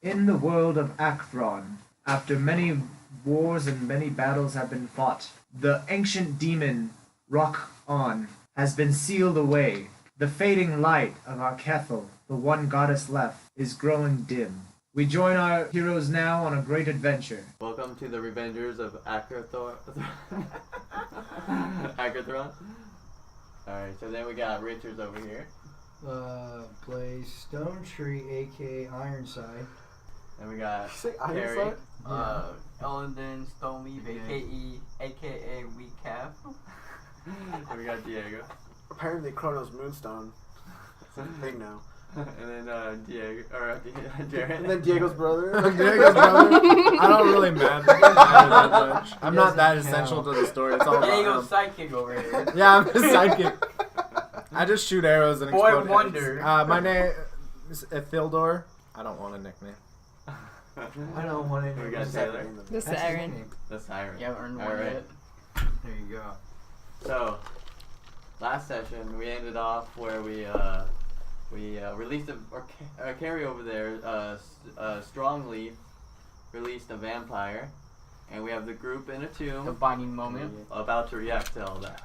In the world of Akthron, after many wars and many battles have been fought, the ancient demon Rawckhan has been sealed away. The fading light of our Kethel, the one goddess left, is growing dim. We join our heroes now on a great adventure. Welcome to the Revengers of Akthron. Alright, so then we got Richards over here. Play Stonetree, aka Ironside. Then we got Harry. Elladon, Stoneleaf, aka Weak Calf. Then we got Diego. Apparently Kronos Moonstone. It's a thing now. And then Jared. And then Diego's brother. Diego's brother. I don't really matter that much. I'm not that essential to the story. It's all about Diego's sidekick over here. Yeah, I'm a sidekick. I just shoot arrows and Boy explode Wonder. heads. My name is Ithildur. I don't want a nickname. I don't want it. We got Taylor. The Siren. The Siren. You haven't earned one Alright. yet. There you go. So, last session we ended off where we released a carry over there. Strongleaf released a vampire, and we have the group in a tomb. The binding moment. About to react to all that.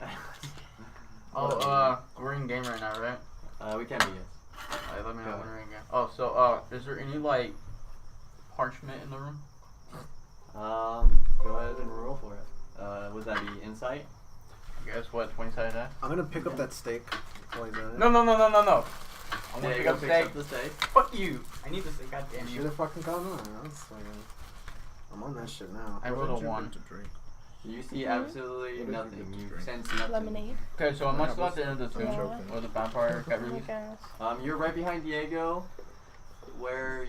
We're in game right now, right? We can be, yes. Alright, let me know when we're in game. Oh, so, is there any, like, parchment in the room? Go ahead and roll for it. Would that be insight? Guess what? 20-sided die? I'm gonna pick up that steak. while he's at it. No. I want to pick up steak. The steak. Fuck you. I need the steak. God damn You you. should have fucking gone on. That's fucking... I'm on that shit now. I rolled a 1. To drink? You see absolutely nothing. You sense nothing. Lemonade. Okay, so am I still at the end of the tomb? Yeah. Where the vampire got Oh my released? gosh. You're right behind Diego, where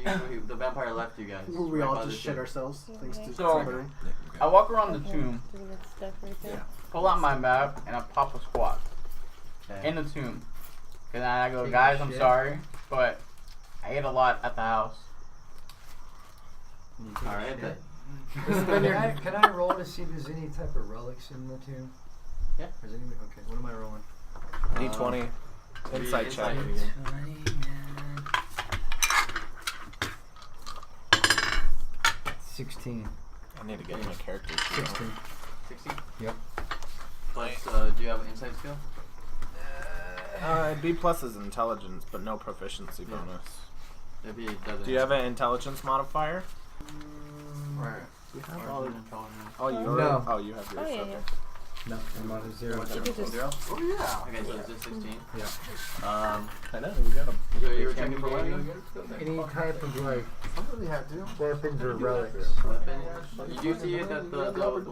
the vampire left you guys. Where we right all by just the shit tomb. ourselves thanks to So- somebody. I walk around the tomb, Do that stuff right there. pull out my map, and I pop a squat Okay. in the tomb. And then I go, Take a guys, I'm shit. sorry, but I ate a lot at the house. Alright, then. Can I roll to see if there's any type of relics in the tomb? Yeah. Is any, okay, what am I rolling? D20. Insight check. again. 16. I need to get my character sheet. 16. 60? Yep. Plus, do you have an insight skill? B plus is intelligence, but no proficiency bonus. Maybe it doesn't. Do you have an intelligence modifier? Right. We have all the Oh, you No. already- Oh, you have yours. Oh, yeah, okay. No, I'm on a 0. What's You your could just- zero? Oh yeah. Okay, so it's just 16. Yeah. I know, we got them. So you were checking for what? Any type of like I really had to. weapons or relics. Weapons. You do see that the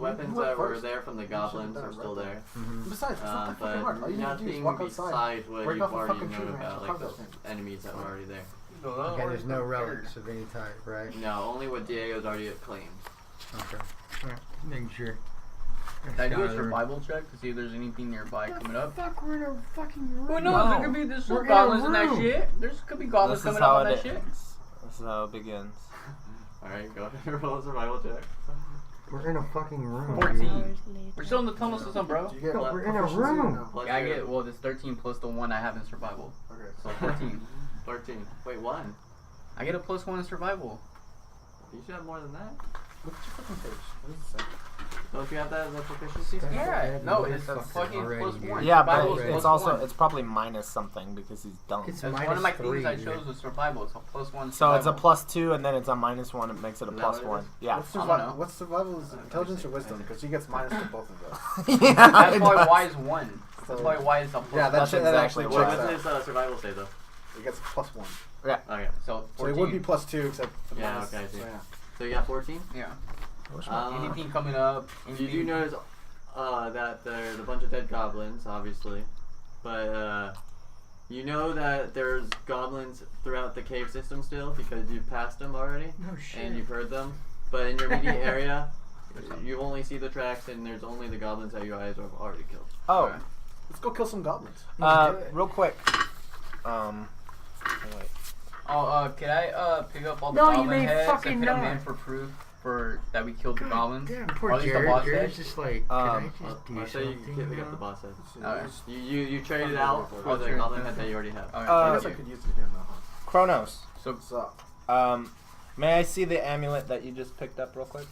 weapons that were there from the goblins are still there. Besides, it's not that fucking But hard. All you need to do is nothing walk outside. besides what Break you've off a already fucking tree known branch about, and like carve the those enemies that were already there. Okay, there's no relics of any type, right? No, only what Diego's already claimed. Okay. Alright, making sure. Can I do a survival check to see if there's anything nearby coming up? Fuck, we're in a fucking room. Who knows? Wow. There could be there's We're in a goblins in that room. shit. There's could be goblins This is coming up how on it that shit. ends. This is how it begins. Alright, go ahead and roll a survival check. We're in a fucking room. 14. dude. Hours later. We're still in the tunnel system, bro. Do you get No, we're in a proficiency or room. no? Plus Yeah, I your- get, well, it's 13 plus the 1 I have in survival. Okay. So 14. 13. Wait, 1? I get a plus 1 in survival. You should have more than that. Look at your fucking page. What does it say? Don't you have that as a proficiency? That's Yeah, what no, I had it's to a look at fucking already, plus dude. 1. Yeah, Survival but is it's plus also 1. it's probably minus something because he's dumb. It's That's minus one of my 3, things I dude. chose was survival. It's a plus 1 So it's a survival. plus 2, and then it's a minus 1. It makes it a Is that plus what it 1. is? Yeah. What's I don't survival? know. What's survival? Is intelligence or wisdom? Because she gets minus to both of those. Yeah, That's it why does. Y is 1. That's So- why Y is a plus Yeah, 1. That's that exactly actually what checks What's out. his survival state though? It gets plus 1. Okay. So So 14. it would be plus 2 except for Yeah, minus. okay, I see. So, yeah. So you got 14? Yeah. Uh, Anything coming up? You Anything? do notice that there's a bunch of dead goblins, obviously, but you know that there's goblins throughout the cave system still because you've passed them already No shit. and you've heard them. But in your immediate area, you only see the tracks, and there's only the goblins that your eyes have already killed. Oh, Okay. Let's go kill some goblins. real quick. Wait. Oh, can I pick up all the No, you goblin may heads fucking and put them in not. for proof for that we killed the goblins? Damn, Or poor at least the Jared. boss Jared's head? just like, can I just do I'll show you something can pick up now? the boss head. Alright. You traded out for the Sure. goblin head that you already have. Alright, I Uh, guess I thank could you. use it again though. Kronos. So, What's up? May I see the amulet that you just picked up real quick?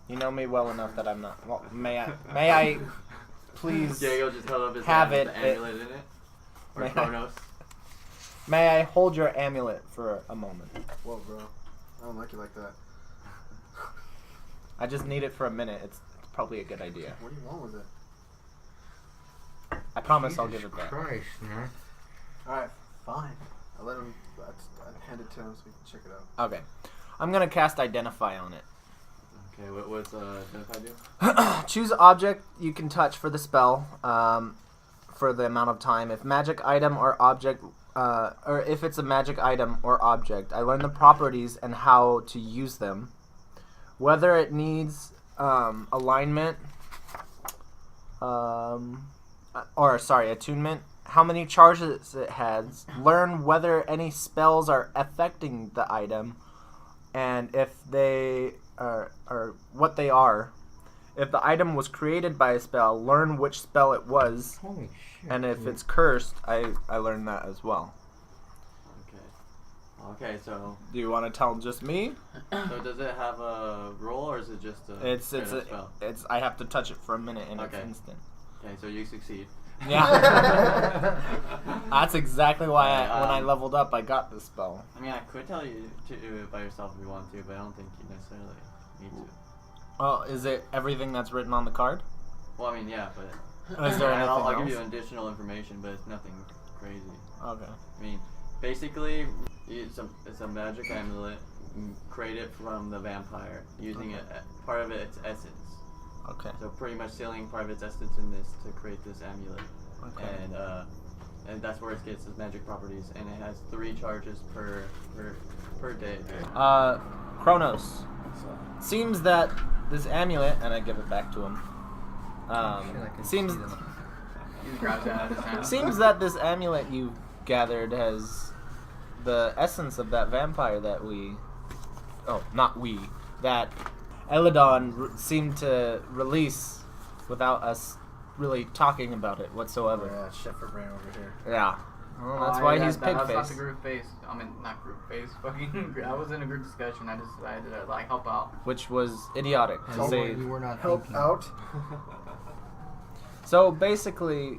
You know me well enough that I'm not. Well, may I please Diego just held up his have hand it? with the amulet in it. Or May I- Kronos. May I hold your amulet for a moment? Whoa, bro. I don't like you like that. I just need it for a minute. It's probably a good idea. What do you want with it? I promise I'll give it back. Christ, man. Alright, fine. I let him. I hand it to him so we can check it out. Okay. I'm gonna cast Identify on it. Okay, what's Identify do? Choose object you can touch for the spell for the amount of time. If magic item or object, or if it's a magic item or object, I learn the properties and how to use them. Whether it needs alignment, attunement, how many charges it has, learn whether any spells are affecting the item, and if they are what they are. If the item was created by a spell, learn which spell it was, Holy shit. and if it's cursed, I learned that as well. Okay, so Do you want to tell just me? does it have a roll or is it just a It's random spell? I have to touch it for a minute and Okay. it's instant. Okay, so you succeed. Yeah. That's exactly why when I Um, leveled up, I got this spell. I mean, I could tell you to do it by yourself if you want to, but I don't think you necessarily need to. Oh, is it everything that's written on the card? Well, I mean, yeah, but Is there anything I'll else? give you additional information, but it's nothing crazy. Okay. I mean, basically, it's a magic amulet. Create it from the vampire using part of its essence. Okay. So pretty much sealing part of its essence in this to create this amulet. Okay. And that's where it gets its magic properties, and it has 3 charges per day. Kronos. Seems that this amulet, and I give it back to him. Shit, I can Seems see them. He grabs it out of his hand. seems that this amulet you gathered has the essence of that vampire that that Elladon seemed to release without us really talking about it whatsoever. Yeah, Chef for brain over here. Yeah. Well, that's why he's pig That's not face. the group face. I mean, not group face. Fucking. I was in a group discussion. I decided to help out. Which was idiotic. To And say. we were not Help thinking. out. So basically,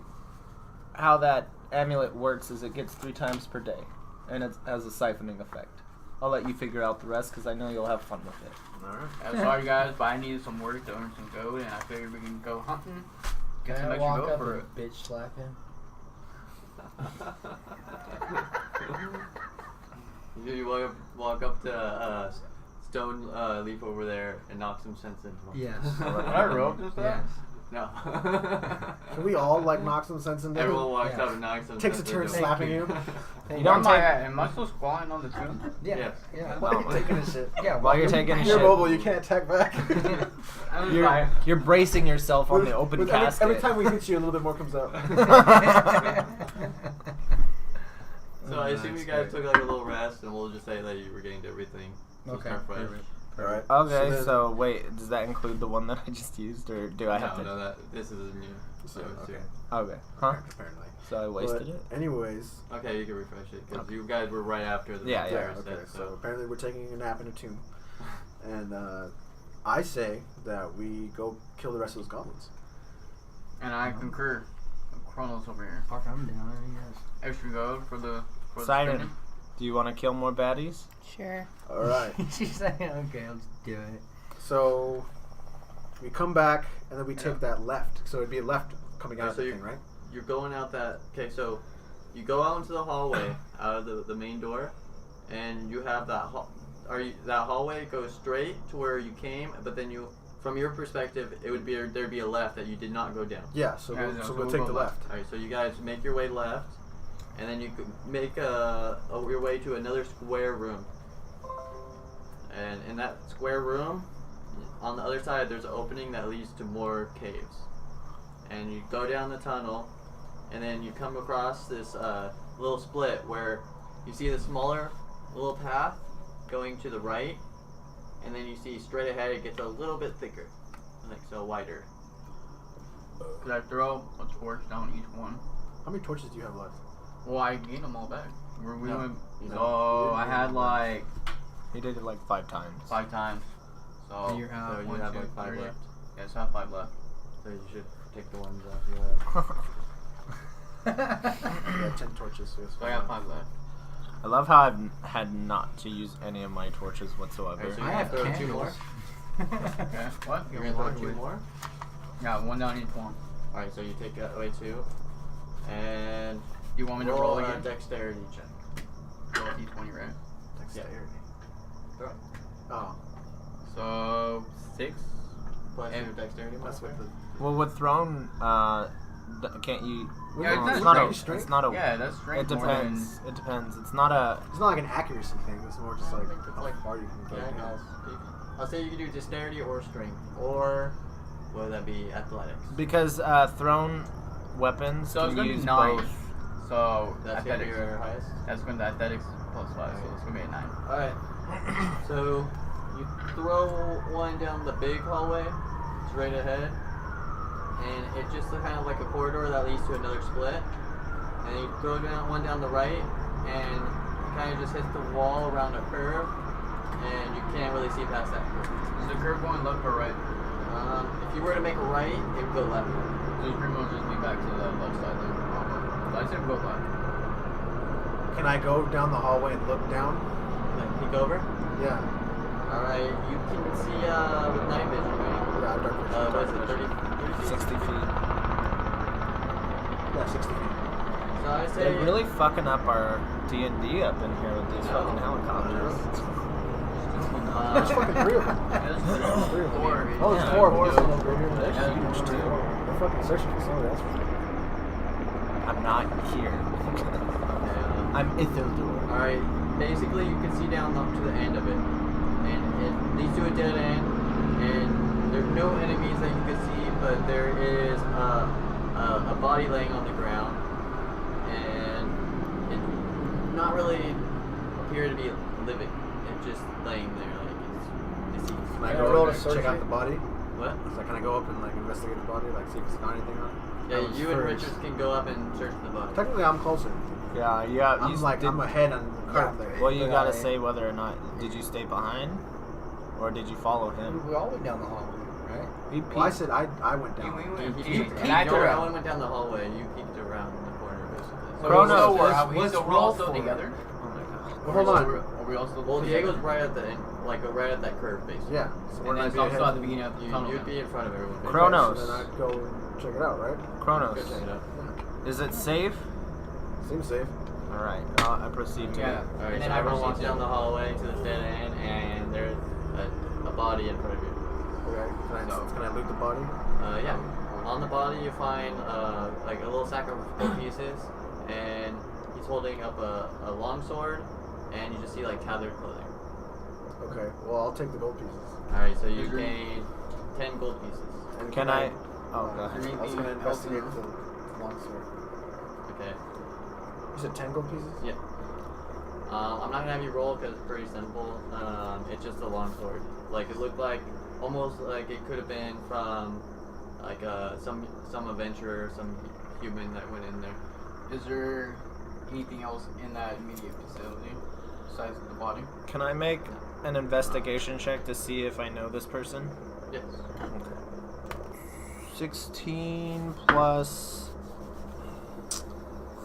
how that amulet works is it gets 3 times per day, and it has a siphoning effect. I'll let you figure out the rest because I know you'll have fun with it. Alright. I'm sorry, guys, but I needed some work to earn some gold, and I figured we can go hunting. Get some Can I extra walk gold up for and it. bitch slap him? You walk up to Stonetree over there and knock some sense into him. Yes. Can I rope this Yes. stuff? No. Can we all knock some sense into Everyone him? walks Yeah. up and knocks some Takes a sense turn into him. slapping you. You don't Where take. am I still squatting on the tomb? Yeah. Yes. Yeah. Why are you taking a shit? Yeah. While you're taking a You're shit, mobile, you can't attack back. you're bracing yourself on the open casket. every time we hit you, a little bit more comes out. So I assume you guys took a little rest, and we'll just say that you regained everything. So Okay. start fresh. Alright. Okay, then- so wait, does that include the one that I just used, or do I have to? No, this is new. So, I would okay. assume. Okay. Huh? Apparently. So I wasted But it. anyways, Okay, you can refresh it because Okay. you guys were right after the Yeah, vampire okay. set, So apparently we're taking a nap in a tomb, and I say that we go kill the rest of those goblins. And I concur. Kronos over here. Fuck, I'm down. Yes. Extra gold for the Siren, spinning. do you want to kill more baddies? Sure. All right. She's saying, okay, let's do it. So we come back, and then we Yeah. take that left. So it'd be a left coming out Yeah, of so the you- thing, right? You're going out that. Okay, so you go out into the hallway out of the main door, and you have that that hallway goes straight to where you came, but then from your perspective, it would be there'd be a left that you did not go down. Yeah. So Yeah, we'll, so so we'll we'll take go the left. All right, so you guys make your way left, and then you could make your way to another square room. And in that square room, on the other side, there's an opening that leads to more caves. And you go down the tunnel, and then you come across this little split where you see the smaller little path going to the right, and then you see straight ahead it gets a little bit thicker, like so wider. Could I throw a torch down each one? How many torches do you have left? Well, I gained them all back. We No. went. You So don't. I had like He did it like 5 times. 5 times. So, You're out. So you 1, have 2, like 5 3. left. yes, I have 5 left. So you should take the ones off you have. Yeah, 10 torches. So, it's So I got 5 left. I love how I've had not to use any of my torches whatsoever. Alright, so I you're have gonna throw 2 more? candles. Okay, what? You're gonna throw 2 more? Yeah, 1 down each one. Alright, so you take away 2. And You want me to roll a again? dexterity check. Roll a d20, right? Dexterity. Throw it. Oh, So 6. Plus And your dexterity that's modifier. with the. Well, with thrown, can't you? Yeah, no, it's it's not not a. strength. It's not a. Yeah, that's It strength more depends. It depends. It's not a. It's not like an accuracy thing. It's more just like It's how like- far you can go. Yeah, down. guys. I'll say you can do dexterity or strength. Or would that be athletics? Because thrown weapons So it's can gonna be use 9. both. So That's gonna be athletics. your highest? That's going to athletics plus 5, so it's gonna be a 9. Alright. So you throw one down the big hallway, straight ahead, and it's just kind of like a corridor that leads to another split. And you throw down one down the right, and it kind of just hits the wall around a curve, and you can't really see past that curve. Is the curve going left or right? If you were to make a right, it would go left. So pretty much just lean back to the left side then. I said go left. Can I go down the hallway and look down? Like peek over. Yeah. Alright, you can see with night vision, right? Yeah, dark vision. What is dark it, vision. 30 60 feet. Yeah, 60 feet. So I say They're really fucking up our D&D up in here with these No. fucking helicopters. There's fucking 3 of them. Three of them. Oh, there's 4 of them over here. They're huge too. They're fucking searching for somebody, that's for sure. I'm not here. I'm Ithildur. Alright, basically you can see down to the end of it. And it leads to a dead end. And there's no enemies that you can see, but there is a body laying on the ground. And it not really appear to be living. It's just laying there like it's deceased. Can I Yeah, go roll and to check search out it. the body? What? So can I go up and like investigate the body, like see if it's got anything on it? Yeah, That was you and first. Richards can go up and search the body. Technically, I'm closer. Yeah, yeah. I'm like I'm ahead on the curve there. Well, you But gotta I- say whether or not did you stay behind, or did you follow him? We all went down the hallway, right? He Well, I said I went down. No one went down the hallway. You peeked around the corner, basically. Chronos, let's we're roll all still for it. together. Well, hold on. Are we all still Well, together? Diego's right at the end, like right at that curve, basically. Yeah. So And when then I it's be also ahead, at the beginning of the tunnel. You'd be in front of everyone. basically. Kronos. So then I'd go check it out, right? Kronos. Go check it out. Is it safe? Seems safe. All right, I proceed to. Yeah. Alright, And so then I everyone proceed walks to- down the hallway to this dead end, and there's a body in front of you. Okay. Can I loot the body? Yeah. On the body, you find like a little sack of gold pieces, and he's holding up a long sword, and you just see like tattered clothing. Okay. Well, I'll take the gold pieces. Alright, so you Agree. gain 10 gold pieces. And Can I? Oh, go ahead. I was gonna investigate the longsword. Okay. You said 10 gold pieces? Yeah. I'm not gonna have you roll because it's pretty simple. It's just a long sword. Like it looked like almost like it could have been from like some adventurer, some human that went in there. Is there anything else in that immediate facility besides the body? Can I make an investigation check to see if I know this person? Yes. 16 plus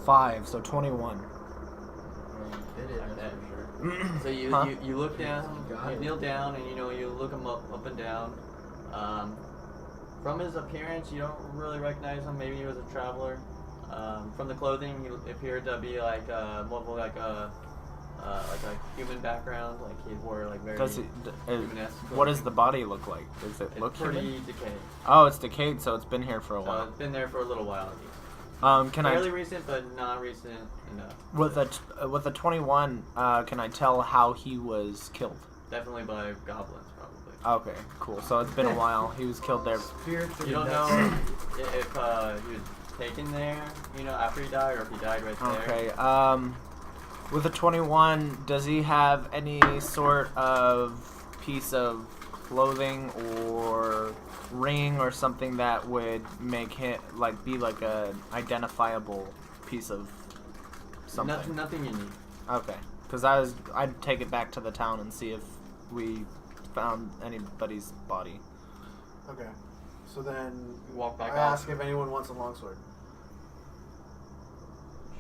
5, so 21. Okay. So you, Huh? you look down, Got you it. kneel down, and you look him up and down. From his appearance, you don't really recognize him. Maybe he was a traveler. From the clothing, he appeared to be like more of like a human background. Like he wore like very Does it? human-esque What does clothing. the body look like? Does it It's look pretty human? decayed. Oh, it's decayed, so it's been here for a So while. it's been there for a little while. Can Fairly I? recent, but not recent enough. With a 21, can I tell how he was killed? Definitely by goblins, probably. Okay, cool. So it's been a while. He was killed there. Spirits of You don't the know nuts. if he was taken there, after he died, or if he died right there. Okay. With a 21, does he have any sort of piece of clothing or ring or something that would make him be like a identifiable piece of something? Nothing unique. Okay. Because I'd take it back to the town and see if we found anybody's body. Okay. So then Walk back I out. ask if anyone wants a longsword.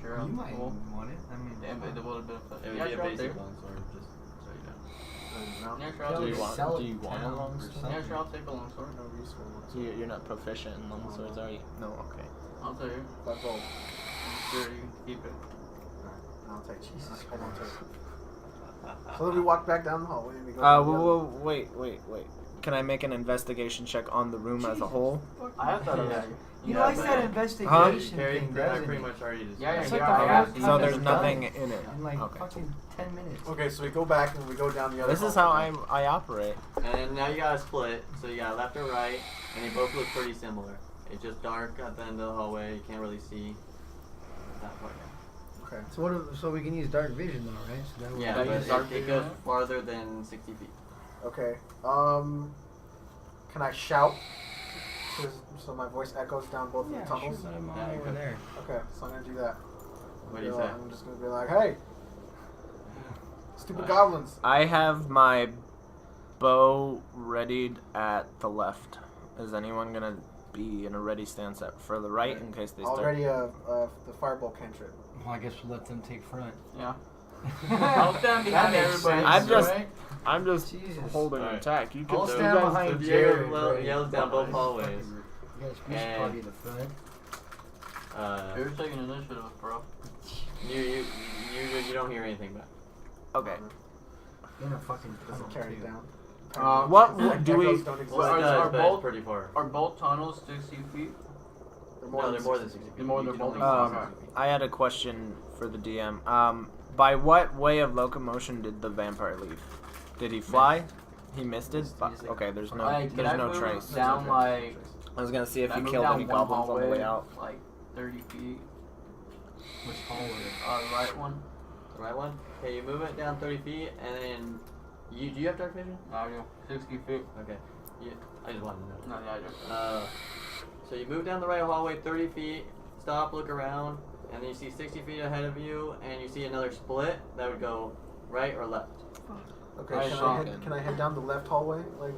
Sure. You might Cool. want it. I mean, Yeah, but it would have been fun. It would Yeah, be a sure, I'll basic take it. longsword, just so you know. No, Yeah, sure, I'll I'll do take you it. sell do you want a town or longsword? something? Yeah, sure, I'll take a longsword. no useful ones. So you're not proficient in longswords, are you? No, okay. I'll take it. But gold. I'm sure you can keep it. Alright, I'll take Jesus. Hold on to it. So then we walk back down the hallway and we go. down the other- Wait. Can I make an investigation check on the room as a whole? I have that already. He Yeah, likes but- that investigation Carrie thing, pretty doesn't he? much already just. Yeah, It's yeah, like yeah, the I first have time So it's there's done nothing in it. In like Okay. fucking 10 minutes. Okay, so we go back and we go down the other. This is how hallway. I operate. And now you gotta split, so you got left or right, and they both look pretty similar. It's just dark at the end of the hallway, you can't really see that part. Okay. So so we can use dark vision though, right? So that way Yeah, That but is dark it vision, goes right? farther than 60 feet. Okay. Can I shout? So my voice echoes down both of the tunnels. Yeah, you could. there. Okay, so I'm gonna do that. What do you say? I'm just gonna be like, hey, stupid goblins. I have my bow readied at the left. Is anyone gonna be in a ready stance at for the right in case they start? Already the firebolt cantrip. Well, I guess we'll let them take front. Yeah. I'll stand behind makes everybody. sense. I'm just- right? I'm just Jesus. holding Alright. attack. You can I'll So stand you guys- behind so Diego Jared, yells right? yells down both hallways. You guys push And- party in the front. You're taking initiative, bro. You don't hear anything back. Okay. In a fucking Doesn't tunnel, carry it too. down. What Echoes do we- don't exist. Well, are- it does, are but both- it's pretty far. Are both tunnels 60 feet? They're No, they're more than 60 feet. They're more You than can only both. see Okay. 60 feet. I had a question for the DM. By what way of locomotion did the vampire leave? Did he fly? He missed it. Okay, there's no Can there's I no move trace. down like? I was gonna see if Can I he move killed down any one goblins on the way hallway, out. Like 30 feet. Which hallway? The right one. The right one? Okay, you move it down 30 feet, and then do you have dark vision? I do. 60 feet. Okay. I just wanted to know. No, yeah, I do. So you move down the right hallway 30 feet, stop, look around, and then you see 60 feet ahead of you, and you see another split that would go right or left. Okay, I can I head down the left hallway? Like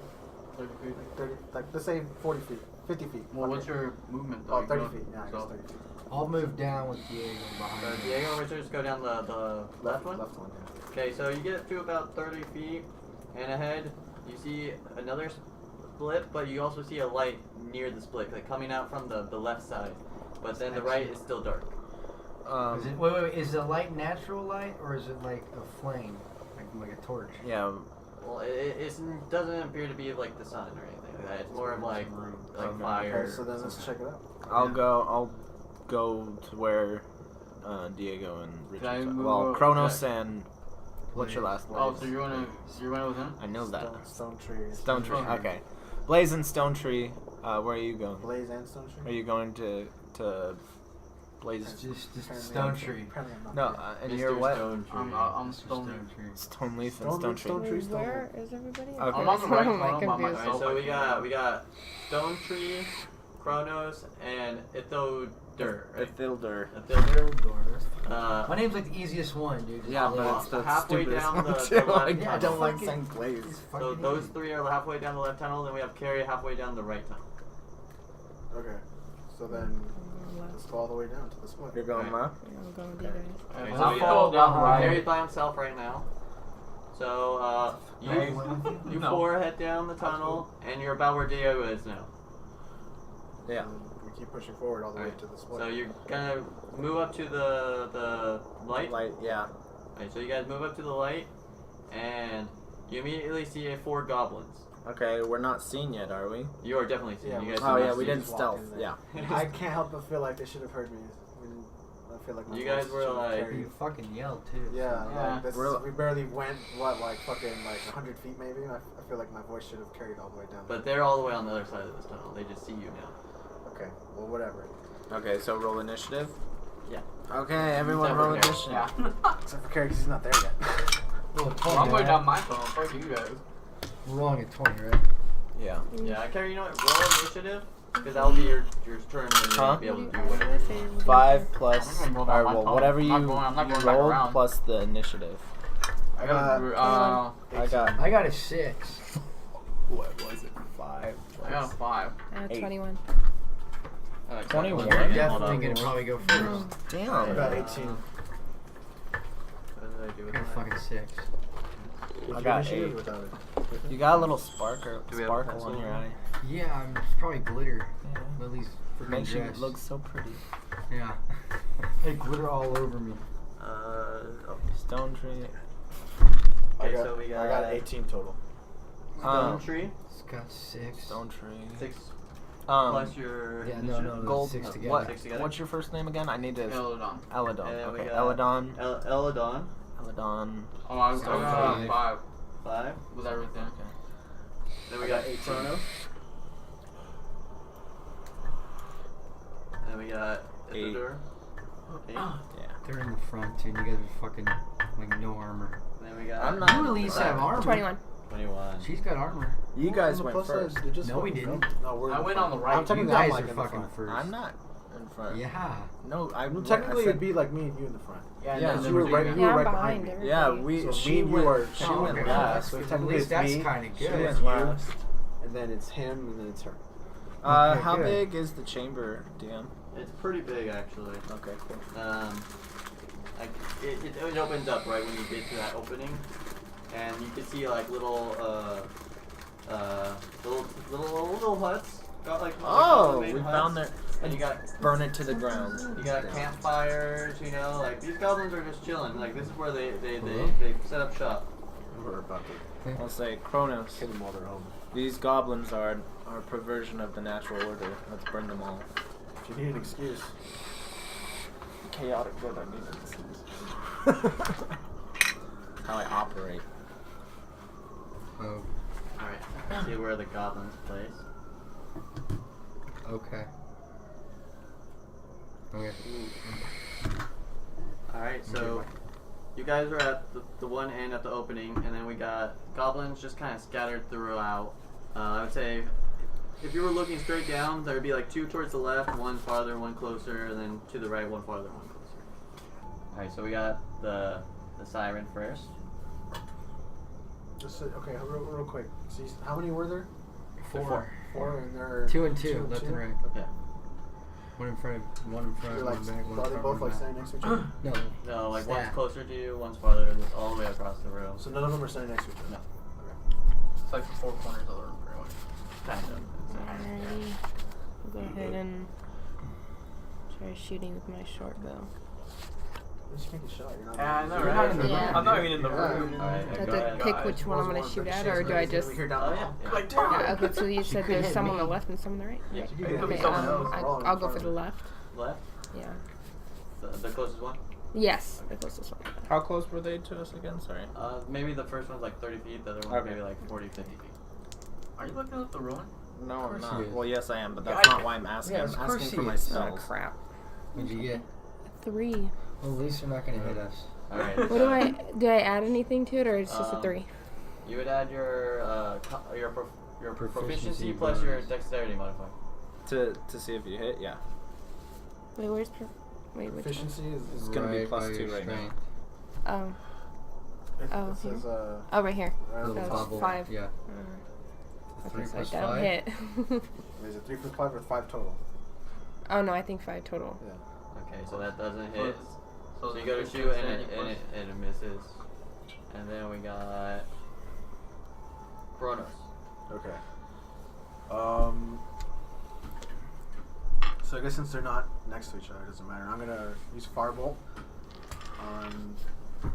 30 feet. 30, like let's say 40 feet, 50 feet. Well, Fuck what's it. your movement? Oh, though? 30 You feet. go- Yeah, I so- guess 30 feet. I'll move down with Diego So behind me. Diego and Richard just go down the left one? Left one, yeah. Okay, so you get to about 30 feet, and ahead you see another split, but you also see a light near the split, like coming out from the left side. But then the right is still dark. Wait, is the light natural light or is it like a flame, like a torch? Yeah. Well, it doesn't appear to be like the sun or anything like that. It's more of like Okay. fire. Okay, so then let's check it out. I'll go to where Diego and Can I Richard. move Well, over- Kronos and what's your last name? Oh, so you're gonna with him? I know that. Stonetree. Stonetree. Okay. Blaze and Stonetree. Where are you going? Blaze and Stonetree. Are you going to Blaze? Just Apparently stone I'm- tree. apparently I'm not No, there. and Mr. you're what? Stonetree. I'm Stone. Stoneleaf and Stonetree, Stonetree. Stonetree. Where is everybody? Okay. I'm on the right I'm tunnel by confused. myself. Alright, so we got Stonetree, Kronos, and Ithildur. Ithildur. Ithildur. My name's like the easiest one, dude. Just Yeah, call it but off. it's the halfway stupidest down one the too. left I tunnel. don't like Fucking- saying Blaze. It's So fucking those easy. three are halfway down the left tunnel, then we have Carrie halfway down the right tunnel. Okay, so then let's go all the way down to the split. You're going left? I'm going with you guys. Okay, I'll so we fall got down right. Carrie's by himself right now. So you four head down the tunnel, and you're about where Diego is now. Yeah. And we keep pushing forward all the way Alright, to the split. So you're gonna move up to the light. Light. Yeah. Alright, so you guys move up to the light, and you immediately see 4 goblins. Okay, we're not seen yet, are we? You are definitely seen. Yeah, You guys Oh did yeah, not we see. did just walk stealth. in there. Yeah. I can't help but feel like they should have heard me. I mean, I feel like my You voice guys were should have like- carried. You fucking yelled too. Yeah, Yeah. like this, We're- we barely went, like fucking 100 feet maybe. I feel like my voice should have carried all the way down. But they're all the way on the other side of this tunnel. They just see you now. Okay, well, whatever. Okay, so roll initiative. Yeah. Okay, everyone Except roll for Carrie. initiative. Yeah. Except for Carrie, 'cause he's not there yet. Well, 20, Well, I'm going right? down my tunnel. Fuck you guys. We're rolling at 20, right? Yeah. Yeah, Carrie, you know what? Roll initiative, because that'll be your turn when you'll Huh? be able to do What whatever. did I say? 5 I'm plus, gonna roll or down my well, tunnel. whatever I'm you not going back rolled around. plus the initiative. I got I got a 6. What was it? 5. I got a 5. I have Eight. 21. 21. I'm definitely gonna probably go first. Oh. Damn. I got 18. What did I do I with got a mine? fucking 6. With got initiative 8. without it. You got a little sparkle Do we have a on pencil? your eye. Yeah, it's probably glitter. Yeah. Lily's freaking Makes you dress. look so pretty. Yeah. They glitter all over me. Oh. Stonetree. I Okay, got, so we I got 18 total. Stonetree. It's got 6. Stonetree. 6 Um, plus your Yeah, initiative. no, gold. 6 together. What? 6 together? What's your first name again? I need to. Elladon. Elladon. And we Okay. got Elladon. Elladon. Elladon. Oh, I got Stonetree. 5 5. with everything. Then we got Kronos. And then we got Eight. Ithildur. 8. Yeah. They're in the front too, and you guys are fucking like no armor. And then we got. I'm not- You at least have armor. 21. 21. She's got armor. You guys On the went plus side, first. they just No, we fucking didn't. fell. No, we're I in went front. on the right. I'm You technically guys I'm like are in the fucking front. first. I'm not in front. Yeah. No, I. Well, technically, I said, it'd be like me and you in the front. Yeah, Because no, you were no, right. no. You Yeah, were I'm right behind behind me. everybody. Yeah, we. So she me and you went. are. She Oh, went okay. last. So At technically least it's that's me. kind of She good. went last. And then it's him, and then it's her. Okay, How good. big is the chamber, DM? It's pretty big, actually. Okay, cool. Like it opens up right when you get to that opening, and you can see like little huts. Got like Oh, main we huts. found their. And you got Burn it to the ground. you got campfires. You know, like these goblins are just chilling. Like this is where they set up shop. We're about to I'll say, Kronos. kill them while they're home. These goblins are our perversion of the natural order. Let's burn them all. If you need an excuse. Chaotic good, I mean it's how I operate. Oh, All right. See where the goblins place. okay. Okay. All right. So you guys are at the one end at the opening, and then we got goblins just kind of scattered throughout. I would say if you were looking straight down, there would be like 2 towards the left, 1 farther, 1 closer, and then to the right, 1 farther, 1 closer. All right. So we got the siren first. Just okay, real quick. See, how many were there? 4. 4, and they're 2 and 2, left and right. Okay. One in front, one in front, They're one like, back, one are in they front, both one like back. standing next to each other? No. No, like one's Stack. closer to you, one's farther, and it's all the way across the room. So none of them are standing next to each other. No. It's like the 4 corners of the room, pretty much. Kind of. Alrighty. I'll go ahead and try shooting with my short bow. Just make a shot. You're not. Yeah, I know, You're right? not in the Yeah. room. I'm not even in the Yeah. room. All right. I have Go to ahead. pick which one I'm going to shoot at, or do I just... Oh yeah. Like, Yeah, okay, so you said could there's hit some on me. the left and some on the right? Yeah. It could be Okay, someone else. I'll go for the left. Left. Yeah. The closest one. Yes, the closest one. How close were they to us again? Sorry. Maybe the first one's like 30 feet. The other one's Okay. maybe like 40, 50 feet. Are you looking at the ruin? No, I'm course not. he is. Well, yes, I am, but that's not why I'm asking. Yeah, I'm of course asking he for my is. Oh, spells. crap. What'd you get? 3. Well, at least they're not going to hit us. All right. What do I add anything to it, or it's just a 3? You would add your proficiency Proficiency plus your bonus. dexterity modifier. To see if you hit, yeah. Wait, where's... Wait, which one? Efficiency is. It's gonna be Right plus by 2 your right now. strength. Oh. It, Oh, it says Oh, right here. right Little That's bubble. 5. Yeah. Okay, 3 so I plus don't 5. hit. Is it 3 plus 5 or 5 total? Oh, no, I think 5 total. Yeah. Okay, so that doesn't hit. So So you go to shoot and it misses. And then we got Kronos. Okay. So I guess since they're not next to each other, it doesn't matter. I'm gonna use Firebolt on,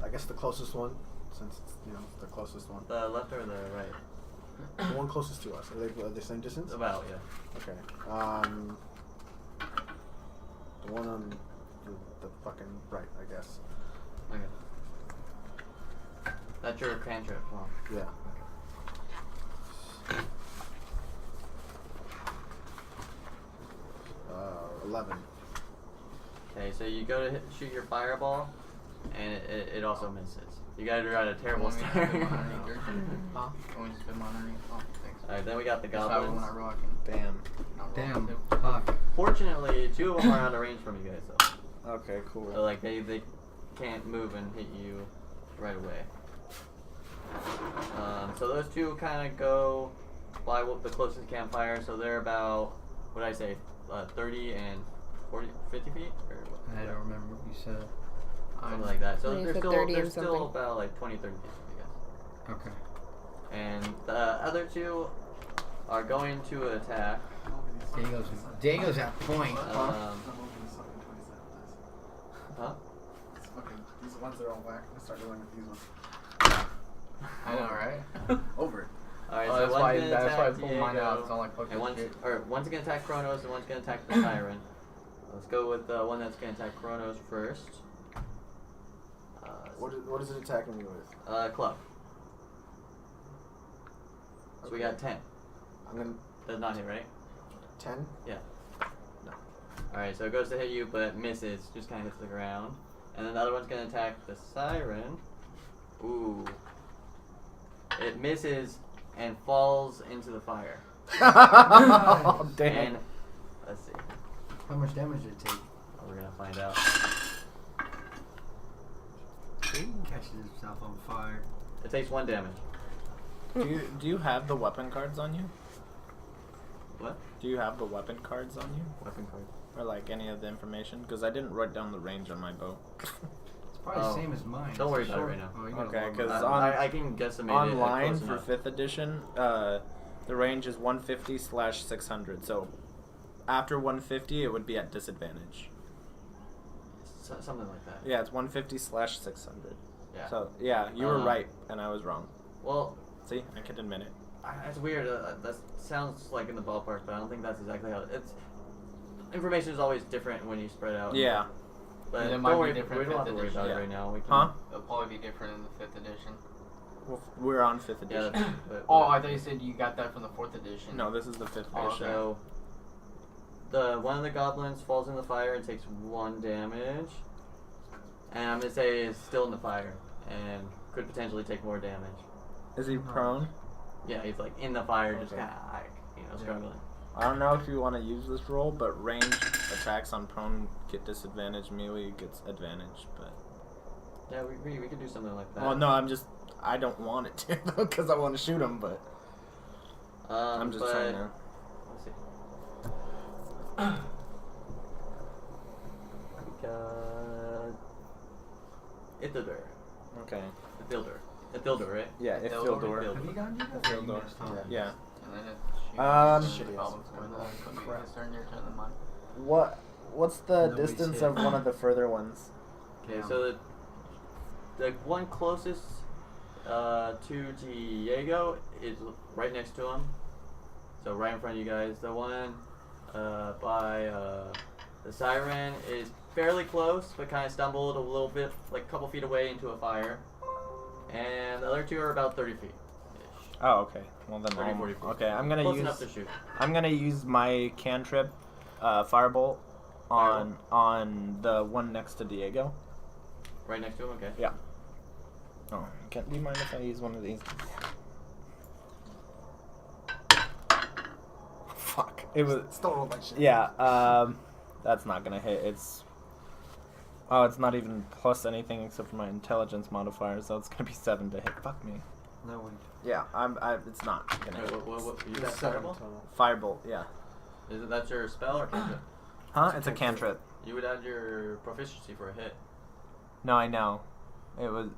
I guess, the closest one, since it's, the closest one. The left or the right? The one closest to us. Are they the same distance? About, yeah. Okay. The one on the fucking right, I guess. Okay. That's your cantrip, huh? Yeah. 11. Okay, so you go to shoot your fireball, and it also misses. You guys are at a terrible start. Huh? Can we spin mine underneath? Oh, thanks. Alright, then we got the That's how goblins. when I rock and Damn. not Damn. rock, Fuck. Fortunately, 2 of them are out of range from you guys, though. Okay, cool. So, like, they can't move and hit you right away. So those two kind of go by the closest campfire. So they're about, what did I say, 30 and 40, 50 feet? Or what? I don't remember what you said. Something like that. So You they're said still, 30 they're and still something. about like 20, 30 feet, I guess. Okay. And the other two are going to attack. Diego's at point. Huh? Okay, these ones that are all whack. Let's start dealing with these ones. I know, right? Over it. Alright, Oh, so that's one's why gonna I attack pulled mine out. It's Diego, not like fucking and shit. one's gonna attack Kronos, and one's gonna attack the Siren. Let's go with the one that's gonna attack Kronos first. What is it attacking me with? Club. So we got 10. I'm gonna Does not hit, right? 10. Yeah. Alright, so it goes to hit you, but misses. Just kind of hits the ground. And then the other one's gonna attack the Siren. Ooh. It misses and falls into the fire. Oh, damn. And let's see. How much damage did it take? Oh, we're gonna find out. Catches himself on fire. It takes 1 damage. Do you have the weapon cards on you? What? Do you have the weapon cards on you? Weapon card. Or like any of the information? Because I didn't write down the range on my bow. It's probably the same as mine. Don't worry It's about it short. right now. Oh, you got Okay, a long 'cause one. on- I can guesstimate it Online close for enough. 5th edition, the range is 150/600. So after 150, it would be at disadvantage. Something like that. Yeah, it's 150/600. Yeah. So yeah, you were right and I was wrong. Well, See, I can admit it. it's weird. That sounds like in the ballpark, but I don't think that's exactly how it's. Information is always different when you spread out. Yeah. But And it don't might be worry, different we don't have to fifth worry about edition. it right now. We can, Huh? It'll probably be different in the 5th edition. Well, we're on 5th Yeah. edition. Oh, I thought you said you got that from the 4th edition. No, this is the 5th Oh, edition. So one of the goblins falls in the fire and takes 1 damage, and I'm gonna say is still in the fire and could potentially take more damage. Is he prone? Yeah, he's like in the fire, just Okay. kind of like struggling. I don't know if you want to use this roll, but ranged attacks on prone get disadvantage, melee gets advantage, but... Yeah, we could do something like that. Well, no, I don't want it to, though, because I want to shoot him, but... I'm just trying to... Let's see. We got Ithildur. Okay. Ithildur, right? Yeah, Ithildur. Have you gotten to that? Ithildur. Yeah. And then Shitty goblins ass. going on. Could be his turn, your turn, then mine. What's the Nobody's distance hit. of one of the further ones? Okay, Yeah. so the one closest to Diego is right next to him. So right in front of you guys. The one by the Siren is fairly close, but kind of stumbled a little bit, like a couple feet away into a fire. And the other two are about 30 feet. Oh, okay. Well then, 30, 40 feet. okay. I'm gonna Close use. enough to shoot. I'm gonna use my cantrip, firebolt, on the one next to Diego. Right next to him. Okay. Yeah. Oh, do you mind if I use one of these? Fuck. It was. Still rolled like shit. Yeah. That's not gonna hit. It's. Oh, it's not even plus anything except for my intelligence modifier, so it's gonna be 7 to hit. Fuck me. No one. Yeah, it's not gonna hit. What you It's got 7 fireball? total. Firebolt, yeah. Is it that's your spell or cantrip? Huh? It's a cantrip. You would add your proficiency for a hit. No, I know. It was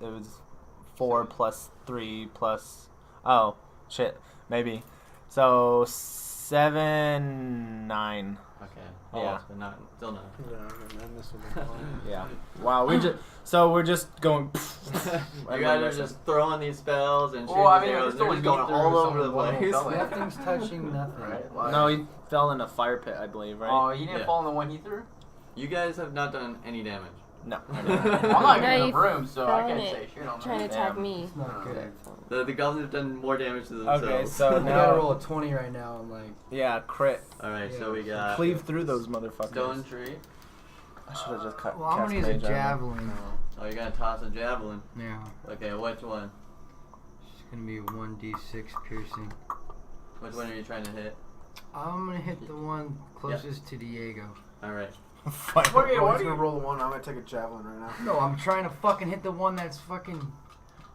4 plus 3 plus. Oh shit, maybe. So 7, 9. Okay. Yeah. But not still not. Yeah, and then this will be fine. Yeah. Wow. We're just going. You guys are just throwing these spells and shooting Well, I mean, arrows, it's they're always just going going all through over the someone place. won't tell it. Nothing's touching nothing. Right? Like, No, he fell in a fire pit, I believe, right? Oh, he didn't Yeah. fall in the one he threw? You guys have not done any damage. No. I'm not No, in the you room, so I fell in can't it. say shit on Trying to that. attack Damn. me. It's not good. The goblins have done more damage to themselves. Okay, so I now. gotta roll a 20 right now. I'm like, Yeah, crit. Alright, so Yeah. we got Cleave through those motherfuckers. Stonetree. I should have just cut. well, I'm cast gonna use a mage on him. javelin. Oh, you're gonna toss a javelin. Yeah. Okay, which one? It's gonna be 1d6 piercing. Which one are you trying to hit? I'm gonna hit the one closest to Diego. Alright. Fire. Wait, I'm what just are gonna you? roll the one. I'm gonna take a javelin right now. No, I'm trying to fucking hit the one that's fucking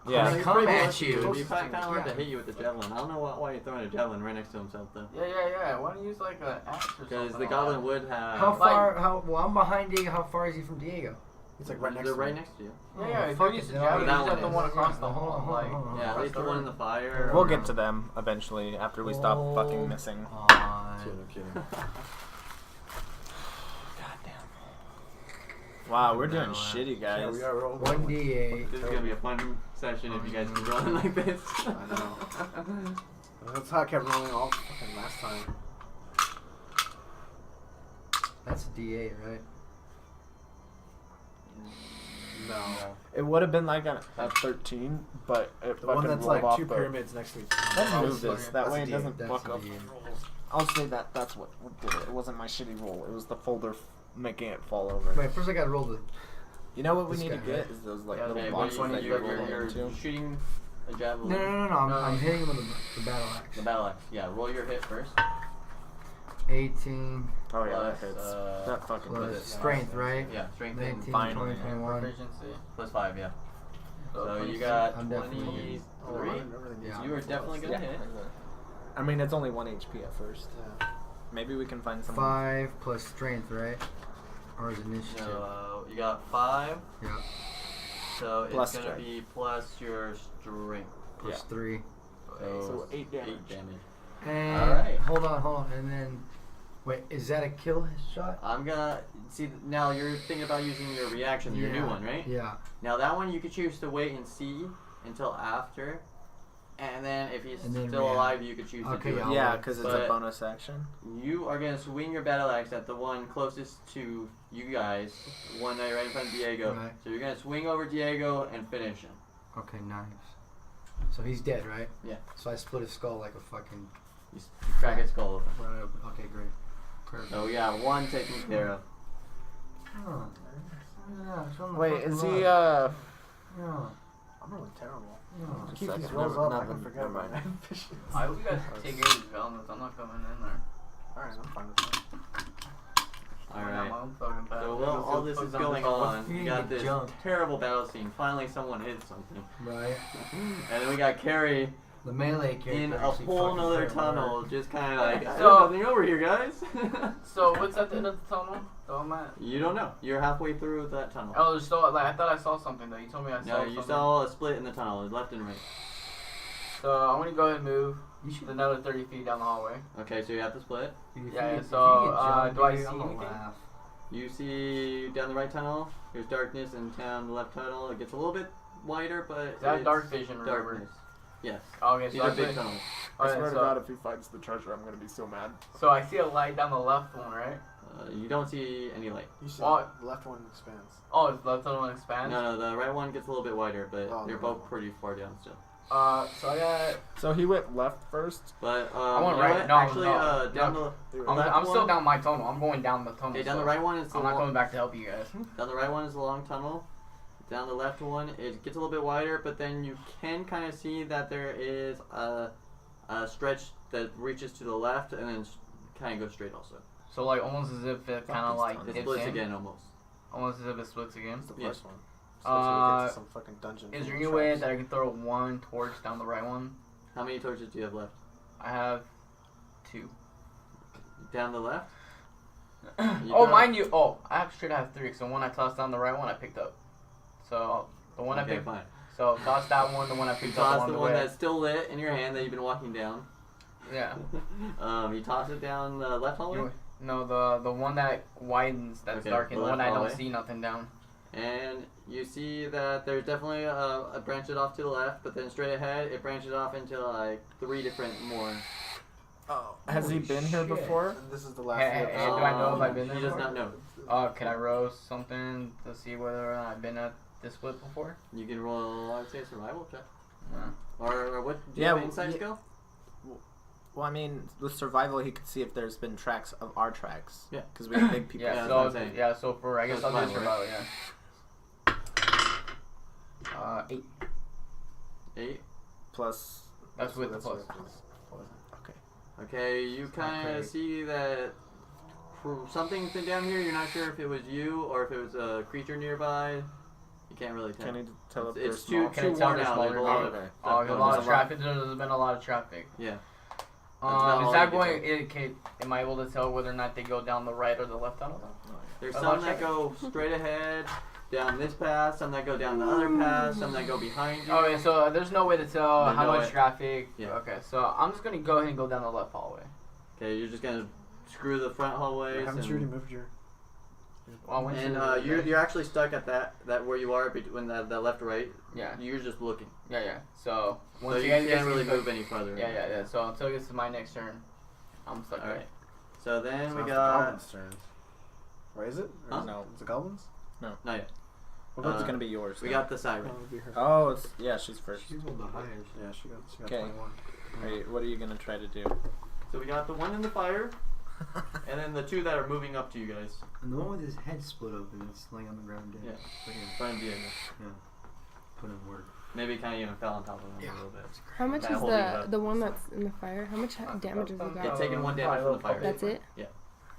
Yeah. They come at you. It'd be kind of hard to hit you with the javelin. I don't know why you're throwing a javelin right next to himself though. Yeah. Why don't you use like an axe or something? Because the like goblin that? would have. How far? Well, I'm behind Diego. How far is he from Diego? It's like right next They're to right me. next to you. Yeah, fuck if you use it, the then I'll javelin, that you just have one the one is. across the Hold on, wall. Like, hold on. Yeah, at least the one in the fire. We'll get to them eventually after we stop fucking missing. Kidding. Wow, we're doing No, shitty, Yeah, guys. we are rolling. 1d8. This is gonna be a fun session if you guys keep rolling like this. I know. That's how I kept rolling all fucking last time. That's a d8, right? No. It would have been like a 13, but it The one fucking that's rolled like off two the- pyramids next to each other. Let's Oh, move this. That that's way a it D8. doesn't That's fuck a up. D8. I'll say that's what did it. It wasn't my shitty roll. It was the folder making it fall over. Wait, first I gotta roll the. You know what we This need to guy, get right? is those like Yeah, little Okay, boxes but that you roll you're into. shooting a javelin. No. I'm hitting him with the battle axe. The battle axe. Yeah, roll your hit first. 18 Oh yeah, Plus, that hits. uh, That fucking plus hits. strength, right? Yeah, strength 19, and Finally. 20, 21. proficiency. plus 5, yeah. So you 26. got I'm definitely 23. Oh, I remember they Yeah. You are definitely gonna hit. I mean, it's only 1 HP at first. Yeah. Maybe we can find some. 5 plus strength, right? Or is it initiative? So you got 5. Yeah. So it's Plus gonna strength. be plus your strength. Plus Yeah. 3. So 8 damage. 8 damage. And Alright. hold on. And then, wait, is that a kill shot? I'm gonna see now. You're thinking about using your reaction, your new one, right? Yeah. Now that one you could choose to wait and see until after, and then if he's And then still react. alive, you could choose Okay, to do yeah. it. Yeah, because it's a But- bonus action. You are gonna swing your battle axe at the one closest to you guys, one that right in front of Diego. Right. So you're gonna swing over Diego and finish him. Okay, nice. So he's dead, right? Yeah. So I split his skull like a fucking. You crack his skull open. Right open. Okay, great. Perfect. So we got one taken care of. Oh. Yeah, show him the Wait, fucking is he love. Yeah. I'm really terrible. Yeah. Just Keep a these second, rolls never- up. I never- can forget never about mind. my efficiency. I hope you guys take care of these elements. I'm not coming in there. Alright, I'm fine with that. All I got right. my own fucking So battle. while all this is going on, You we need got to this jump. terrible battle scene. Finally, someone hit something, Right. and then we got Carrie The melee character. in a actually whole fucking nother failed tunnel, just kind of like, So- "I nothing over here, guys." So what's at the end of the tunnel? So I'm at. You don't know. You're halfway through that tunnel. Oh, there's still like I thought I saw something though. You told me I saw No, something. you saw a split in the tunnel, left and right. So I'm gonna go ahead and move You should. another 30 feet down the hallway. Okay, so you have to split. Dude, if Yeah, you get- if so, you get jumped, do I dude, see I'm gonna anything? laugh. You see down the right tunnel, there's darkness, and down the left tunnel, it gets a little bit wider, but Is that it's dark vision? Remember? darkness. Yes. Okay, These so are I big put- tunnels. I okay, swear to so, God, if he finds the treasure, I'm gonna be so mad. so I see a light down the left one, right? You don't see any light. You see, What? the left one expands. Oh, is the left one expands? No, the right one gets a little bit wider, but Oh, they're no. both pretty far down still. So I got. So he went left first. But I want you know right. what? No, Actually, no. down No. the I'm left still one- down my tunnel. I'm going down the tunnel. Okay, down the so right one is the I'm not long, coming back to help you guys. down the right one is the long tunnel. Down the left one, it gets a little bit wider, but then you can kind of see that there is a stretch that reaches to the left and then kind of goes straight also. So like almost as if it kind of these like tunnels. It dips splits in. again almost. Almost as if it splits again. It's the Yeah. first one. So we get Uh, to some fucking dungeon. Is full there of any way traps. that I can throw one torch down the right one? How many torches do you have left? I have 2. Down the left? You Oh, throw- mind you. Oh, I should have 3. So one I tossed down the right one, I picked up. So the one I Okay, picked. fine. So toss that one. The one I You picked up toss along the the one way. that's still lit in your hand that you've been walking down. Yeah. You toss it down the left hallway, You- No, the one that widens, that's Okay, dark, and the the one left I don't hallway. see nothing down. and you see that there's definitely a branches off to the left, but then straight ahead it branches off into like 3 different more. Oh, has he Holy been here shit. before? And this is the last Hey, one. hey, do I know if I've been there He does before? not know. Can I roast something to see whether or not I've been at this split before? You can roll, I would say, a survival check. No. Or what? Do you Yeah, have insight yeah. skill? Well, I mean, with survival, he could see if there's been tracks of our tracks. Yeah. Because we have big people. Yeah, Yeah, that's what I'm so saying. yeah, so for I guess So I'll do survival, survival, yeah. 8. 8. Plus. That's with the plus. Okay, you not kind of great. see that something's been down here. You're not sure if it was you or if it was a creature nearby. You can't really tell. Can you tell if It's they're too small? Can I tell worn they're out. smaller? There's a lot of Okay. Oh, stuff a lot of going on. traffic. There's been a lot of traffic. Yeah. That's Is about all that you can going to indicate? Am I able to tell whether or not they go down the right or the left tunnel? There's A some lot of that go straight ahead, down this path, some that go down the other path, some that go behind you. Okay, so there's no way to tell There's how no much way. traffic. Yeah. Okay, so I'm just gonna go ahead and go down the left hallway. Okay, you're just gonna screw the front hallways. Haven't you already moved your? Well, I went And to you're actually stuck at that where you are between that left right. yeah, You're just looking. yeah. So So once you guys can't get really stuck- move any further. Yeah. So until this is my next turn, I'm stuck. Alright. Right. So then So we now it's the got. goblins' turn. Right? Is it? Or Huh? is it- No. It's the goblins. Not yet. What about Uh, it's gonna be yours? We now? got the siren. It'd be her. Oh, it's yeah. She's first. She's one of the highest. Yeah, she got Okay. 21. What are you gonna try to do? So we got the one in the fire, and then the two that are moving up to you guys. And the one with his head split open and it's laying on the ground dead. Yeah. But yeah, Trying to do it. put in work. Maybe kind of even fell on top of him a little bit. How much That is holding up. the one that's in the fire? How much damage has it Yeah, got? taking 1 damage from the fire. That's it? Yeah.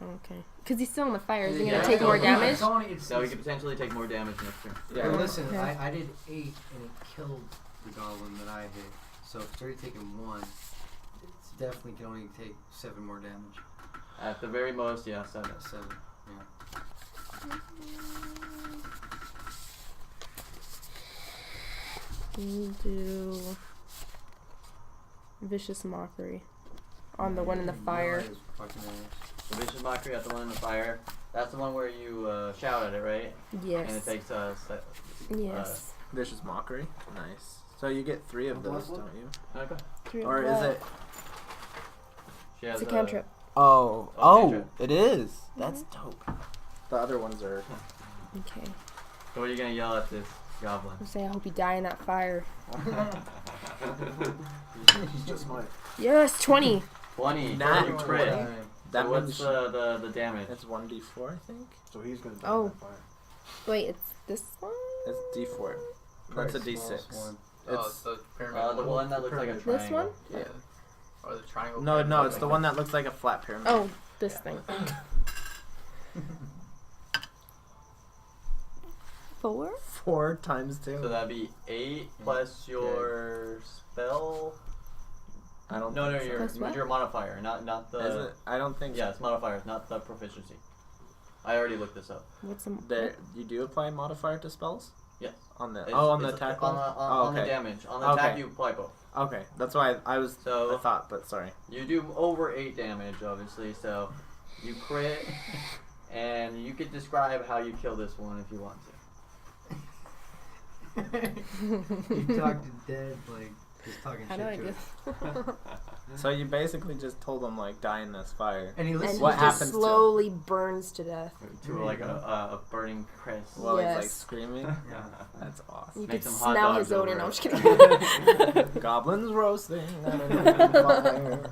Okay. Because he's still in the fire. Is he Yeah. going to take more damage? It's only, it's, So he could potentially take more damage next turn. Yeah. Hey, listen, Okay. I did 8 and it killed the goblin that I hit. So if it's already taken 1, it's definitely can only take 7 more damage. At the very most, yeah, 7. 7. Yeah. We'll do vicious mockery on the one in the fire. His fucking ass. The vicious mockery at the one in the fire. That's the one where you shout at it, right? And it Yes. takes Yes. Vicious mockery. Nice. So you get 3 of those, don't you? Okay. Three of Or is what? it? She has It's a cantrip. Oh, cantrip. it is. That's dope. The other ones are. Okay. So what are you gonna yell at this goblin? I'll say I hope you die in that fire. He's just mine. Yes, 20. 20. Nah. You crit. That So what's means the damage? it's 1d4, I think. So he's gonna die Oh. in that fire. Wait, it's this one? It's d4. That's a Very d6. small one. Oh, It's the pyramid. The one that looks like a triangle. This one? yeah. Or the triangle. No, pyramid. it's the one that looks like a flat pyramid. Oh, this Yeah. thing. 4? 4 times 2. So that'd be 8 plus your spell. I don't. No, think so. Plus what? your modifier, not the. Is it? I don't think. Yeah, it's modifier, not the proficiency. I already looked this up. What's the There, you do apply modifier to spells Yes. on the. It's- on the it's attack on one. the, Oh, on the okay. damage. On the attack, Okay. you apply both. Okay, that's why I was. So- I thought, but sorry. You do over 8 damage, obviously. So you crit, and you could describe how you kill this one if you want to. You talked to dead, like, just talking How do I shit do? to it. So you basically just told him like die in this fire. And he And listens. he What just happens to him? slowly burns to death. To like a burning crest. While he's like Yes. screaming. Yeah. That's awesome. You Make could some hot smell dogs his odor. over No, I'm it. just kidding. Goblins roasting. I don't know. Fire.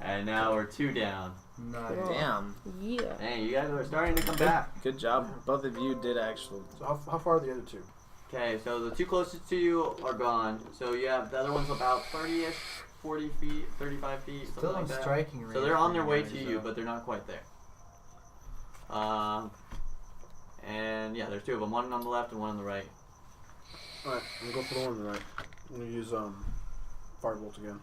And now we're 2 down. Nice. Damn. Yeah. Hey, you guys are starting to come back. Good job. Both of you did actually. So how far are the other 2? Okay, so the 2 closest to you are gone. So you have the other one's about 30-ish, 40 feet, 35 feet, something Still like in that. striking range. So they're on their for way guys, to you, though. but they're not quite there. And yeah, there's 2 of them, one on the left and one on the right. Alright, I'm gonna go for the one on the right. I'm gonna use Firebolt again.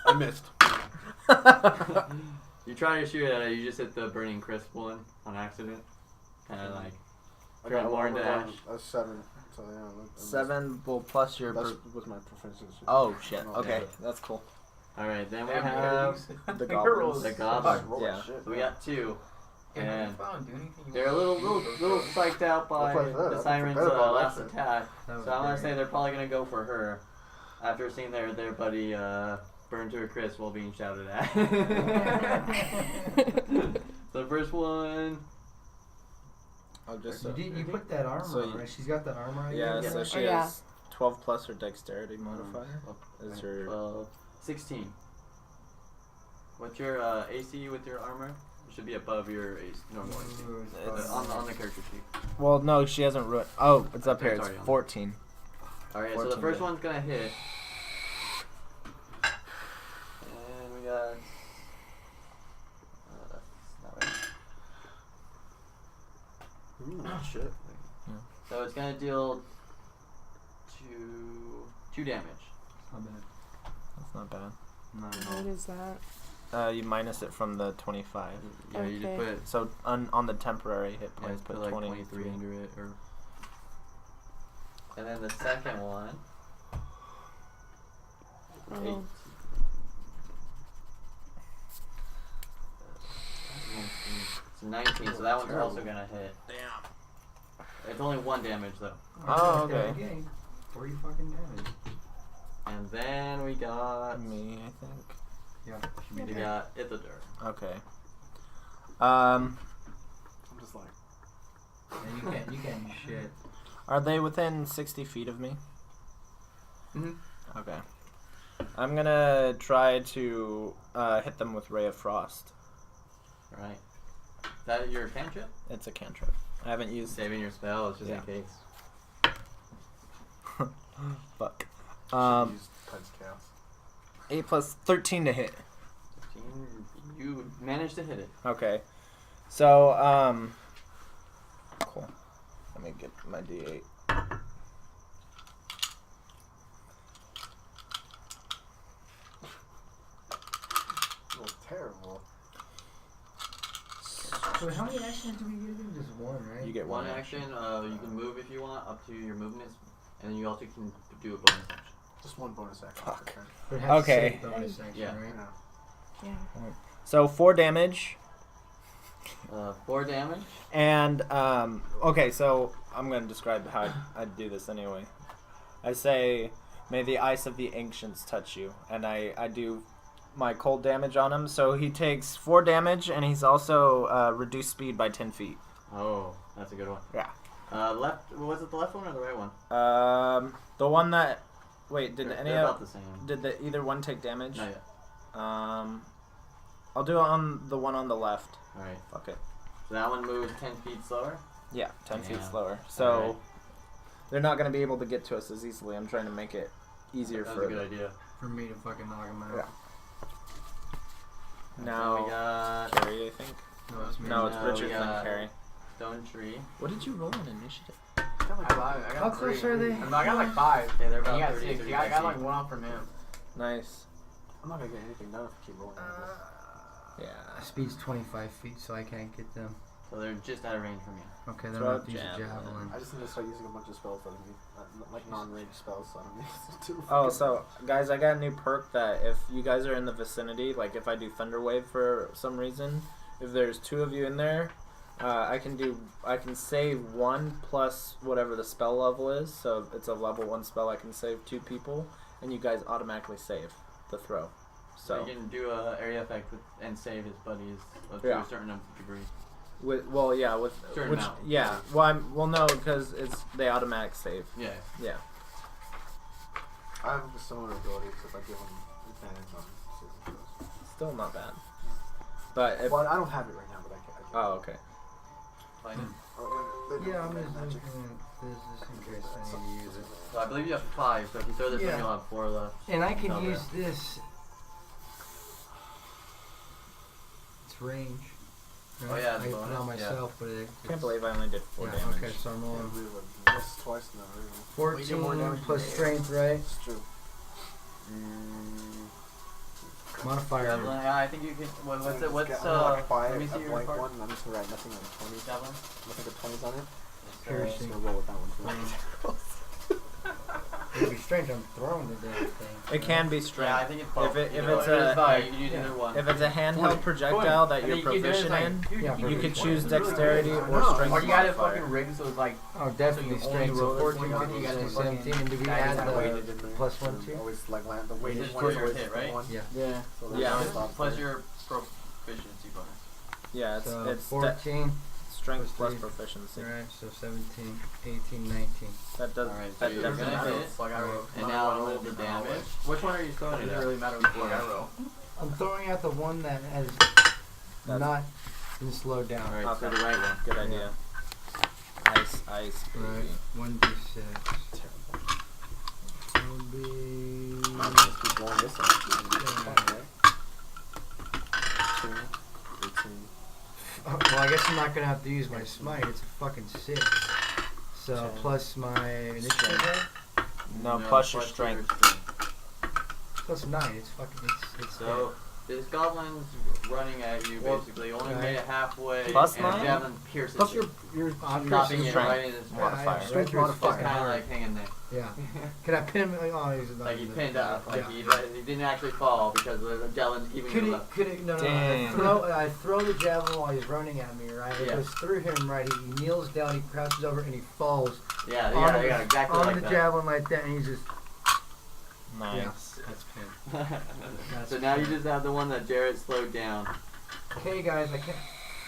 I missed. You try to shoot at it, you just hit the burning crisp one on accident. Kind of like I Turn got more one into ash. That's 7. So yeah, I missed. 7 will plus your. That's with my proficiency. Oh shit. Oh, Okay, yeah. that's cool. Alright, then we Damn, have The Girls. goblins. the Fuck, goblins. roll Yeah. that shit, So we man. got 2. And And anything they're a little psyched out by We'll fight that. the I siren's forgot about last that shit. attack. That was So I'm gonna great. say they're probably gonna go for her after seeing their buddy burn to a crisp while being shouted at. So the first one, I'll just. You put that armor So on, you- right? She's got that armor on. Yeah, you so got? she yeah. has 12 plus her dexterity modifier. Is her 16. What's your AC with your armor? It should be above your normal AC. Ooh, it's It's- On the character sheet. well, no, she hasn't ruined. Oh, it's up here. It's Sorry, 14. Alright, so the 14 first then. one's gonna hit. And we got. That's not right. shit. So it's gonna deal 2 damage. Not bad. That's not bad. Not at What all. is that? You minus it from the 25. Yeah, you just Okay. put it. So on the temporary hit Yeah, points, put put like 23. 23 under it, or. And then the second one. Oh. 19, so that one's also gonna hit. Damn. It's only 1 damage though. Oh, okay. Again, 40 fucking damage. And then we got. Me, I think. Yeah, should We be dead. got Ithildur. Okay. I'm just like, Yeah, you can't do shit. Are they within 60 feet of me? Mhm. Okay. I'm gonna try to hit them with Ray of Frost. Right. Is that your cantrip? It's a cantrip. I haven't used. Saving your spells just Yeah. in case. Fuck. use Tides Chaos. 8 plus 13 to hit. 15. You managed to hit it. Okay. So, cool. Let me get my D8. Oh, terrible. So how many actions do we get again? Just one, right? You get One one action. You can move if you want up to your movements, and then you also can do a bonus action. Just one bonus action. Fuck. Okay. But it has to Okay. say bonus action, Yeah. right? Yeah. Yeah. So 4 damage. 4 damage. And, okay, so I'm going to describe how I'd do this anyway. I say, may the ice of the ancients touch you. And I do my cold damage on him. So he takes 4 damage, and he's also reduced speed by 10 feet. Oh, that's a good one. Yeah. Left. Was it the left one or the right one? The one that... Wait, did They're about the same. Did either one take damage? Not yet. I'll do it on the one on the left. All right. Fuck it. So that one moves 10 feet slower. Yeah, 10 feet Yeah. slower. So Alright. they're not going to be able to get to us as easily. I'm trying to make it easier That's for a good idea. For me to fucking knock him out. Yeah. And Now, then we got Carrie, I think. No, it's me. No, it's No, we Richard and got- Carrie. Stonetree. What did you roll in initiative? I got How close 3. are they? I got like 5. Okay, they're And about you got 30, 6. 35 I got like feet. 1 off from him. Nice. I'm not gonna get anything done if I keep rolling. like this. Yeah. Speed's 25 feet, so I can't get them. So they're just out of range from you. Okay, then Throw I'll a have to use a javelin. javelin. I just need to start using a bunch of spells that I need, like non-ranged spells, so I don't need to do. Oh, so guys, I got a new perk that if you guys are in the vicinity, like if I do Thunder Wave for some reason, if there's 2 of you in there, I can save 1 plus whatever the spell level is. So if it's a level 1 spell, I can save 2 people, and you guys automatically save the throw. So you can do a area effect and save his buddies to Yeah. a certain degree. with Certain which amount. yeah, well no, because they automatic save. Yeah. Yeah. I have a similar ability, so if I give them advantage on saving throws. Still not bad. But if, Well, I don't have it right now, but I can. oh, okay. Like, Yeah, I'm just magic. looking at this just in case I need to use it. so I believe you have 5. So if you throw this Yeah. one, you'll have 4 left. And I can Okay. use this. It's range. Oh, yeah, I the can put bonus, on yeah. myself, but it. I can't believe I only did 4 Yeah, damage. okay, so I'm Yeah, rolling we would miss twice now, really. 14 more damage plus than strength, right? It's true. Modifier. Javelin, yeah, I think you can. What's it? What's I'm gonna like buy Let me a see your blank card. one, and I'm just gonna write nothing on 20. Javelin. Nothing but 20s on it. Piercing. So we'll roll with that one too. It'd be strange. I'm throwing the damn thing. It can be strength. Yeah, I think it's both. If Either it's way. a- It's fine, you can use yeah. either one. If it's a handheld projectile that you're proficient in, Yeah, you could perfect. choose dexterity or No, strength Or you got it modifier. fucking rigged so it's like Oh, definitely So you only strength. roll So it 14, when 15, you got it 16, 17. And do we Yeah, add it's weighted the different. plus 1 too? Always like land the Weighted weighted for one your always hit, right? one. Yeah. Yeah. So Yeah. that's just Plus your proficiency bonus. Yeah, So it's 14. strength plus plus three. proficiency. Alright, so 17, 18, 19. That does. Alright, so that you're doesn't gonna matter. hit. fuck I roll. And now roll the damage. Which one are you throwing It it doesn't at? really matter which one I roll. I'm throwing out the one that has That's- not been slowed down. Alright, so the right one. Good idea. Ice, ice, Right, baby. 1d6. Terrible. Will be I'm gonna keep rolling this one. Yeah. 2, 18. well, I guess I'm not gonna have to use my smite. It's a fucking 6. So Okay. plus my initiative, right? No, plus your strength. Plus 9. It's fucking. It's So this goblin's running at you Well, basically. Only right. made it halfway, Plus and 9? a javelin pierces Plus it, your stopping it strength. right in his Yeah, heart. modifier. strength Just Just fucking kind of hard. like hanging there. Yeah. Can I pin him? Oh, he's not. Like he pinned up. Like Yeah. he didn't actually fall because the javelin's keeping Could him he? up. Could he? No, no. Dang. I throw the javelin while he's running at me. Right. It Yeah. goes through him. Right. He kneels down. He crouches over and he falls Yeah, on the, exactly on like the that. javelin like that, and he's just. Nice. That's pin. So now you just have the one that Jarrett slowed down. Okay, guys, I can't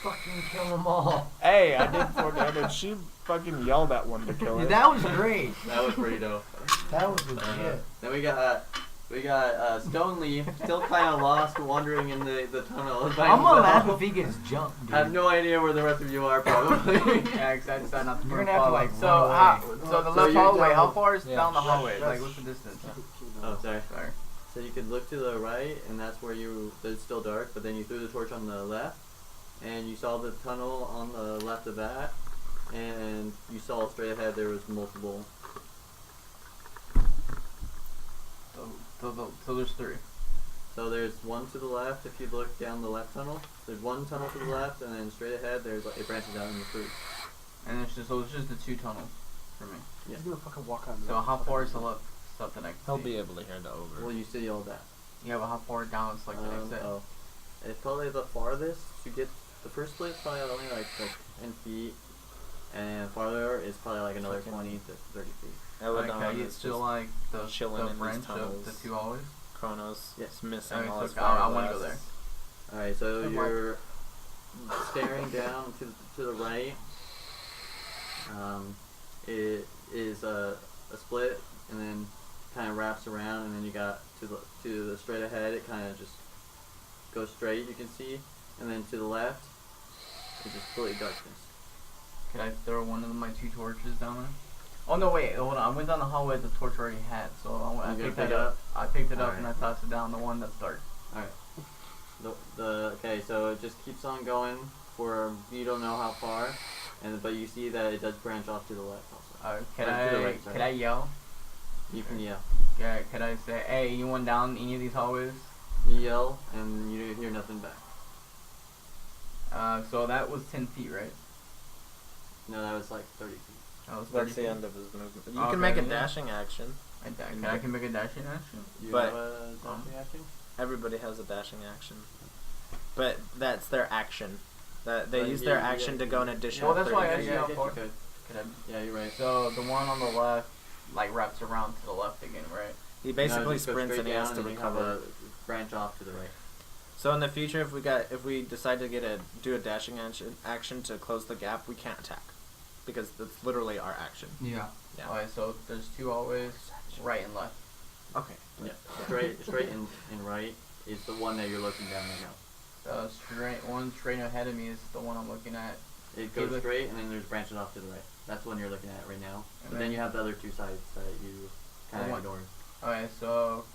fucking kill them all. Hey, I did 4 damage. She fucking yelled at one to kill it. That was great. That was pretty dope. That was legit. Then we got Stoneleaf, still kind of lost, wandering in the tunnel. by I'm gonna himself. laugh if he gets jumped, dude. I have no idea where the rest of you are, probably. Yeah, because I decided not to You're burn gonna have to, follow. like, So, run away. so the So left you're hallway, how down- far is Yeah. down the hallway? That's- Like, what's the distance? Oh, sorry. Sorry. So you could look to the right, and that's where it's still dark, but then you threw the torch on the left, and you saw the tunnel on the left of that, and you saw straight ahead there was multiple. So there's 3. So there's one to the left if you look down the left tunnel. There's one tunnel to the left, and then straight ahead it branches out into 3. And it's just the 2 tunnels for me. Yeah. He's gonna fucking walk out. So how far is the left stuff that I can He'll see? be able to hear the over. Well, you see all that. Yeah, but how far down is like the next set? Oh. It's probably the farthest to get the first place, probably only like 10 feet, and farther is probably like another 20 to 30 feet. Elladon Okay, is it's still just like the chilling in these branch of tunnels. the 2 hallways. Kronos. Yes. Is missing Okay, all so his I wanna go fireballs. Alright, so Good you're staring down to the right. It is a split, and then kind of wraps around, and then you got to the straight ahead. It kind of just goes straight. You can see, and then to the left, it's just completely darkness. Could I throw one of my 2 torches down there? Oh no, wait, hold on. I went down the hallway the torch already had, so I You picked gonna it pick it up. I picked it up Alright. and I tossed it down the one that's dark. Okay, so it just keeps on going for you don't know how far, but you see that it does branch off to the left also. Could Or to the right, sorry. could I yell? You can yell. Yeah, could I say, hey, you went down any of these hallways? You yell, and you hear nothing back. So that was 10 feet, right? No, that was like 30 feet. That was 30 That's the feet. end of his movement. You Okay, can make a yeah. dashing action. I can make a dashing action? You But- have a dashing action? Everybody has a dashing action. But that's their action. That they Well, use yeah, their you action get- to go an additional Well, that's why 30 I feet. asked you how guess far. you could. Could I? Yeah, you're right. So the one on the left, like, wraps around to the left again, right? He No, basically just go sprints straight and he has down to and you have recover. a branch off to the right. So in the future, if we decide to do a dashing action to close the gap, we can't attack because that's literally our action. Yeah. Yeah. Alright, so there's 2 hallways, right and left. Okay. Yeah. Straight and right is the one that you're looking down right now. One straight ahead of me is the one I'm looking at. It goes look- straight, and then there's branches off to the right. That's the one you're looking at right now. And But then you have the other 2 sides that you kind The of one- ignored. Alright, so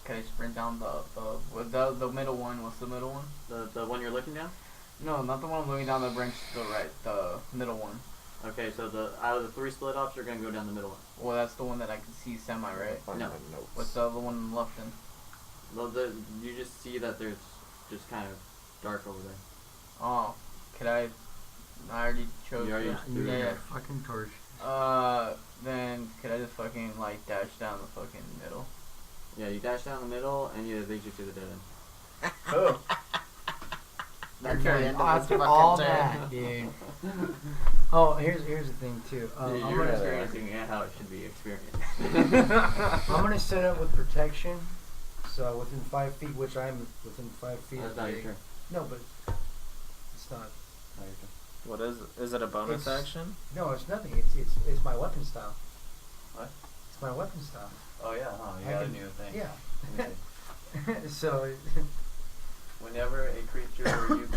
can I sprint down the middle one? What's the middle one? The one you're looking down? No, not the one I'm looking down the branch to the right. The middle one. Okay, so out of the 3 split offs, you're gonna go down the middle one. Well, that's the one that I can see semi, right? No. What's the other one on the left then? Well, you just see that there's just kind of dark over there. Oh, could I already chose. You already that. threw it. Yeah. Fucking torch. Then could I just fucking like dash down the fucking middle? Yeah, you dash down the middle, and it leads you to the dead end. Oh. That's the end of his After fucking all turn. that, dude. Oh, here's the thing too. I'm You're gonna experiencing how it should be experienced. I'm gonna set up with protection, so within 5 feet, which I'm within 5 feet. That's of not the- your turn. No, but it's not. Not your turn. What is it a bonus It's- action? No, it's nothing. It's my weapon style. What? It's my weapon style. Oh yeah, huh? You I got a can- new thing. Yeah. Let me see. So. Whenever a creature you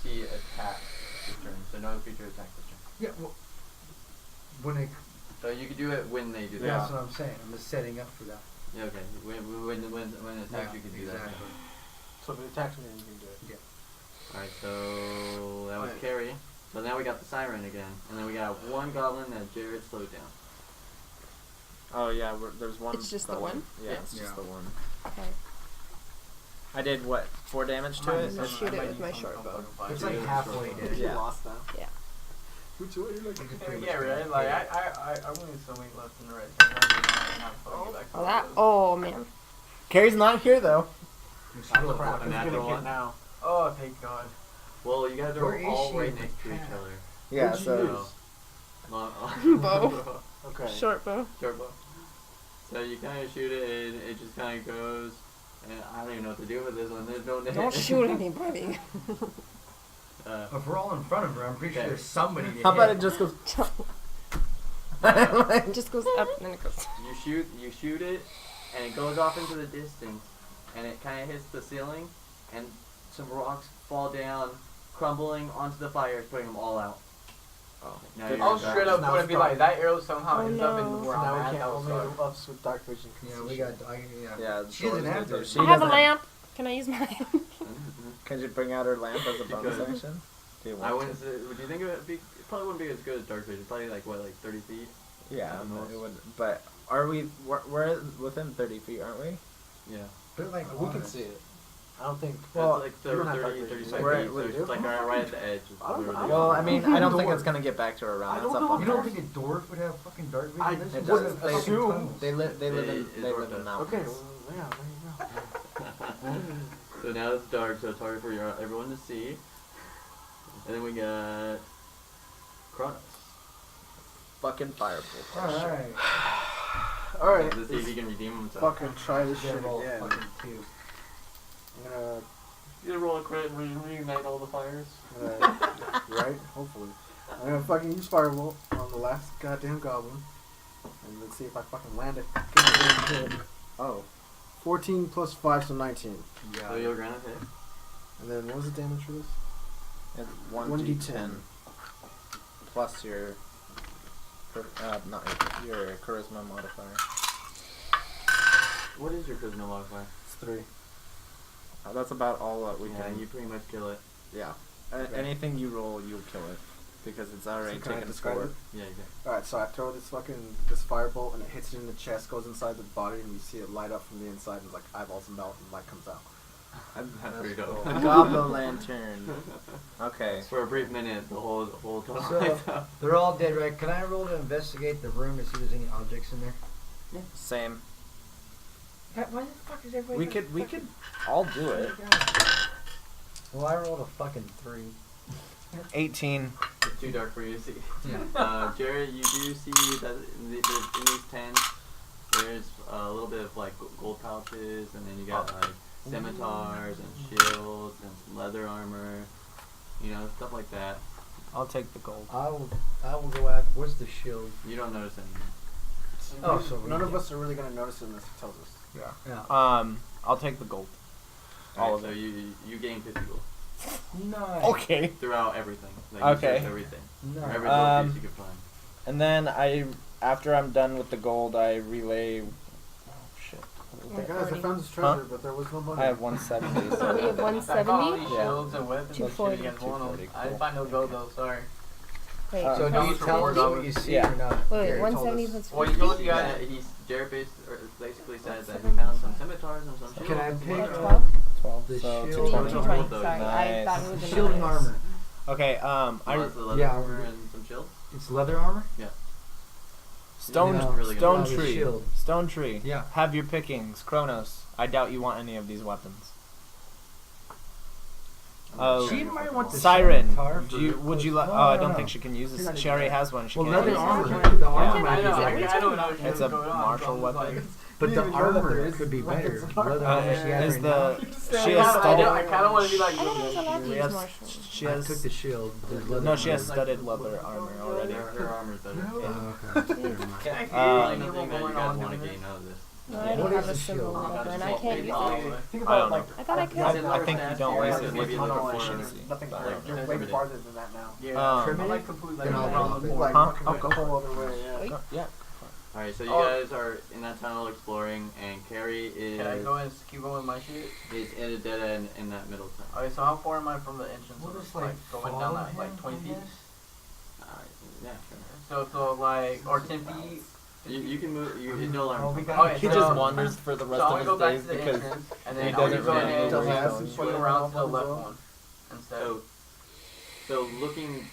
see attack this turn, so no creature attacks this turn. Yeah. Well, when it. So you can do it when they do that. That's what I'm saying. I'm just setting up for that. Yeah, okay. When it attacks, you can do that. Exactly. So if it attacks me, then you can do it. Yeah. Alright, so that was Wait. Carrie. So now we got the Siren again. And then we got one goblin that Jared slowed down. Oh yeah, there's one. It's just the goblin. one? Yeah, it's Yeah. just the one. Okay. I did what? 4 damage to it. Just shoot it with my short bow. It's like halfway dead. Yeah. You lost now. Yeah. Which way you like? Yeah, right. Like I went so weak left and right. So I'm not fucking back. Oh, that. Oh, man. Carrie's not here though. Oh crap! A Who's natural gonna one? get now? Oh, thank God. Well, you guys Where are is all she right in the next to each path? other. Yeah, What'd you so use? Bow. Okay. Short bow. Short bow. So you kind of shoot it, and it just kind of goes. And I don't even know what to do with this one. There's no net. Don't shoot anybody. If we're all in front of her, I'm pretty sure there's somebody to how about hit. it just goes? It just goes up and then it goes. You shoot it, and it goes off into the distance, and it kind of hits the ceiling, and some rocks fall down, crumbling onto the fire, putting them all out. Oh. Now Good. you're I'll back. straight up Now put it it's be like dark. that arrow somehow Oh, ends up in no. where So now I'm we at. can't. I'll Only start. us with dark vision. Can Yeah, see we shit. got. Yeah. Yeah, She doesn't have to. to. She I have a doesn't- lamp. Can I use my lamp? Can you bring out her lamp as a bonus Because- action? Do you I want wouldn't. Would you think it would be? It probably wouldn't be as good as dark vision. Probably like what, like 30 feet. to? Yeah, at most. it would. But are we? We're within 30 feet, aren't we? Yeah. But like We can see it. I don't think. Well, That's like you don't have 30, dark 35 vision. feet. We're- So we it's do. like right at the edge. I don't- Literally. Well, I mean, I don't think Dwarf. it's gonna get back to her around. I It's don't up know. on You her. don't think a dwarf would have fucking dark vision? I This It is doesn't. fucking assume. tunnels. They live in It the worked out. mountains. Okay. Well, yeah. There you go. So now it's dark, so it's harder for everyone to see. And then we got Kronos. Fucking fireball. Alright. All right. To see if he can redeem himself. Fucking try this shit Then roll again. fucking 2. I'm gonna. You gonna roll a crit and reignite all the fires? Right? Hopefully. I'm gonna fucking use Firebolt on the last goddamn goblin. And let's see if I fucking land it. Goddamn hit. Oh. 14 plus 5, so 19. So you'll grant a hit. And then what was the damage for this? It's 1d10. 1d10 plus your not your charisma modifier. What is your charisma modifier? It's 3. That's about all that we Yeah, can. you pretty much kill it. Yeah. Okay. Anything you roll, you'll kill it because it's already So can I taken describe score. it? Yeah, you can. Alright, so I throw this firebolt and it hits it in the chest, goes inside the body, and you see it light up from the inside, and like eyeballs melt and light comes out. That's pretty dope. The Goblin Lantern. Okay. For a brief minute, the whole time. So, they're all dead, right? Can I roll to investigate the room to see if there's any objects in there? Same. Why the fuck is everybody... We could all do it. Well, I rolled a fucking 3. 18. It's too dark for you to see. Yeah. Jared, you do see that in these tents, there's a little bit of like gold pouches, and then you got like scimitars and shields and some leather armor, you know, stuff like that. I'll take the gold. I will go after... Where's the shield? You don't notice anything. Oh, so None of us are really gonna notice it unless he tells us. Yeah. I'll take the gold. All of so it. you gain 50 gold Nice. Okay. throughoh everything. Like Okay. You search everything. For Nice. every gold piece you could find. And then after I'm done with the gold, I relay. Oh shit. Oh my guys, I found this treasure, but there was no money. I have 170. So So we have I got all these 170? Yeah. shields and weapons and shit 240. you guys want 'em. 240, I didn't cool. find no gold though, sorry. Wait, So do you tell us what you see Yeah. or not? wait, Gary told 170 us. plus Well, 50? you told you guys. Jared basically said that he found some scimitars and some shields. Can I and some pick leather 12? 12. The So shield? 220. 220, Those. sorry. I thought it was in Shield and minus. armor. Okay. Was the leather yeah, armor and some shields? It's leather armor? Stone No, really Stone the Tree. shield. Stone Tree. Yeah. Have your pickings, Kronos. I doubt you want any of these weapons. Oh, She might want the Siren. scimitar Do for you, the would you close- like? No, Oh, I no, don't no. think she can use She's this. not She even already that. has one. She Well, can't leather use it. armor. Yeah. The Yeah. armor I might be know, better. I don't know if It's you a go on, martial so I was weapon. like- But You the didn't even know that armor there is could be better. weapons The in armor. leather armor she has Is right the now. she has I studded? kind of want to be like. I thought I was allowed to She use has martial. she I took has the shield. There's leather no. She has armor. studded leather armor already. Her armor's better. Oh, okay. Never mind. Can I I Um, don't think that you guys want to gain out of this. No, I don't What have is a the similar shield? weapon, and I can't use it. Think I about don't like. know. I thought I could. I think you don't Yeah, use so it maybe with look your for proficiency. Nothing. but I Like, don't you're know. way Everything. farther than that now. Yeah, Um, I like completely like Then I'll around drop the it. board. Like Huh? fucking Oh, like go the for whole other way. Yeah. Wait. Yeah. Alright, so you guys are in that tunnel exploring, and Carrie is. Can I go and keep going with my shit? Is in a dead end in that middle tunnel. Okay, so how far am I from the entrance? We'll of just this, like going follow down that, like him, 20 I feet? guess. Yeah, sure. So like, or 10 feet? You can move. It no Oh, longer. we got Okay, He so- just wanders for the So rest I'm of gonna go his back days to the because entrance, and he then I'm doesn't gonna go really ahead know and where he's just going. swing around to the left one instead. So looking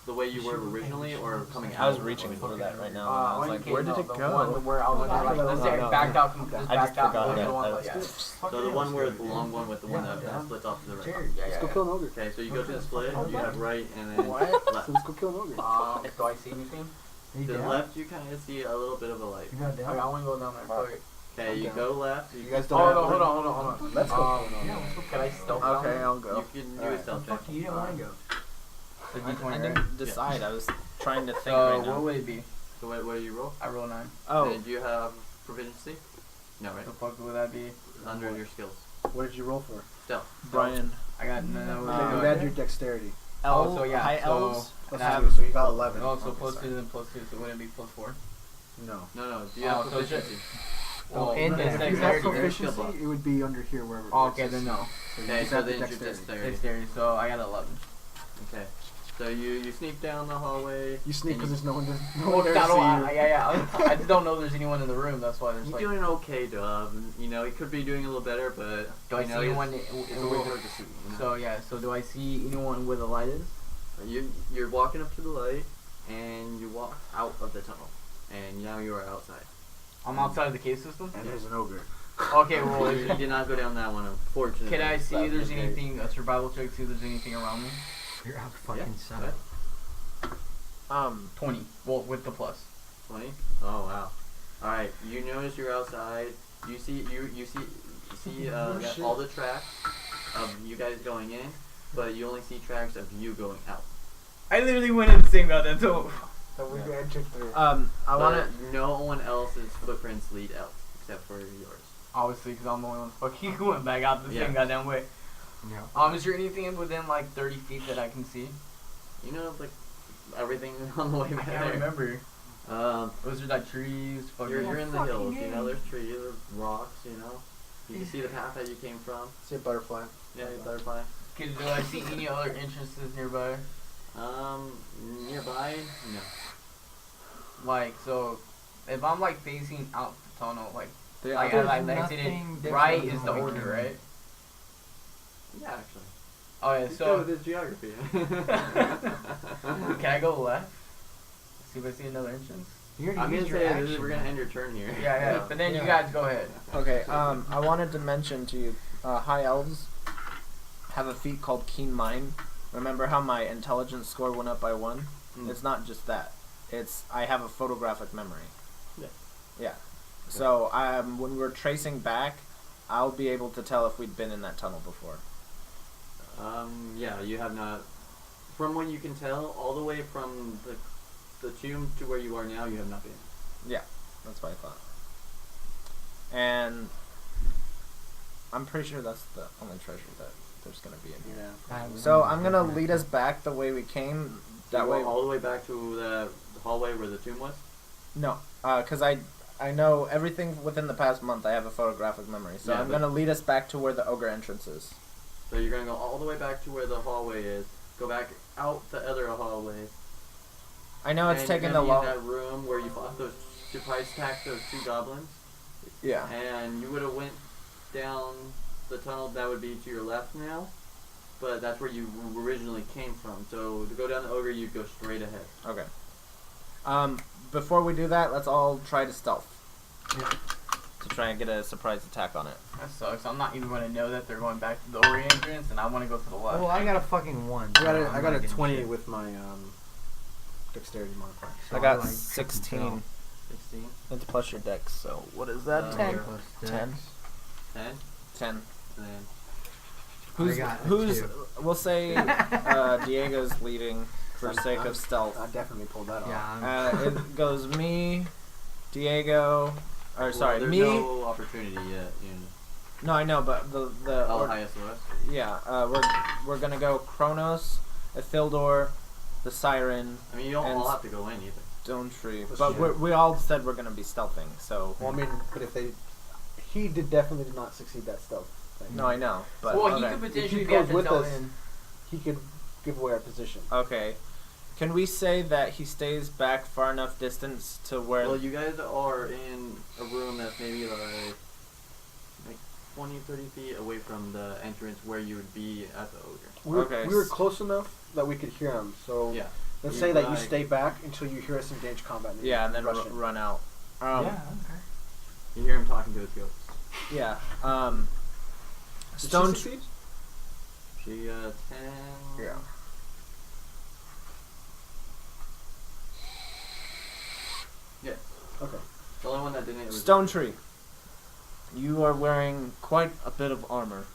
the way you were originally, or coming out. I was reaching for that right now. And I was like, where did it The go? one where I was like, No, let's no, say no. backed out from, just I just backed out forgot from that. the one, I like, was- yeah. So the one where the long one with the one that splits off to the right. Yeah, Let's yeah, go yeah. kill an ogre. Okay, so you go to the split. You have right and then What? left. So let's go kill an ogre. Do I see anything? You To the down? left, you kind of see a little bit of a light. You not Okay, down? I want to go down there. Fuck it. Okay, you down. go left. You guys don't Oh have no, to- hold on. Let's go. Yeah, let's go. Can I stealth down Okay, there? I'll go. You can do a stealth check. Fuck you, you didn't want to go. The I D20, right? didn't decide. I was trying to think So right what now. would it be? So what do you roll? I roll 9. Oh, And do you have proficiency? No, right? The fuck would that be? Under your skills. What did you roll for? Stealth. Brian. I got no. You add your dexterity. Oh, so yeah, high so- elves Plus And I two, have- so you got 11. Oh, so Okay, plus sorry. 2 then plus 2, so wouldn't it be plus 4? No. No. Do you Oh, have so it's just- proficiency? Well, in If there. you have dexterity, right? proficiency, it would be under here wherever. Oh, it okay, is. then no. So you Okay, just so add the then your dexterity. dexterity. Dexterity, so I got 11. Okay. So you sneak down the hallway. You sneak and because there's no one. No Well, one there to I see don't- you. yeah. I just don't know there's anyone in the room. That's why there's You're like. doing an okay job. You know, he could be doing a little better, but Do I you see know, anyone? it's a little hard to see. You know? So yeah. So do I see anyone where the light is? You're walking up to the light, and you walk out of the tunnel, and now you are outside. I'm outside of the cave system. And there's an ogre. Okay, well, You did not go down that one, unfortunately. can I see if there's Okay. anything, a survival check, see if there's anything around me? You're out fucking Yeah. side. 20. Well, with the plus. 20? Oh wow. Alright, you notice you're outside. You see that all the tracks of you guys going in, but you only see tracks of you going out. I literally went in the same goddamn tunnel. So we entered through. I But want to. no one else's footprints lead out except for yours. Obviously, because I'm the only one fucking went back out the Yeah. same goddamn way. Yeah. Is there anything within like 30 feet that I can see? You know, like everything on the way I back can't there. remember. Um, Was there like trees? Fucking you're in the fucking hills. You game. know, there's trees, there's rocks. You know, you can see the path that you came from. See a butterfly. Yeah, butterfly. Do I see any other entrances nearby? Nearby, no. Like, so, if I'm like facing out the tunnel, like Yeah. I There's exited, nothing right different is the than what order, we right? Yeah, actually. Oh yeah, Let's go so with this geography. can I go left? See if I see another entrance. You already I'm gonna used your say action. we're gonna end your turn here. Yeah. But then you Yeah. guys go ahead. Okay. I wanted to mention to you, high elves have a feat called Keen Mind. Remember how my intelligence score went up by 1? Mm. It's not just that. It's I have a photographic memory. Yeah. Yeah. So when we're tracing back, I'll be able to tell if we'd been in that tunnel before. Yeah, you have not. From what you can tell, all the way from the tomb to where you are now, you have not been. Yeah, that's what I thought. And I'm pretty sure that's the only treasure that there's gonna be in here. Yeah. So I'm gonna lead us back the way we came. That You way. go all the way back to the hallway where the tomb was. No, because I know everything within the past month. I have a photographic memory, so Yeah, I'm but- gonna lead us back to where the ogre entrance is. So you're gonna go all the way back to where the hallway is. Go back out the other hallway. I know it's and taking you're the gonna be long. in that room where you fought those two price attacked those 2 goblins. Yeah. And you would have went down the tunnel that would be to your left now, but that's where you originally came from. So to go down the ogre, you'd go straight ahead. Okay. Before we do that, let's all try to stealth. Yeah. To try and get a surprise attack on it. That sucks. I'm not even gonna know that they're going back to the OGRE entrance, and I want to go to the left. Well, I got a fucking 1. I got so a, I'm I got not a getting 20 shit. with my dexterity modifier. So I got like 16. 16, It's plus your dex, so what is that? 10. plus 10. dex. 10, 10. and then Who's got a who's? 2. We'll say Diego's leading for sake of stealth. I definitely pulled that off. Yeah, I'm It goes me, Diego, or sorry, there's me. no opportunity yet. No, I know, but the or- highest left. yeah, we're gonna go Kronos, Ithildur, the Siren. I mean, you don't And all have to go in either. Stonetree. Let's But do it. we all said we're gonna be stealthing, so. Well, I mean, but if they, he definitely did not succeed that stealth thing. No, I know. But well, okay. he could If potentially he be at goes the with tail us, end. he could give away our position. Okay. Can we say that he stays back far enough distance to where? Well, you guys are in a room that's maybe like 20, 30 feet away from the entrance where you would be at the ogre. We were close enough that we could hear him. So Yeah. let's You say that you like- stay back until you hear us engage combat. yeah, and then rush in. run out. Yeah. Okay. You hear him talking to his goats. Yeah. Did she Stone. succeed? She 10. Yeah. Yes. Okay. The only one that didn't was Stonetree. You are wearing quite a bit of armor.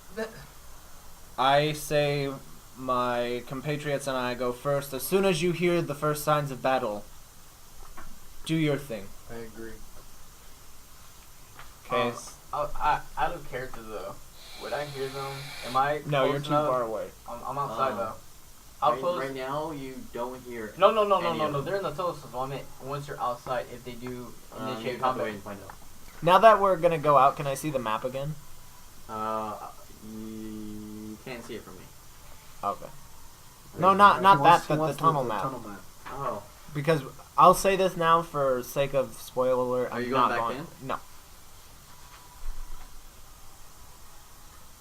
I say my compatriots and I go first. As soon as you hear the first signs of battle, do your thing. I agree. Okay. Out of character though, would I hear them? Am I? No, close you're too enough? far away. I'm outside though. How close? Right now, you don't hear. No. any of them. They're in the tunnel, so I meant once you're outside, if they do You initiate have to combat. wait and find out. Now that we're gonna go out, can I see the map again? You can't see it from me. Okay. No, not He that, wants- he but the wants tunnel map. tunnel map. Oh. Because I'll say this now for sake of spoiler alert. Are I'm you not going back going. in? No.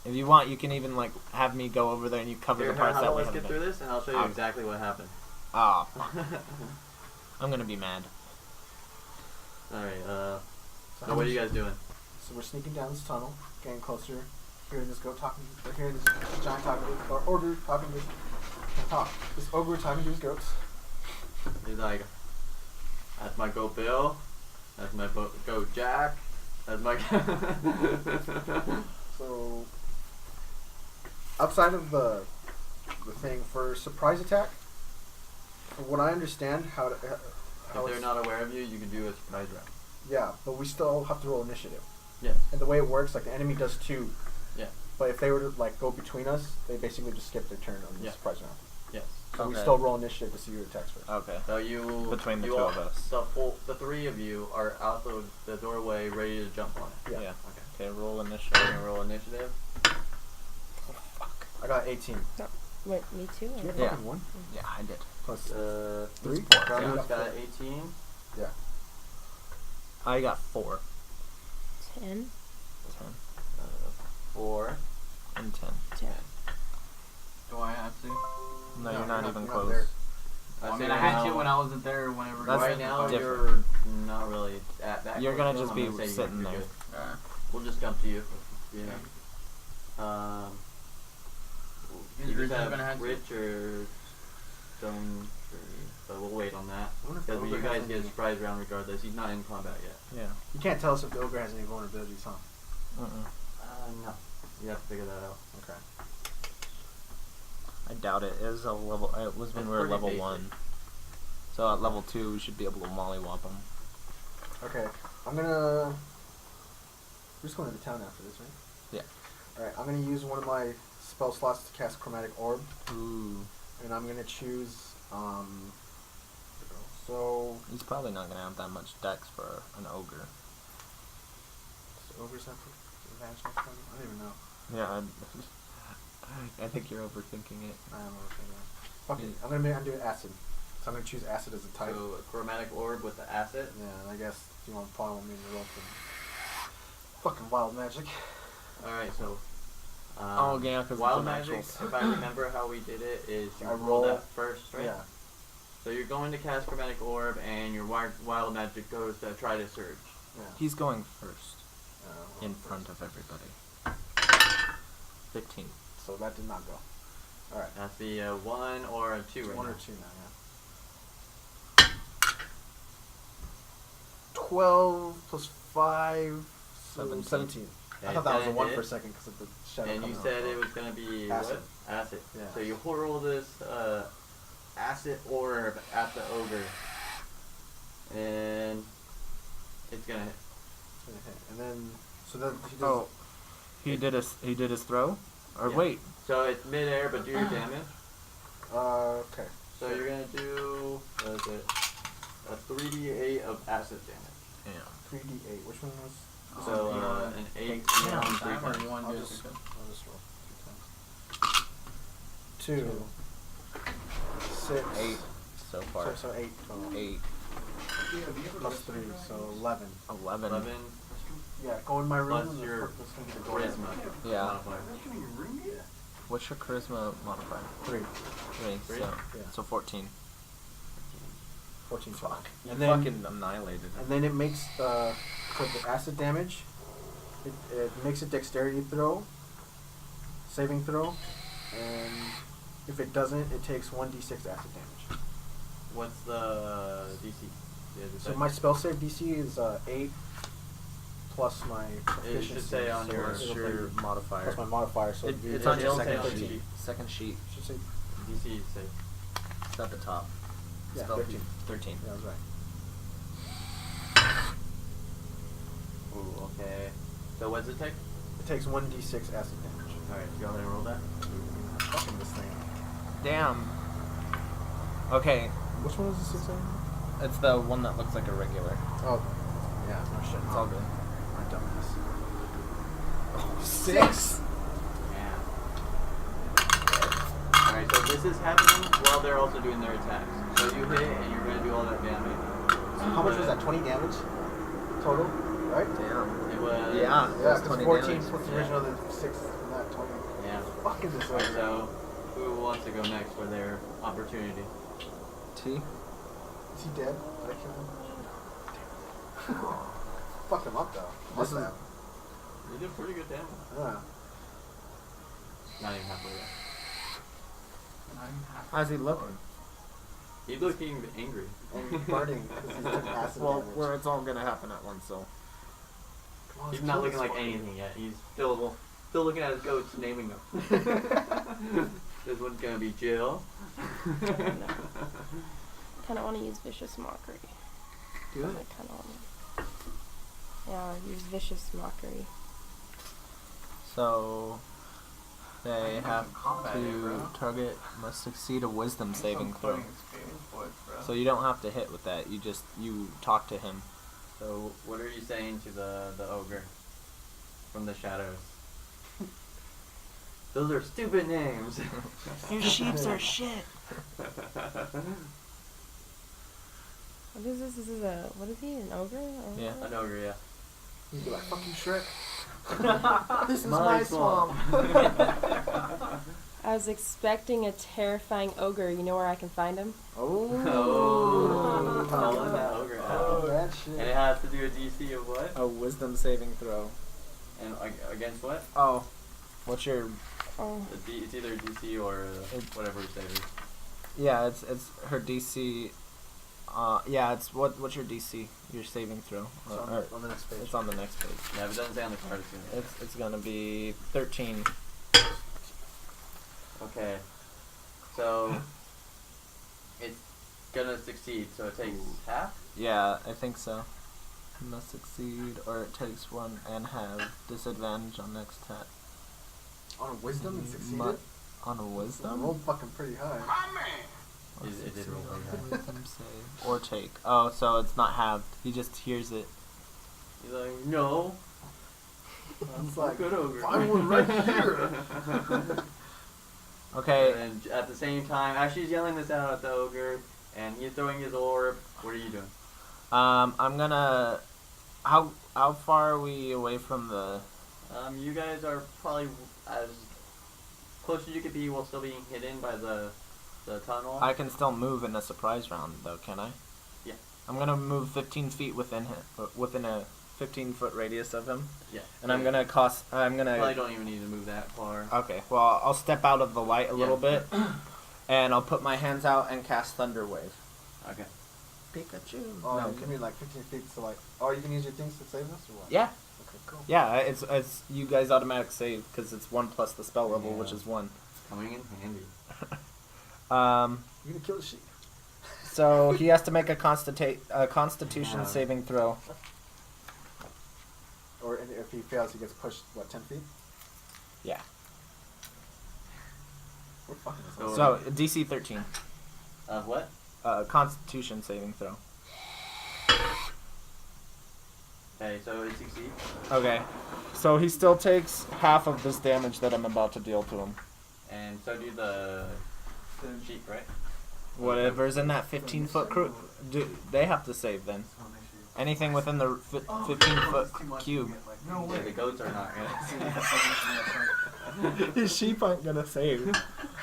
If you want, you can even like have me go over there and you cover Here, the parts how that about we let's get haven't through done. this, and I'll show you Okay. exactly what happened. Ah, I'm gonna be mad. Alright, So so what are you guys doing? So we're sneaking down this tunnel, getting closer, hearing this goat talking, or hearing this giant talking to, or ogre talking to this ogre talking to his goats. He's like, that's my goat Bill, that's my goat Jack, that's my... So, outside of the thing for surprise attack, from what I understand, how if they're it's, not aware of you, you can do a surprise round. yeah, but we still have to roll initiative. Yes. And the way it works, like the enemy does 2. Yeah. But if they were to like go between us, they basically just skip their turn on the Yeah. surprise round. Yes. So we Okay. still roll initiative to see who attacks first. Okay. So you... Between the you two all, of us. The 3 of you are out the doorway ready to jump on it. Yeah. Yeah. Okay. Okay. Roll We're initiative. gonna roll initiative. I got 18. Wait, me too? Or? Yeah. Fucking 1 Yeah, I did. plus 3. 4. Kronos got 18. Yeah. I got 4. 10? 10 4. and 10. 10. Do I have to? No, you're not even you're close. there. I mean, I had to when I wasn't there. Whenever. That's right now, different. you're not really at that. You're close gonna to just them. I'm be gonna say sitting you're there. good. We'll just come to you. You know. Is You Rich just gonna have have to? Rich or Stonetree, but we'll wait on that. I wonder if Because the you ogre guys has get a any- surprise round regardless. He's not in combat yet. Yeah. You can't tell us if the ogre has any vulnerabilities, huh? No. You have to figure that out. Okay. I doubt it. It was a level. It was when It's we were pretty level basic. 1. So at level 2, we should be able to mollywop them. Okay. I'm gonna. We're just going to the town after this, right? Yeah. Alright, I'm gonna use one of my spell slots to cast Chromatic Orb, Ooh. and I'm gonna choose, so, He's probably not gonna have that much dex for an ogre. so ogres have advantage next time? I don't even know. Yeah. I think you're overthinking it. I don't know what okay, I'm gonna do acid. So I'm gonna choose acid as a type. So a chromatic orb with the acid. Yeah, and I guess you probably want me to roll some fucking wild magic. Alright, so. Oh, yeah, 'cause wild it's an magic, actual- if I remember how we did it, is you I roll roll- that first, right? Yeah. So you're going to cast chromatic orb, and your wild magic goes to try to surge. Yeah. He's going first. Well, In front of everybody. 15. So that did not go. Alright. That's the 1 or a 2 right 1 now. or 2 now, yeah. 12 plus 5, so 17. 17. Yeah, I thought that was a and 1 it- for a second because of the shadow. And you coming said out. it was going to be Acid. what? Acid. Yeah. So you roll this acid orb at the ogre. And it's going to hit. It's gonna hit. And then, so then he does, Oh. He did his throw? Or Yeah. wait. So it's mid-air, but do your damage. okay. So you're going to do, what is it? a 3d8 of acid damage. Yeah. 3d8. Which one was? So an 8 Damn, and that 3 one times. you want I'll to do just it. roll 3 times. 2, 6, 8 so far. So 8 total. 8, Plus 3, so 11. 11. 11 Yeah, go in my room. plus and your fuck this thing to go in. charisma Yeah. modifier. What's your charisma modifier? 3. 3. Three? So, Yeah. so 14. 14. Fuck. You And then, fucking annihilated him. and then it makes for the acid damage. It makes a dexterity throw, saving throw, and if it doesn't, it takes 1d6 acid damage. What's the DC? So my spell save DC is 8 plus my proficiency. should say on so your- it'll your be- modifier. plus my modifier. So it'd be It's on your it'll say second on the sheet. sheet. Second sheet. Should say DC save. It's at the top. yeah, Spell 13. 13. Yeah, I was right. Ooh, okay. So what's it take? It takes 1d6 acid damage. Alright, go ahead and roll that. Fucking this thing. Damn. Okay, Which one is the 6 again? it's the one that looks like a regular. Oh, yeah, no shit. It's all good. My dumbass. Oh, 6. Yeah. Alright, so this is happening while they're also doing their attacks. So you hit and you're going to do all that damage. So how much was that? 20 damage total, right? Damn. It was... Yeah. Yeah, That's because 20 14 damage. plus the original, the 6 and that 20. Yeah. Fucking this Alright, over. so who wants to go next for their opportunity? T. Is he dead? Did I kill him? Fucked him up though. This is- that. You did pretty good damage. Yeah. Not even halfway yet. How's he looking? He's looking angry. And burning because he took acid Well, damage. where it's all gonna happen at once, so. Come on, He's let's not kill looking this like fucker. anything yet. He's still looking at his goats, naming them. This one's gonna be Jill. Kind of want to use vicious mockery. Do I kind of want to. Yeah, use vicious mockery. So they have combat here, to bro. target must succeed a wisdom saving throw. Putting his feelings forward, bro. So you don't have to hit with that. You talk to him. So what are you saying to the ogre from the shadows? Those are stupid names. Your sheeps are shit. What is this? This is what is he? An ogre? Or Yeah. what? An ogre, yeah. He'd be like, fuck you, Shrek. This is My my swamp. swamp. I was expecting a terrifying ogre. You know where I can find him? Oh, calling that ogre Oh, out. that shit. And it has to do a DC of what? A wisdom saving throw. And against what? Oh, what's your? Oh, It's either DC or whatever you say. Yeah, it's her DC. Yeah, it's what's your DC? Your saving throw. It's on, Or- on the next page. it's on the next page. Yeah, if it doesn't say on the card, it's gonna. It's gonna be 13. Okay. So it's gonna succeed. So it takes half. Yeah, I think so. Must succeed, or it takes one and have disadvantage on next attack. On a wisdom, he succeeded? On a I wisdom? rolled fucking pretty high. Or It did roll succeed very on high. wisdom save. Or take. Oh, so it's not halved. He just hears it. He's like, no. It's like, Good ogre. find one right here. Okay. And at the same time, as she's yelling this out at the ogre, and he's throwing his orb, what are you doing? I'm gonna. How far are we away from the? You guys are probably as close as you could be while still being hidden by the tunnel. I can still move in a surprise round, though, can I? Yeah. I'm gonna move 15 feet within a 15-foot radius of him, Yeah. and I'm gonna Probably don't even need to move that far. Okay, well, I'll step out of the light a little Yeah. bit, and I'll put my hands out and cast Thunder Wave. Okay. Pikachu. Oh, No, you mean like 15 feet, so like, oh, you can use your things to save us, or what? yeah, Okay, cool. yeah. It's you guys automatic save because it's 1 plus the spell level, which Yeah. is 1. Coming in handy. You can kill the sheep. So he has to make a Constitution Yeah. saving throw. Or if he fails, he gets pushed, what, 10 feet? Yeah. We're fucking this So- up. So DC 13. What? Constitution saving throw. Okay, so it succeeds. Okay. So he still takes half of this damage that I'm about to deal to him. And so do the sheep, right? Whatever's in that 15-foot they have to save then. Anything within the 15-foot cube. Yeah, the goats are not gonna. His sheep aren't gonna save.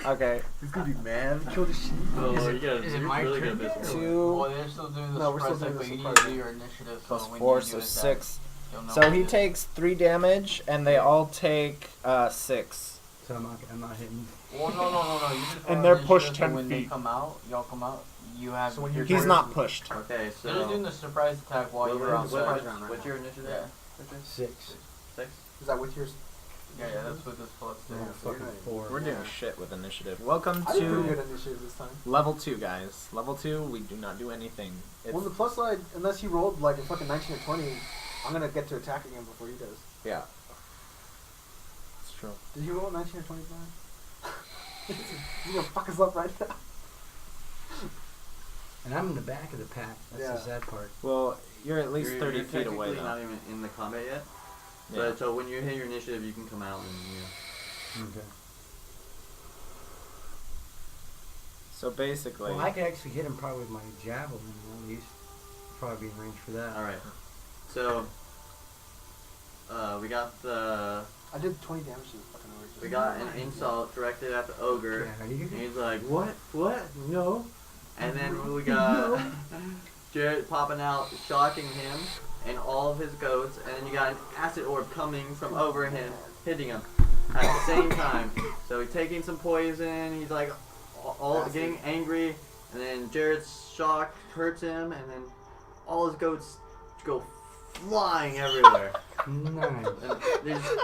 Okay. He's gonna be mad. Kill the sheep. Oh, Is you gotta it my really turn? good business. 2 Well, they're still doing the No, we're still surprise, doing but the you need surprise. to do your initiative. plus so when 4, you do so attack, 6. you'll know So what he it is. takes 3 damage, and they all take 6. So I'm not hitting. Well, no. You just And roll they're initiative, pushed so 10 when they feet. come out, y'all come out. You have. So when your you're He's turn. not pushed. Okay, They're just doing so the surprise attack while what- you're what- on. surprise what- round right what's now. your initiative? Yeah. 6. 6. Is that with yours? Yeah, that's what this plus Yeah, is. so you're fucking not- 4. We're doing shit with initiative. Welcome I did pretty to good initiative this time. level 2, guys. Level 2, we do not do anything. It's, Well, the plus side, unless he rolled like a fucking 19 or 20, I'm gonna get to attack again before he does. yeah. It's true. Did he roll 19 or 20, Brian? He's gonna fuck us up right now. And I'm in the back of the pack. That's Yeah. the sad part. Well, you're at least You're 30 feet away, technically not though. even in the combat yet. Yeah. But so when you hit your initiative, you can come out and Okay. So basically, Well, I could actually hit him probably with my javelin at least. Probably be in range for that. All right. So we got the I did 20 damage to the fucking orc. we got an insult directed at the ogre. Yeah, you And can. he's like, what? No. And then we got Jared popping out, shocking him and all of his goats, and then you got an acid orb coming from over him, hitting him at the same time. So he's taking some poison, he's like all getting angry, and then Jared's shock hurts him, and then all his goats go flying everywhere. Nice. And they just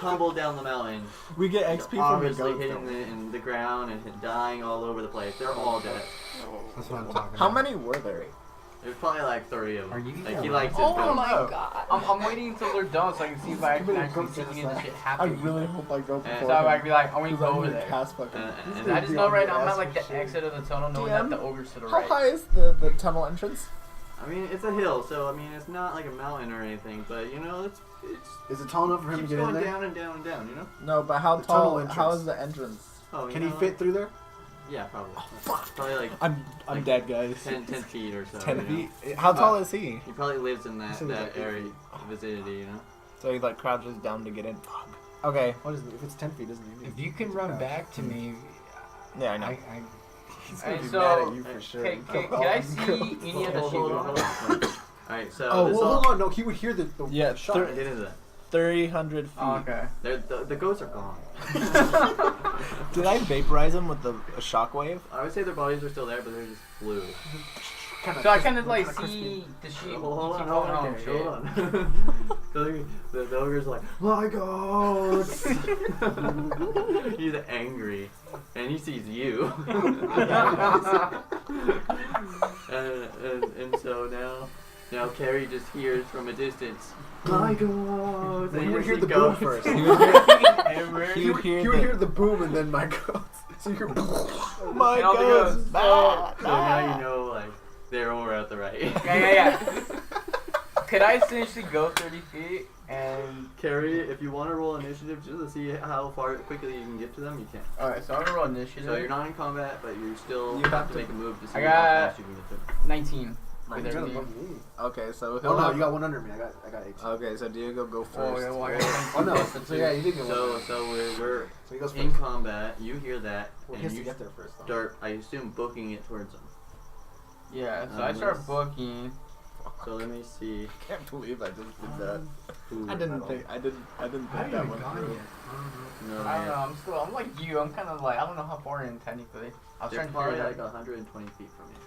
tumble down the mountain. we get XP from the Obviously goats. hitting don't we? in the ground and dying all over the place. They're all dead. That's what I'm talking How about. many were there? There's probably like 30 of them. Are you Like he alive? likes his Oh goats. my god. I'm waiting until they're done so I can see if I can actually see any of this shit I happening. really hope I go And before So I him, can be like, I want to 'cause go I'm over gonna there. cast fucking. And I just know right now I'm at like for the shit. exit of the tunnel, knowing DM? that the ogre's to the How right. high is the tunnel entrance? I mean, it's a hill, so I mean, it's not like a mountain or anything, but you know, it's Is it tall enough for him to keeps get in going there? down and down and down, you know? No, but how The tunnel tall? entrance. How is the entrance? Oh, you Can he know, fit through there? Yeah, probably. Probably like I'm Like dead, guys. 10 feet or so. 10 you know? feet. How tall is he? He probably lives in that, He said he's like 8 area feet. vicinity, you know? So he like crouches down to get in. Fuck. Okay. What is it? If it's 10 feet, doesn't he? If you can run back to me, Yeah, I know. He's And gonna be so, mad at you for sure. Can I see any of the Hold on, sheep? hold on. Alright, so Oh, this well, all, hold on. No, he would hear the Yeah, shot. thir- get into that. 300 feet. Oh, okay. The goats are gone. Did I vaporize him with a shockwave? I would say their bodies are still there, but they're just blue. So I kind of like see the sheep. Hold keep on, going hold on, shit. hold on. The ogre's like, my goats! He's angry, and he sees you. and so now Carrie just hears from a distance, my goats! Well, And you would you hear see the goats. boom first. He would hear, He would hear the boom and then my goats. So you hear my And all the goats. goats. Ah, So now you know, like, they're over at the right. Yeah. Could I essentially go 30 feet and? Carrie, if you want to roll initiative just to see how far quickly you can get to them, you can. Alright, so I'm gonna roll initiative. So you're not in combat, but you still You have to make a move to see I how got- fast you can get to them. 19. With You're gonna everything. bug me. Okay, so Oh he'll no, have. you got one under me. I got 18. Okay, so Diego go Oh, first. yeah, well, I got Oh 19 no. plus the So two. yeah, you did get one. So we're So he goes in first. combat. You hear that, Well, he and has to you get there first. Though. start, I assume, booking it towards them. Yeah, so I start Yes. booking. So let me see. I can't believe I just did that. Who I didn't think I that haven't one even through. gone yet. No, I don't know. I'm like you. I'm kind of like I don't know how far in technically. I was They're trying to probably figure like it out. 120 feet from you.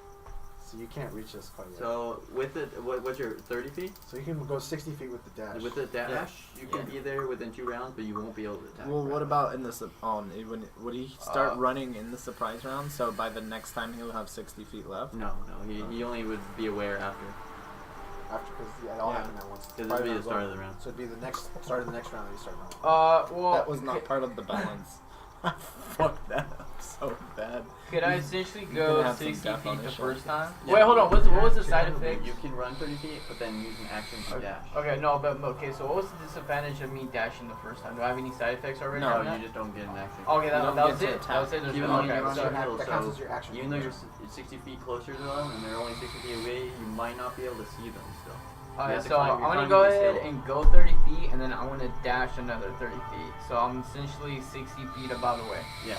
So you can't reach us quite yet. So with it, what's your 30 feet? So you can go 60 feet with the dash. With the dash, you can be there within 2 rounds, but you won't be able to attack. Well, right what away. about in the would he start Uh, running in the surprise round? So by the next time he'll have 60 feet left. No, he only would be aware after. After, because it all happened at once. Because it'll be the start of the round. So it'd be the next start of the next round that you start running. Well. That was not part of the balance. Fuck that up so bad. Could I essentially You go can have some 60 death on feet the this first shit. time? Yeah. Wait, hold on. What was the side effect? You can run 30 feet, but then use an action to dash. Okay, no, but okay. So what was the disadvantage of me dashing the first time? Do I have any side effects already? No, on No, that? you just don't get an action. Okay, You that don't was get to it. attack. That was it. There's Even no- though okay, you're on so- your hill, that counts so as your action. even though you're 60 feet closer to them and they're only 60 feet away, you might not be able to see them still. You Okay, have to so climb- I'm you're gonna climbing go this ahead hill. and go 30 feet, and then I want to dash another 30 feet. So I'm essentially 60 feet above the way. Yeah.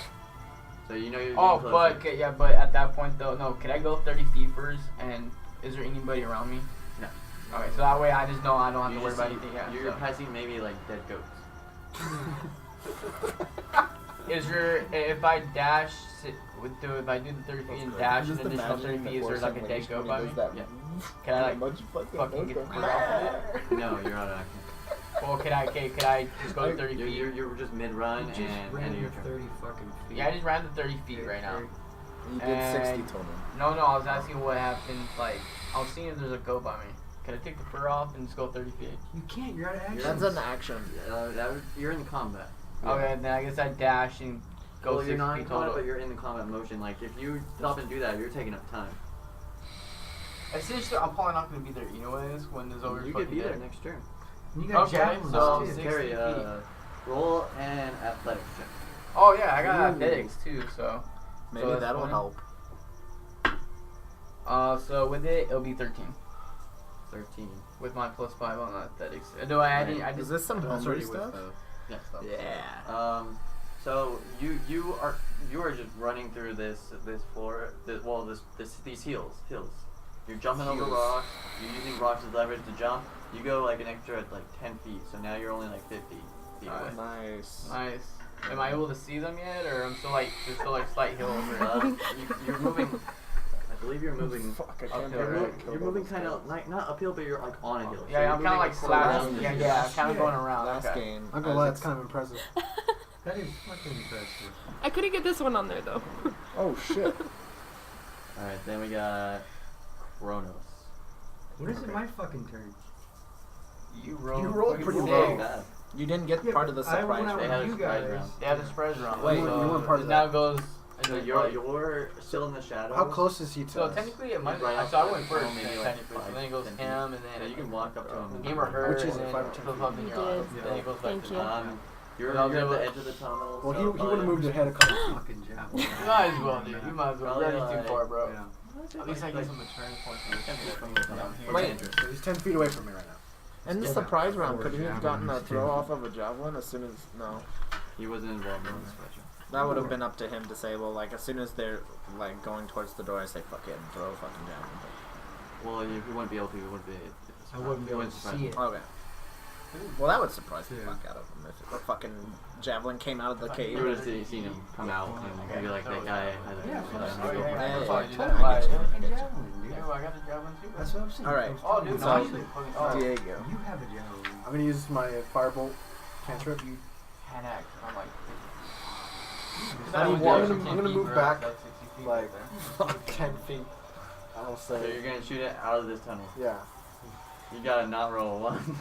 So you know you're Oh, getting but closer. okay, yeah, but at that point though, no. Could I go 30 feet first? And is there anybody around me? No. Okay, so that way I just know I don't have You to worry just about see- anything. Yeah. You're so. passing maybe like dead goats. Is there if I dash if I do the 30 feet and dash an additional 30 feet, is there like a dead goat by me? Yeah. Can I like fucking get the fur off of it? No, you're out of action. Well, could I just go 30 feet? You're just mid run You just and ran end of your the turn. 30 fucking feet. Yeah, I just ran the 30 feet right now. You did And- 60 total. No, I was asking what happened. Like, I was seeing if there's a goat by me. Can I take the fur off and just go 30 feet? You can't. You're out of action. That's an action. You're in combat. Okay, then I guess I dash and go Well, 60 you're not in feet combat, total. but you're in the combat motion. Like if you stop and do that, you're taking up time. Essentially, I'm probably not gonna be there anyways when this over. You could be there next turn. You got Okay, javelins so too. 60 Carry feet. roll and athletics check. Oh yeah, I got Ooh. athletics too. So, Maybe that's that'll fine. help. So with it, it'll be 13 13. with my +5 on athletics. Do I add any? I Is just this some That's homebrew already with stuff? Yeah. Stuff. Yeah. So you are just running through this floor. These hills. You're jumping over rocks. You're using rocks as leverage to jump. You go like an extra like 10 feet. So now you're only like 50 feet away. Nice. nice. Am I able to see them yet, or I'm still like there's still like slight hill over it? You're moving. I believe you're moving. Fuck, I Uphill, can't You're, right? mo- you're moving kind of like not uphill, but you're like on a hill. So Yeah, you're I'm kind of like moving slashing. around Yeah, the yeah, hill. I'm kind of going around. Last Okay. game. I'm gonna lie, it's kind of impressive. That is fucking impressive. I couldn't get this one on there though. Oh shit. All right, then we got Kronos. When is it my fucking turn? You rolled, rolled fucking pretty sick. low. Bad. You didn't get Yeah, part of the but I surprise. went out They round. had a you surprise guys. round. They have the spreads round. Wait, you weren't part of it now that. goes. So you're still in the shadow. How close is he to So us? technically, it might. Right So I outside, went first. maybe like Technically, so 5, then it goes 10 feet. him, and then So you can walk up to him. him or her, Which is and it, then 5 or 10 flip feet? up in your You eyes. did. Then it goes back Thank to you. You're I'll at do the it. edge of the tunnel. Well, so he would probably- have moved ahead a couple feet. Fucking javelin. You might as well, dude. You might as well. We're already too Probably far, bro. Yeah. At least I get some maturing points from this shit. from the tunnel. Wait. So he's 10 feet away from me right now. In the Still surprise got round, four could he have gotten a javelins, throw too. off of a javelin as soon as no? He wasn't involved in this question. That would have been up to him to say. Well, like as soon as they're like going towards the door, I say fuck it and throw a fucking javelin. Well, you wouldn't be able to. You wouldn't be. I wouldn't be able to surprise see him. it. Okay. Well, that would surprise the Yeah. fuck out of him if a fucking javelin came out of the cave. You would have seen him come out and be like, that guy has a Yeah, javelin. fuck Go for it. yeah, That's yeah. why I do Totally that. Why? get you. Fucking javelin, dude. Yeah, well, I got the javelin too. That's what I'm saying. All right. Oh, dude, no, So- actually, fucking. Oh, Diego. You have a javelin. I'm gonna use my firebolt cantrip. hand axe. I'm like. How do you I'm walk? gonna move back That's 60 feet like right 10 feet. I will So say. you're gonna shoot it out of this tunnel. Yeah. You gotta not roll a 1.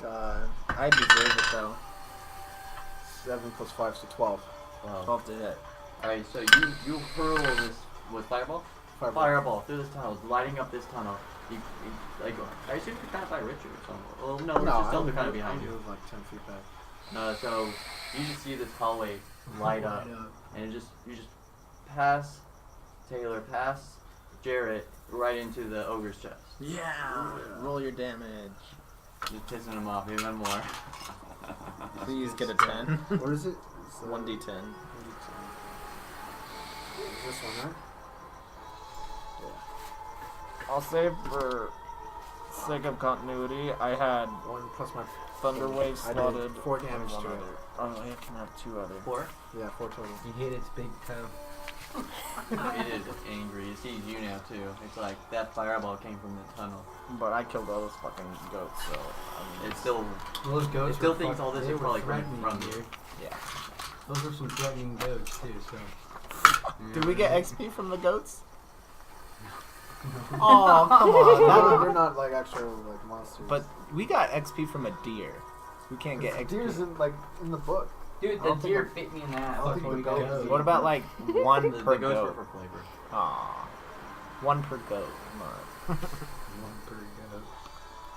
God, I deserve it though. 7 plus 5, so 12. Wow. 12 to hit. Alright, so you hurl this with fireball? Firebolt. Fireball through this tunnel, lighting up this tunnel. You like, I assume you're kind of by Richard or something. Well, no, Richard's still kind of behind you. like 10 feet back. So you just see this hallway light up, and you just pass Taylor, pass Jarrett right into the ogre's chest. Yeah. Roll your damage. Just pissing him off even more. Please get a 10. What is it? It's, 1d10. Is this one, right? I'll say for sake of continuity, I had 1 plus my. Thunder Wave I did slotted. 4 damage and one to it. other. Oh, I can have 2 other. 4? Yeah, 4 total. You hit its big toe. It is angry. It sees you now too. It's like that fireball came from the tunnel. But I killed all those fucking goats, so I mean, It still Those goats. It still were thinks fuck- all this they is were probably coming threatening, from you. dude. yeah. Those are some threatening goats too. So. Did we get XP from the goats? Oh, come on. They're not like actual like monsters. But we got XP from a deer. We can't get XP. Deer's in like in the book. Dude, the deer bit me in the ass. I don't think the goat. What about like one The per goats were goat? for flavor. Aw. One per goat. Come on. One per goat.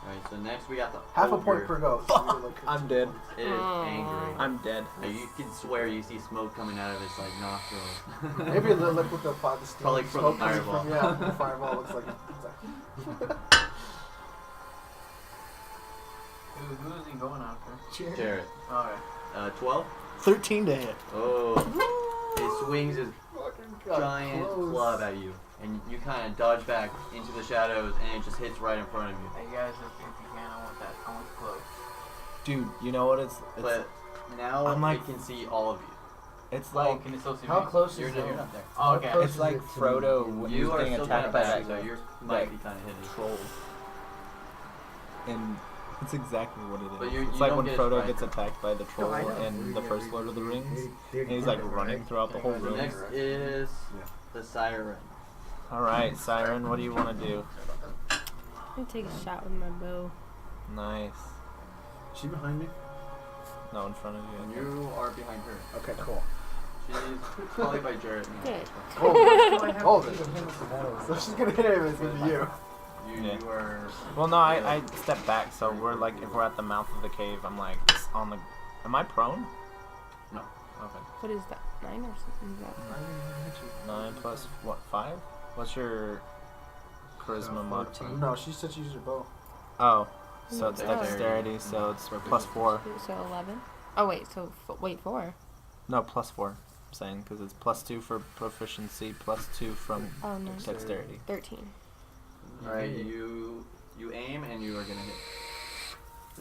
Alright, so next we got the Half a ogre. point per goat. I'm dead. It is angry. I'm dead. Like, you can swear you see smoke coming out of its like nostrils. Maybe the look with the steam. Probably from the smoke coming fireball. Yeah, the fireball looks like. It's Who is he going after? Jarrett. Alright. 12? 13 to hit. Oh. He swings his giant close. club at you, and you kind of dodge back into the shadows, and it just hits right in front of you. Hey guys, if you can, I want that. I want the close. Dude, you know what it's But now I'm like- it can see all of you. it's Oh, like can you still see How me? close You're, is you're it? not there. Oh, okay. How it's close like is it to Frodo me? when he You was are getting still kind attacked of by back, that so you might like, be kind of hidden. troll. And it's exactly what it is. But you it's don't like when get Frodo strike. gets attacked by the troll I know. in the first Lord of the Rings. They- And he's like running throughout the whole So room. next is the siren. Alright, Siren, what do you want to do? I'm gonna take a shot with my bow. Nice. Is she behind me? No, in front of And you. you are behind her. Okay, cool. She's probably by Jarrett now. Good. Hold it. So she's gonna hit him. It's gonna be you. Yeah. You are. Well, no, I stepped back, so we're like, if we're at the mouth of the cave, I'm like on the. Am I prone? No. Okay. What is that? 9 or something? Is that 9 plus what? 5? What's your charisma modifier? No, she said she used her bow. Oh, so it's Dexterity. dexterity, so it's plus 4. so 11? Oh wait, so wait 4. No, plus 4. I'm saying because it's plus 2 for proficiency, plus 2 from Oh no. dexterity. 13. Alright, you aim and you are gonna hit.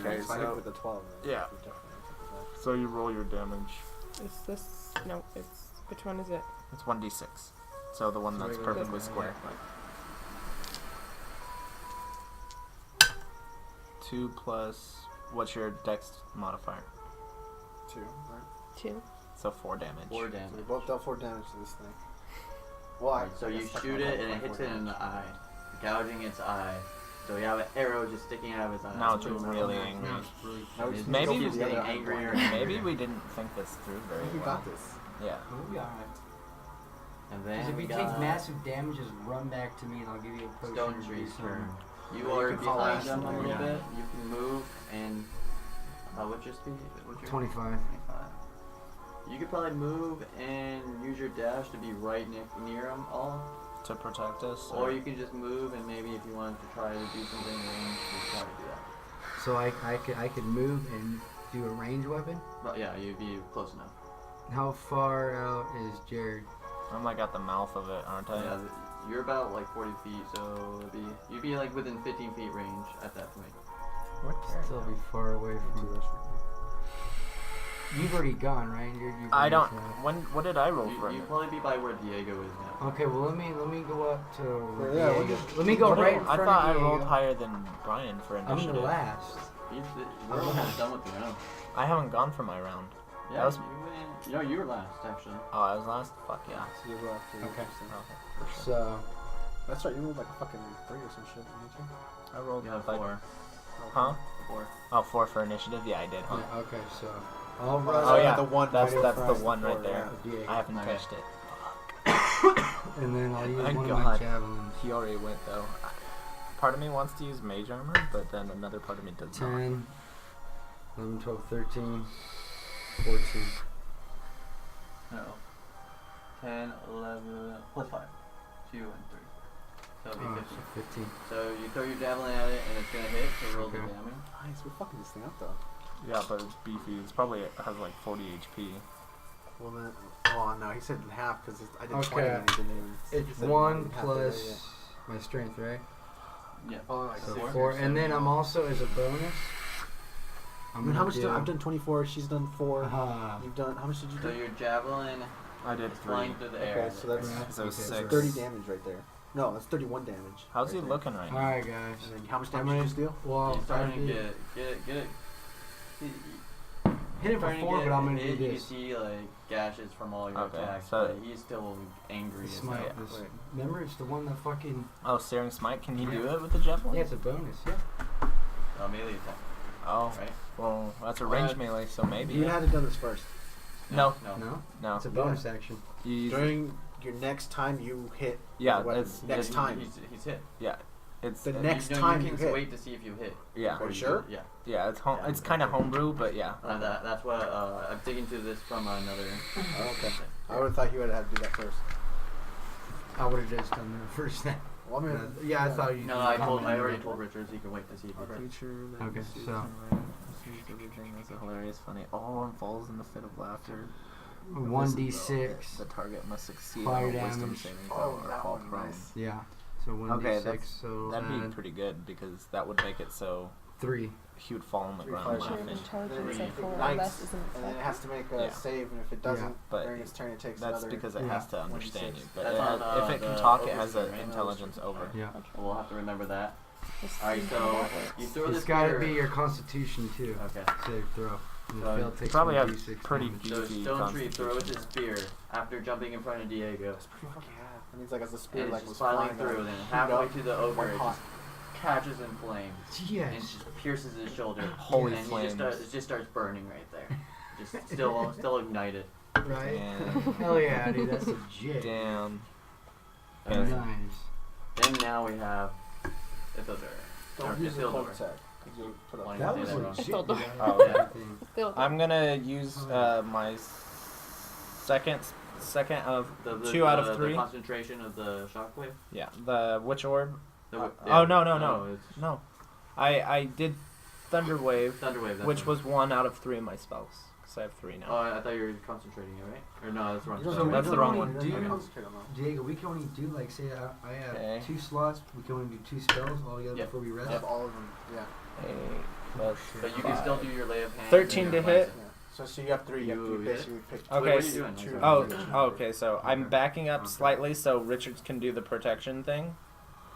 Okay, So I so- hit with the 12. Then. Yeah. You definitely hit with So you roll your damage. Is this no? It's which one is it? It's 1d6. So the one that's Regular perfectly damage. square. 2 plus what's your dex modifier? that. 2, right? 2. So 4 damage. 4 So we damage. both dealt 4 damage to this thing. Why? Alright, so you shoot it and it hits it in the eye, gouging its eye. So you have an arrow just sticking out of its eye. Now it's really angry. Now we just Maybe need to we- go getting the other angrier. eye. Maybe we didn't think this through very We well. got this. Yeah. We'll be alright. And Because then if we you got take massive damage, just run back to me and I'll give you a potion. Stonetree's turn. You You are can follow behind us them a from little there. bit. You can move and what's your speed? What's your 25. 25. You could probably move and use your dash to be right near them all, To protect us. or you can just move and maybe if you wanted to try to do something ranged, you could try to do that. So I could move and do a range weapon. But yeah, you'd be close enough. How far out is Jared? I'm like at the mouth of it, aren't I? Yeah, you're about like 40 feet, so you'd be like within 15 feet range at that point. Still be far away from. You've already gone, right? You've I already don't. gone. What did I roll for You'd it? probably be by where Diego is now. Okay, well let me go up to. Yeah, Diego. we'll just- let me go What right did- in I front thought of I rolled Diego. higher than Brian for I'm initiative. the last. We're almost done with the round. I haven't gone for my round. Yeah, That was- you were last actually. Oh, I was last? Fuck yeah. So you were after Okay. Okay, for sure. So That's right, you rolled like a fucking 3 or some shit, didn't you? I rolled You have like 4. Huh? 4. Oh, 4 for initiative? Yeah, I did, huh? yeah, okay, so I'll run. Oh, yeah. The one That's right that's the across one right board, there. yeah. Diego. I haven't Okay. touched it. And then I'll use Thank one of my God. javelins. He already went though. Part of me wants to use mage armor, but then another part of me does not. 10, 11, 12, 13, 14. No. 10, 11, plus 5. 2 and 3. So it'll be Oh, 15. so 15. So you throw your javelin at it and it's gonna hit, so roll the Okay. damage. Nice, we're fucking this thing up though. Yeah, but it's beefy. It's probably it has like 40 HP. Well then, oh no, he said half because I did 20 Okay. and he didn't even. he It's said 1 half of it, plus my strength, right? Yeah. Oh, like So 6. 4. And then I'm also as a bonus. I mean, how much? I've done 24. She's done 4. Uh, You've done. How much did you So do? your javelin I did is 3. flying through the air. Okay, so that's Yeah. So Okay, 6. 30 damage right there. No, that's 31 damage. How's he right there. looking right now? Alright, guys. And then how much I'm damage did gonna- you steal? Well, He's starting to I get it. hit it for Starting to 4, get but I'm gonna hit, do You this. see like gashes from all your Okay, attacks, so- but he's still angry as Smite. hell. This. Wait. Remember, it's the one that fucking. Oh, Searing Smite. Can he do Yeah. it with the javelin? Yeah, it's a bonus. Yeah. Melee attack, Oh, right? well, that's a range melee, so maybe. You had to done this first. No. No? No. It's a bonus action. You- During your next time you hit. yeah, the weapon. it's next time. He's hit. it's The You- next you time you you can hit. wait to see if you hit. yeah, Are you Or sure? Yeah. yeah. It's Yeah. it's kind of homebrew, but yeah. That's what I'm digging to this from another. Oh, okay. I would have thought you would have had to do that first. I would have just done that first. Well, I mean, Yeah, I thought you. No, I already told Richards he can wait to see if he hit. Okay, so Everything is hilarious, funny. Oh, and falls in the fit of laughter. 1d6. The target must succeed Fire on a wisdom damage. saving throw or that fall one, prone. nice. Yeah. So 1d6. Okay, that'd be add pretty good because that would make it so 3. he would fall on the Three ground fire Your laughing. intelligence Then of 4 or ignites, less isn't and then it effective. has to make a Yeah. save, and if it doesn't But during its turn, it takes That's another. because it Yeah. has to understand you. But That's it on, if it can the talk, it ogre has stream, an right? intelligence over. Yeah. We'll have to remember that. Just Alright, see so how that works. you throw It's this got to spear. be your constitution too. Okay. Save throw. And So the fail you takes probably have 1d6 pretty damage. So Easy Stonetree throws constitution. his spear after jumping in front of Diego. Fuck yeah. That means like as the spear And like it's was just filing flying through, out, then shoot halfway up, to the ogre, white it hot. just catches in flames. And it Yes. just pierces his shoulder. Holy and flames. it just starts burning right there. Just still ignited. Right. And Hell yeah, dude. That's legit. damn. And Nice. then now we have Ithildur. Don't use the Ithildur. cloak tech. You put up. Why That did was I say that wrong? legit. Ithildur. dude. Oh, yeah. Everything. Still, I'm gonna use my second of The 2 out of the 3. concentration of the shockwave. Yeah, the witch orb. The, Oh no! It's No, I did thunder wave, Thunderwave. That's which right. was 1 out of 3 of my spells because I have 3 now. Oh, I thought you were concentrating it, right? Or no, that's wrong. You So don't we That's can the wrong only one. do- Concentrate on that. Diego, we can only do like say I have Okay. 2 slots. We can only do 2 spells all together Yep. before we rest. I have all of them. Yeah. 8 plus But you can still do your lay of hands. 13 and to your hit. mindset. Yeah. So you have 3. You have You to hit? basically pick. Okay, What are you so- doing? choose Oh, one. okay. So I'm backing up slightly so Richards can do the protection thing.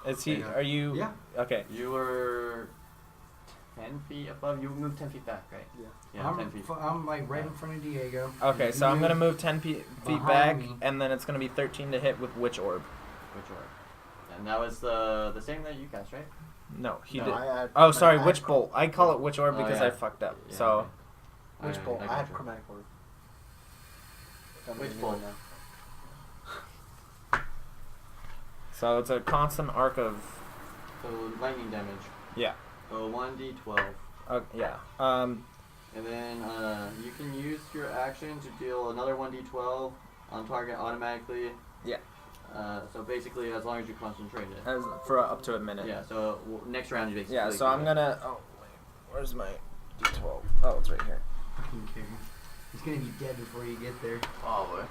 Is he? Yeah. Are you? Yeah. Okay. You were 10 feet above. You moved 10 feet back, right? Yeah. Yeah, 10 feet. I'm like right in front of Diego. Okay. So I'm gonna move 10 feet Behind back, me. and then it's gonna be 13 to hit with witch orb. Which orb? And that was the same that you cast, right? No, he No, did. I had Oh, sorry, I witch had bolt. I call it witch orb Oh, because yeah. I fucked up. Yeah, So okay. Which Alright, bolt? I have gotcha. chromatic orb. Which bolt? so it's a constant arc of So lightning damage. yeah. So 1d12. Yeah. And then you can use your action to deal another 1d12 on target automatically. Yeah. So basically, as long as you concentrate it. As for up to a minute. Yeah. So next round you basically. Yeah. So I'm gonna. Oh wait, where's my D12? Oh, it's right here. Fucking care. He's gonna be dead before you get there. Oh boy.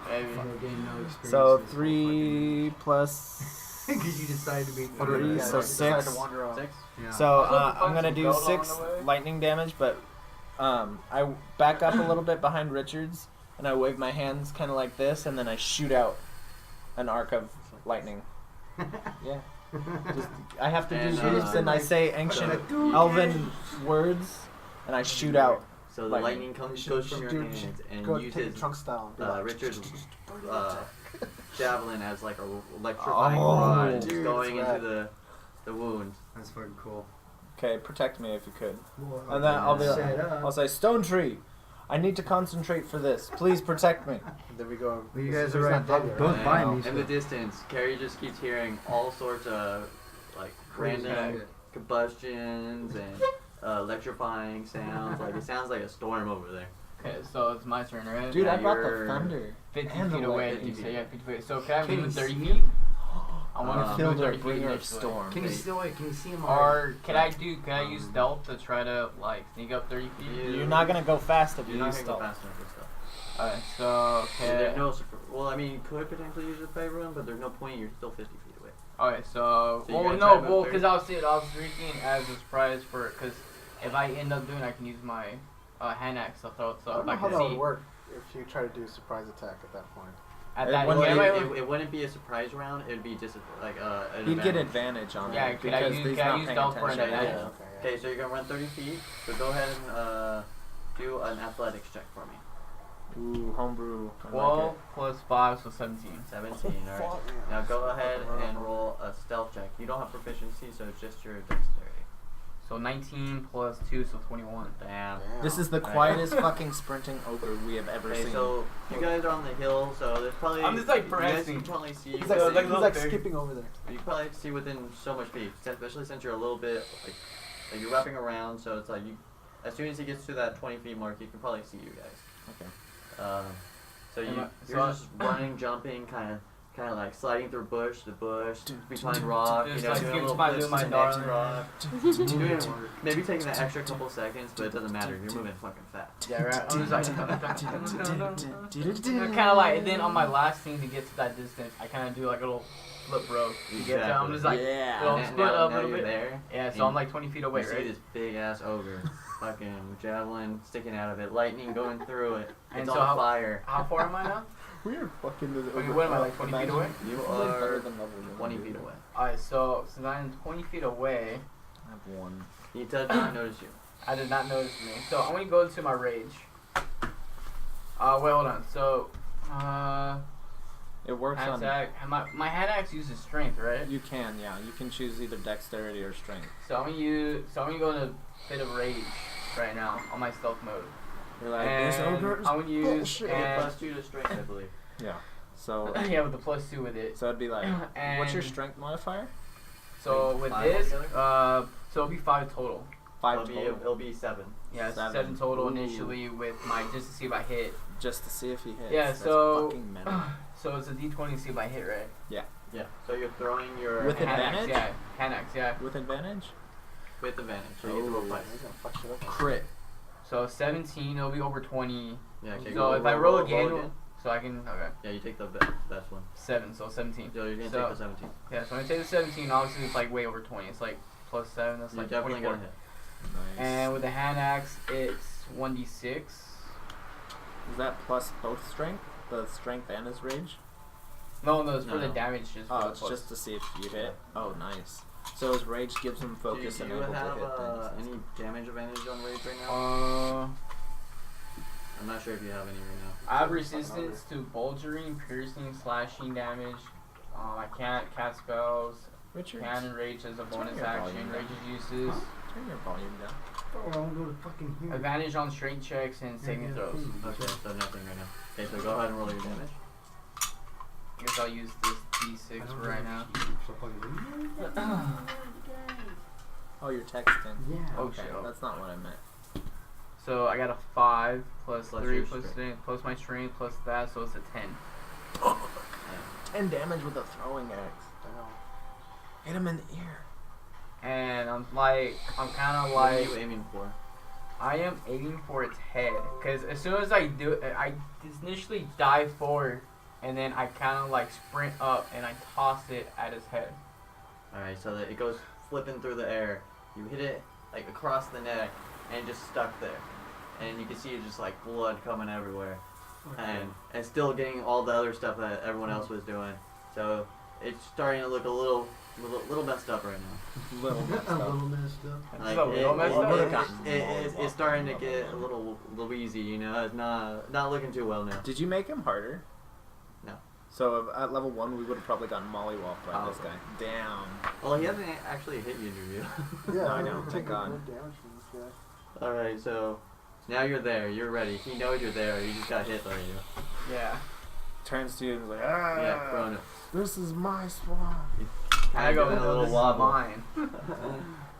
Maybe. No gain, no experience. So this 3 plus Because you decided to be 3, Yeah, so you decided 6. to wander off. 6. Yeah. So Also, I'm gonna some do gold along 6 the way. lightning damage, but I back up a little bit behind Richards, and I wave my hands kind of like this, and then I shoot out an arc of lightning. Yeah. Just, I have to do And, this, and I say ancient elven words, and I shoot out. So the Lightning. lightning goes from your hands and Go take uses it trunk style. Be like, Richard's burn attack. javelin as like a electrifying Oh, rod, just dude, going that's into the wound. That's fucking cool. Okay, protect me if you could. Well, And then I'll be set up. I'll say, Stonetree, I need to concentrate for this. Please protect me. There we go. Well, you This guys is are not right. dead yet, Both right? by And me. in the distance, Carrie just keeps hearing all sorts of like random combustions and electrifying sounds. Like it sounds like a storm over there. Okay, so it's my turn, right? Dude, Yeah, I brought the you're- thunder. 50 and the feet away. 50 You say feet. yeah, 50 feet. So can I Can move you 30 see feet? him? I want to Feel move the 30 feet bringer of next to it. storm. Can you still wait? Can you see him? Or can I use stealth to try to like sneak up 30 feet? You're not gonna go fast if you You're not use gonna go stealth. fast enough for stealth. Alright, so So there's okay. no well, I mean, you could potentially use a favor one, but there's no point. You're still 50 feet away. Alright, So so you well gotta no, try about well 30? because I was thinking as a surprise for because if I end up doing, I can use my hand axe to throw it. I So don't if know I how can that see would work if you try to do a surprise attack at that point. at It that. wouldn't yeah, be- wait, wait, It wouldn't be a surprise round. It would be just like an He'd get advantage. advantage on Yeah, it could I because use- he's can I not use paying stealth for an attention. Yeah, advantage? Okay, so you're gonna run 30 feet. So go ahead and do an athletics check for me. Ooh, homebrew. I like 12 plus 5, so 17. 17. All right. Now go ahead and roll a stealth check. You don't have proficiency, so it's just your dexterity. So 19 plus 2, so 21. Damn. This is the quietest fucking sprinting ogre we have ever Okay, seen. so you guys are on the hill, so there's probably. I'm just like you guys pressing. can probably see. He's So, like, like, skipping over there. You can probably see within so much feet, especially since you're a little bit like you're wrapping around. So it's like you, as soon as he gets to that 20 feet mark, you can probably see you guys. Okay. So you're so just running, jumping, kind of like sliding through bush to bush, behind rock. Just You know, like doing a keep little my- flips doing my to next darling. rock. Maybe taking that extra couple seconds, but it doesn't matter. You're moving fucking fast. Yeah, right. I'm just like, kind of like, and then on my last thing to get to that distance, I kind of do like a little flip rope to get there. I'm just like, Yeah. little Now- split now- up a now little you're bit. there. Yeah, so and I'm like 20 feet away, You see right? this big ass ogre, fucking javelin sticking out of it, lightning going through it. And It's so on fire. How far am I now? We are fucking the Wait, what am I, like 20 feet away? You are 20 feet away. Alright, so since I'm 20 feet away, I have one. He doesn't notice you. I did not notice me. So I'm gonna go into my rage. Wait, hold on. So, It works hand on. axe. My hand axe uses strength, right? You can, yeah. You can choose either dexterity or strength. So I'm gonna go in a bit of rage right now on my stealth mode. You're like, And this ogre is I'm gonna use bullshit. and +2 to strength, I believe. Yeah. So, yeah, with the +2 with it. so it'd be like, what's your And- strength modifier? So with 5 this, altogether? so it'll be 5 total. 5 It'll total. It'll be 7. Yeah, 7. 7 total Ooh. initially with my just to see if I hit. Just to see if he hits. Yeah, That's so fucking meta. so it's a D20 to see if I hit, right? Yeah. So you're throwing your With Hand axe, advantage? yeah, hand axe, yeah. With advantage? with advantage. So you get to roll twice. He's gonna fuck shit up. Crit. So 17, it'll be over 20. Yeah. Okay. So if I roll again, so I can okay. Yeah, you take the best one. 7, so 17. So you're gonna So- take the 17. Yeah, so when I take the 17, obviously it's like way over 20. It's like +7, that's You're like definitely 24. gonna hit. Nice. And with the hand axe, it's 1d6. Is that plus both strength? The strength and his rage? No, it's for No, the no. damage. Just Oh, for it's the just to see if you hit. Oh, nice. So his rage gives him focus do and you able to have hit things. any damage advantage on rage right now? I'm not sure if you have any right now. I have resistance to bulgering, piercing, slashing damage. I can't cast spells. Richard, Cannon rage as a bonus your action. volume down. Rage's uses. turn your volume down. Oh, I won't go to fucking here. Advantage on strength checks and saving throws. Okay, so nothing right now. Okay, so go ahead and roll your damage. I guess I'll use this D6 for right now. Oh, you're texting. Yeah. Oh, Okay, shit. that's not what I meant. So I got a 5 plus Plus 3 your plus strength. strength plus my strength plus that, so it's a 10. 10 damage with a throwing axe. Hit him in the ear. And I'm kind of What are like, you aiming for? I am aiming for its head. Because as soon as I do it, I initially dive forward, and then I kind of like sprint up and I toss it at his head. Alright, so that it goes flipping through the air. You hit it like across the neck and just stuck there. And you can see just like blood coming everywhere. And still getting all the other stuff that everyone else was doing. So it's starting to look a little messed up right now. Little messed up. Like So, little messed up? it's starting to get a little wheezy, you know. It's not looking too well now. Did you make him harder? No. So at level 1, we would have probably gotten mollywopped by Oh. this guy. Damn. Well, he hasn't actually hit you, do you? No, I know, thank God. Damage from this guy. Alright, so now you're there. You're ready. He knows you're there. You just got hit, are you? Yeah. Turns to you and is like, ah, Yeah, Kronos. this is my swamp. I go, doing a little this wobble. is mine.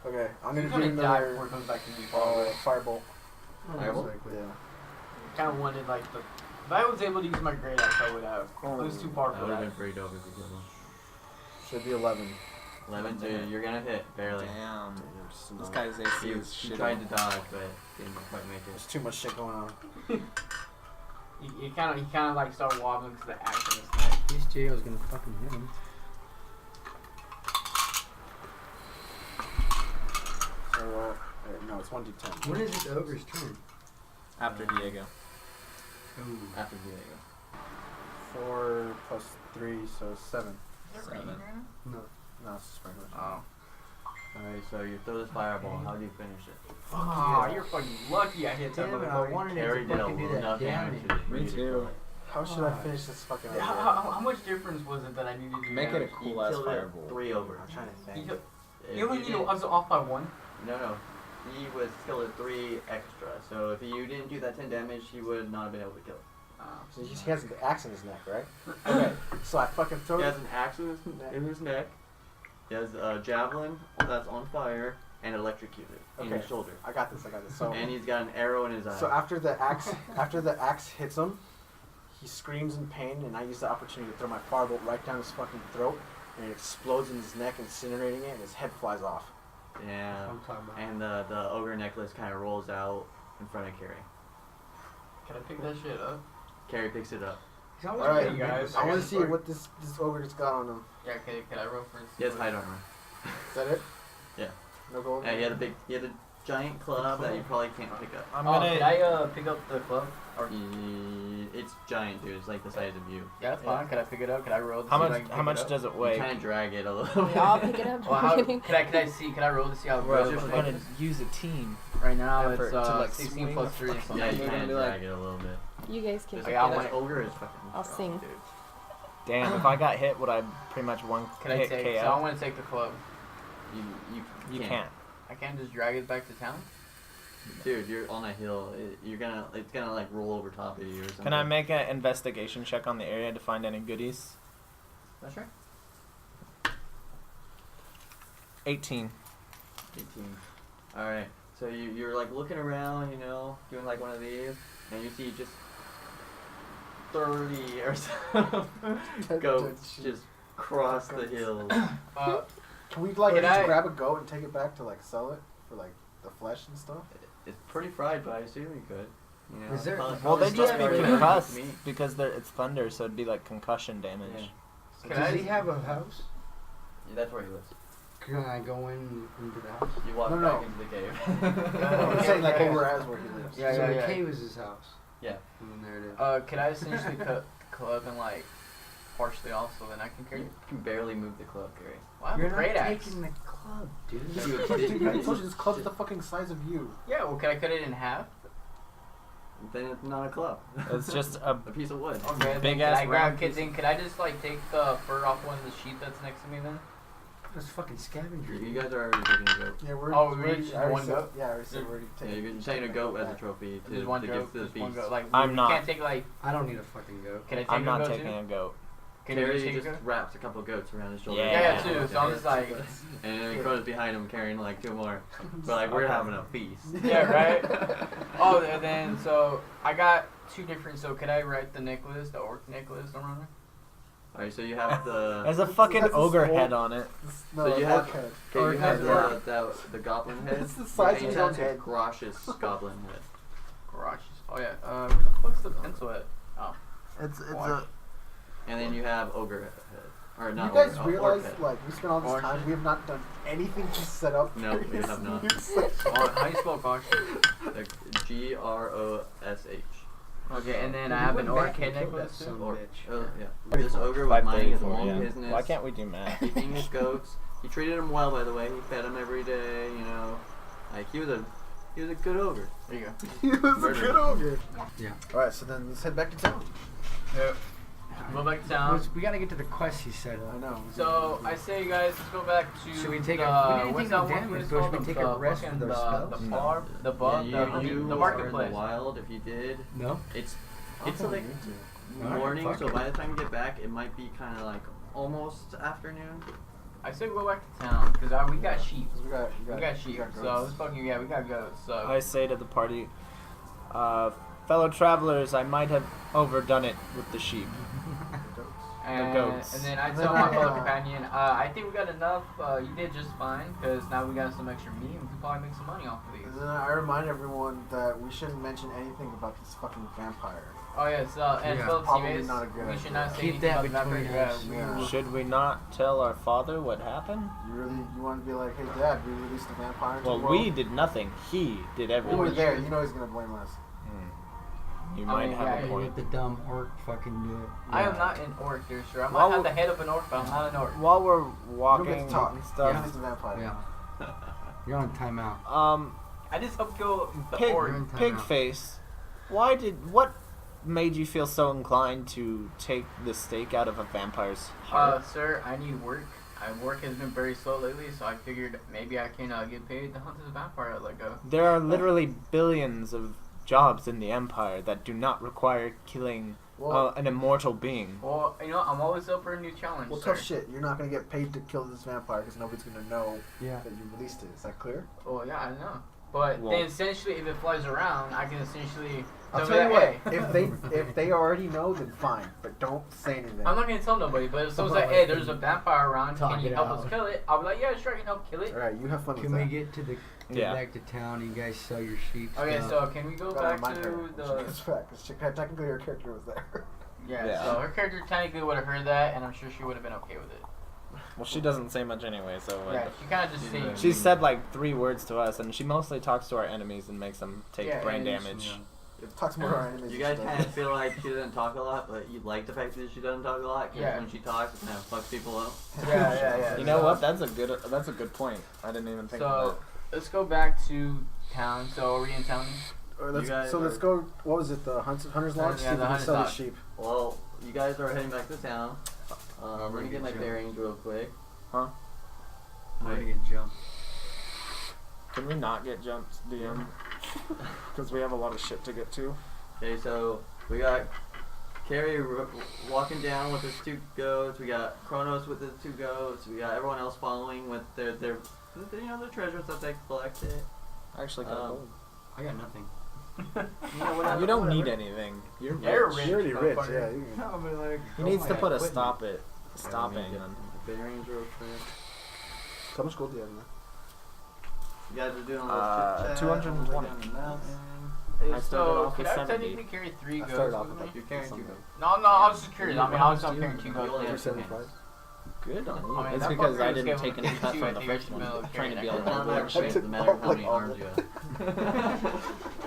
Okay, I'm He's gonna do gonna die before another it comes back to me, probably. firebolt. Firebolt? Yeah. Kind of wanted like the. If I was able to use my great axe, I would have. It was too far That for would have that. been pretty dope if you killed him. Should be 11. 11, so you're gonna hit, barely. Damn. This guy's AC He is shit. tried to dodge, but didn't quite make There's it. too much shit going on. He kind of like started wobbling because the axe in his neck. This jail's gonna fucking hit him. So, no, it's 1d10. When is this ogre's turn? After Diego. After Diego. 4 plus 3, so 7. 7. No, it's just regular. Oh. Alright, so you throw this fireball. How do you finish it? Oh, you're fucking lucky I hit that Damn it, I motherfucker. wanted Carrie it did to fucking do that enough damage. damage. to Me really too. kill it. How should I finish this fucking idea? How much difference was it that I needed to do? Make it a damage? cool ass killed it fireball. 3 over. I'm trying to You think. killed- You only need I was off by 1. No. He was skilled at 3 extra. So if you didn't do that 10 damage, he would not have been able to kill it. So he has an axe in his neck, right? Okay. So I fucking throw He it. has an axe in his neck. He has a javelin that's on fire and electrocuted in his shoulder. I got this. So And he's got an arrow in his eye. So after the axe hits him, he screams in pain, and I use the opportunity to throw my firebolt right down his fucking throat, and it explodes in his neck, incinerating it, and his head flies off. Yeah. I'm talking about. And the ogre necklace kind of rolls out in front of Carrie. Can I pick that shit up? Carrie picks it up. He's always Alright, big, guys. I want to see what this ogre's got on him. Yeah, can I roll for He has hide armor. Is that it? Yeah. No gold? Yeah, he had a giant club that you probably can't pick up. I'm Oh, gonna. can I pick up the club? Or It's giant, dude. It's like the size of you. yeah, that's fine. Can I pick it up? Can I roll? To How see if I much? can How pick much it up? does it You weigh? kind of drag it a little bit. Yeah, I'll pick it up. Well, how, I'm kidding. can I see? Can I roll to see how it We're goes? gonna use a team. Right now effort it's to, like, 16 swing plus the 3. fucking- So Yeah, you We're kind gonna of be drag it a little bit. You guys can Just pick I it got up. that ogre is fucking I'll strong, sing. dude. Damn, if I got hit, would I pretty much one Can I hit take? KO? So I want to take the club. You can't. I can't just drag it back to town. Dude, you're on a hill. It's gonna like roll over top of you or something. Can I make an investigation check on the area to find any goodies? That's right. 18. 18. Alright, so you're like looking around, doing like one of these, and you see just 30 or so goats just cross the hills. Can we like Can just I- grab a goat and take it back to like sell it for like the flesh and stuff? It's pretty fried, but I assume you could. Is there- Probably- Well, they probably just be started with concussed meat. because it's thunder, so it'd be like concussion damage. Yeah. Does he have a house? Yeah, that's where he lives. Can I go into the house? You walk No, back no. into the cave. I'm saying like over as where he lives. Yeah, so yeah, the yeah. cave is his house. Yeah. And then there it is. Can I essentially cut the club and like partially off so then I can carry You it? can barely move the club, Gary. Well, I have You're a great not axe. taking the club, dude. Dude, I told you this club's the fucking size of you. Yeah, well, can I cut it in half? Then it's not a club. It's just a a piece of wood. Okay, then Big can ass I grab round kids in? Can I just like take the fur off one of the sheep that's next to me then? That's fucking scavenger. You guys are already taking a goat. Yeah, we're. Oh, we we're- each I already one said- goat? Yeah, I already said we're already Yeah, taking. you're taking a goat as a trophy Just one to goat, give to the just one feast. goat. Like I'm we not. can't take like. I don't need a fucking goat. Can I take I'm a not goat taking too? a goat. Can you Carrie take a just goat? wraps a couple goats around his shoulder. Yeah, too. So I'm just like. And then Kronos behind him carrying like 2 more. But like we're having a feast. Yeah, right? Oh, and then, so, I got 2 different, so could I write the necklace, the orc necklace on it? Alright, so you have the There's a fucking That's a ogre skull. head on it. No, So you have- orc head. okay, you have Orc the goblin head. It's the size and of you your have the head. Gracious goblin head. Garage. Oh, yeah. Where the fuck's the pencil at? Oh. It's a. And then you have ogre head. Or You not guys ogre, orc realize, head. like, we spent all this Orc time, head. we have not done anything to set up. No, we this have not. new session. Oh, how do you spell garage? Like, Grosh. Okay, and then We I have went an back orc and head killed that necklace. son of a Or, bitch. oh, yeah. This ogre was minding his 534, own yeah. business. Why can't we do math? Keeping his goats. He treated them well, by the way. He fed them every day, Like, he was a good ogre. There you go. He was a Murder. good ogre. Yeah. Alright, so then let's head back to town. Yep. Go back to town. We gotta get to the quest he said. I know. So, I say, guys, let's go back to Should we take the, a- we didn't what's take that no one damage, place but should called? we take a rest fucking- for the the spells? bar, the pub, you the are in the marketplace. wild. If you did, No? it's Oh, like Alright, morning. fuck So it. by the time you get back, it might be kind of like almost afternoon. I say go back to town, because we got sheep. We got sheep, got so goats. it's fucking, we got goats, so. I say to the party, fellow travelers, I might have overdone it with the sheep. And, goats. and then I And tell then my I, fellow companion, I think we got enough, you did just fine, because now we got some extra meat, and we can probably make some money off of these. And then I remind everyone that we shouldn't mention anything about this fucking vampire. Oh yes, and Yeah, fellow probably teammates, not a good we idea. should not say Keep anything that about the between vampire. us. Yeah. Should we not tell our father what happened? You want to be like, hey Dad, we released the vampire into Well, the world? we did nothing. He did We everything. were there. You know he's gonna blame us. You I might mean, have yeah, a point. Let the dumb orc fucking do it. I am not an orc, dear sir. I might Well, have the head of an orc, but I'm not an orc. While we're You don't walking get to talk. and You stuff, released the vampire. Yeah. You're on timeout. I just helped kill the Pig, orc. in timeout. Pigface, what made you feel so inclined to take the stake out of a vampire's heart? Sir, I need work. work has been very slow lately, so I figured maybe I can get paid to hunt this vampire I'd let go. There are literally billions of jobs in the Empire that do not require killing an immortal being. Well, you know, I'm always up for a new challenge. Well, sir. tough shit. You're not gonna get paid to kill this vampire because nobody's gonna know Yeah. that you released it. Is that clear? Well, yeah, I know. But Well- then essentially, if it flies around, I can essentially I'll tell tell me you that, what. hey, If they already know, then fine. But don't say anything. I'm not gonna tell nobody. But if someone's like, hey, there's a vampire around, Talk can you it help out. us kill it? I'll be like, yeah, sure, I can help kill it. All right, you have fun Can with we that. get to the Yeah. back to town and you guys sell your sheep? Okay, stuff? so can we go Gotta back remind her to when she the? gets back, 'cause technically her character was there. Yeah, Yeah. so her character technically would have heard that, and I'm sure she would have been okay with it. Well, she doesn't say much anyway, so. Yeah, she kind of just sings. She said like 3 words to us, and she mostly talks to our enemies and makes them take Yeah, brain and damage. Talks more to our enemies. You guys kind of feel like she doesn't talk a lot, but you like the fact that she doesn't talk a lot because Yeah. when she talks, it kind of fucks people up. Yeah. You know what? That's a good point. I didn't even think of So let's go back to town. So are we in town? Or let's, You guys so let's are- go. What was it? The Hunter's Lodge. Yeah, See if the we can Hunter's sell the Lodge. sheep. Well, you guys are heading back to town. We're gonna get my bearings real quick. Huh? I'm gonna get jumped. that. Can we not get jumped, DM? Because we have a lot of shit to get to. Okay, so we got Carrie walking down with his 2 goats. We got Kronos with his 2 goats. We got everyone else following with their their treasures that they collected. I actually got gold. I got nothing. You don't need anything. You're rich. You're rich. You're already rich. motherfucker. Yeah. You can, He needs to put a equipment. stopping on. The bearings real quick. how much gold do you have in there? You guys are doing a little chit chat. 220. Down the mountain. I started So off can with I 70. technically carry 3 I goats started off with with me? You're carrying 2 something. goats. No, I was just curious. I mean, I was not carrying 2 You goats. only have with two me. hands. Good on you. I mean, It's that because fucker I is didn't getting take any cut 52, from I the think first you one. should be able to Trying to carry be that. able It's not to like work. shape, the matter of how many arms you have.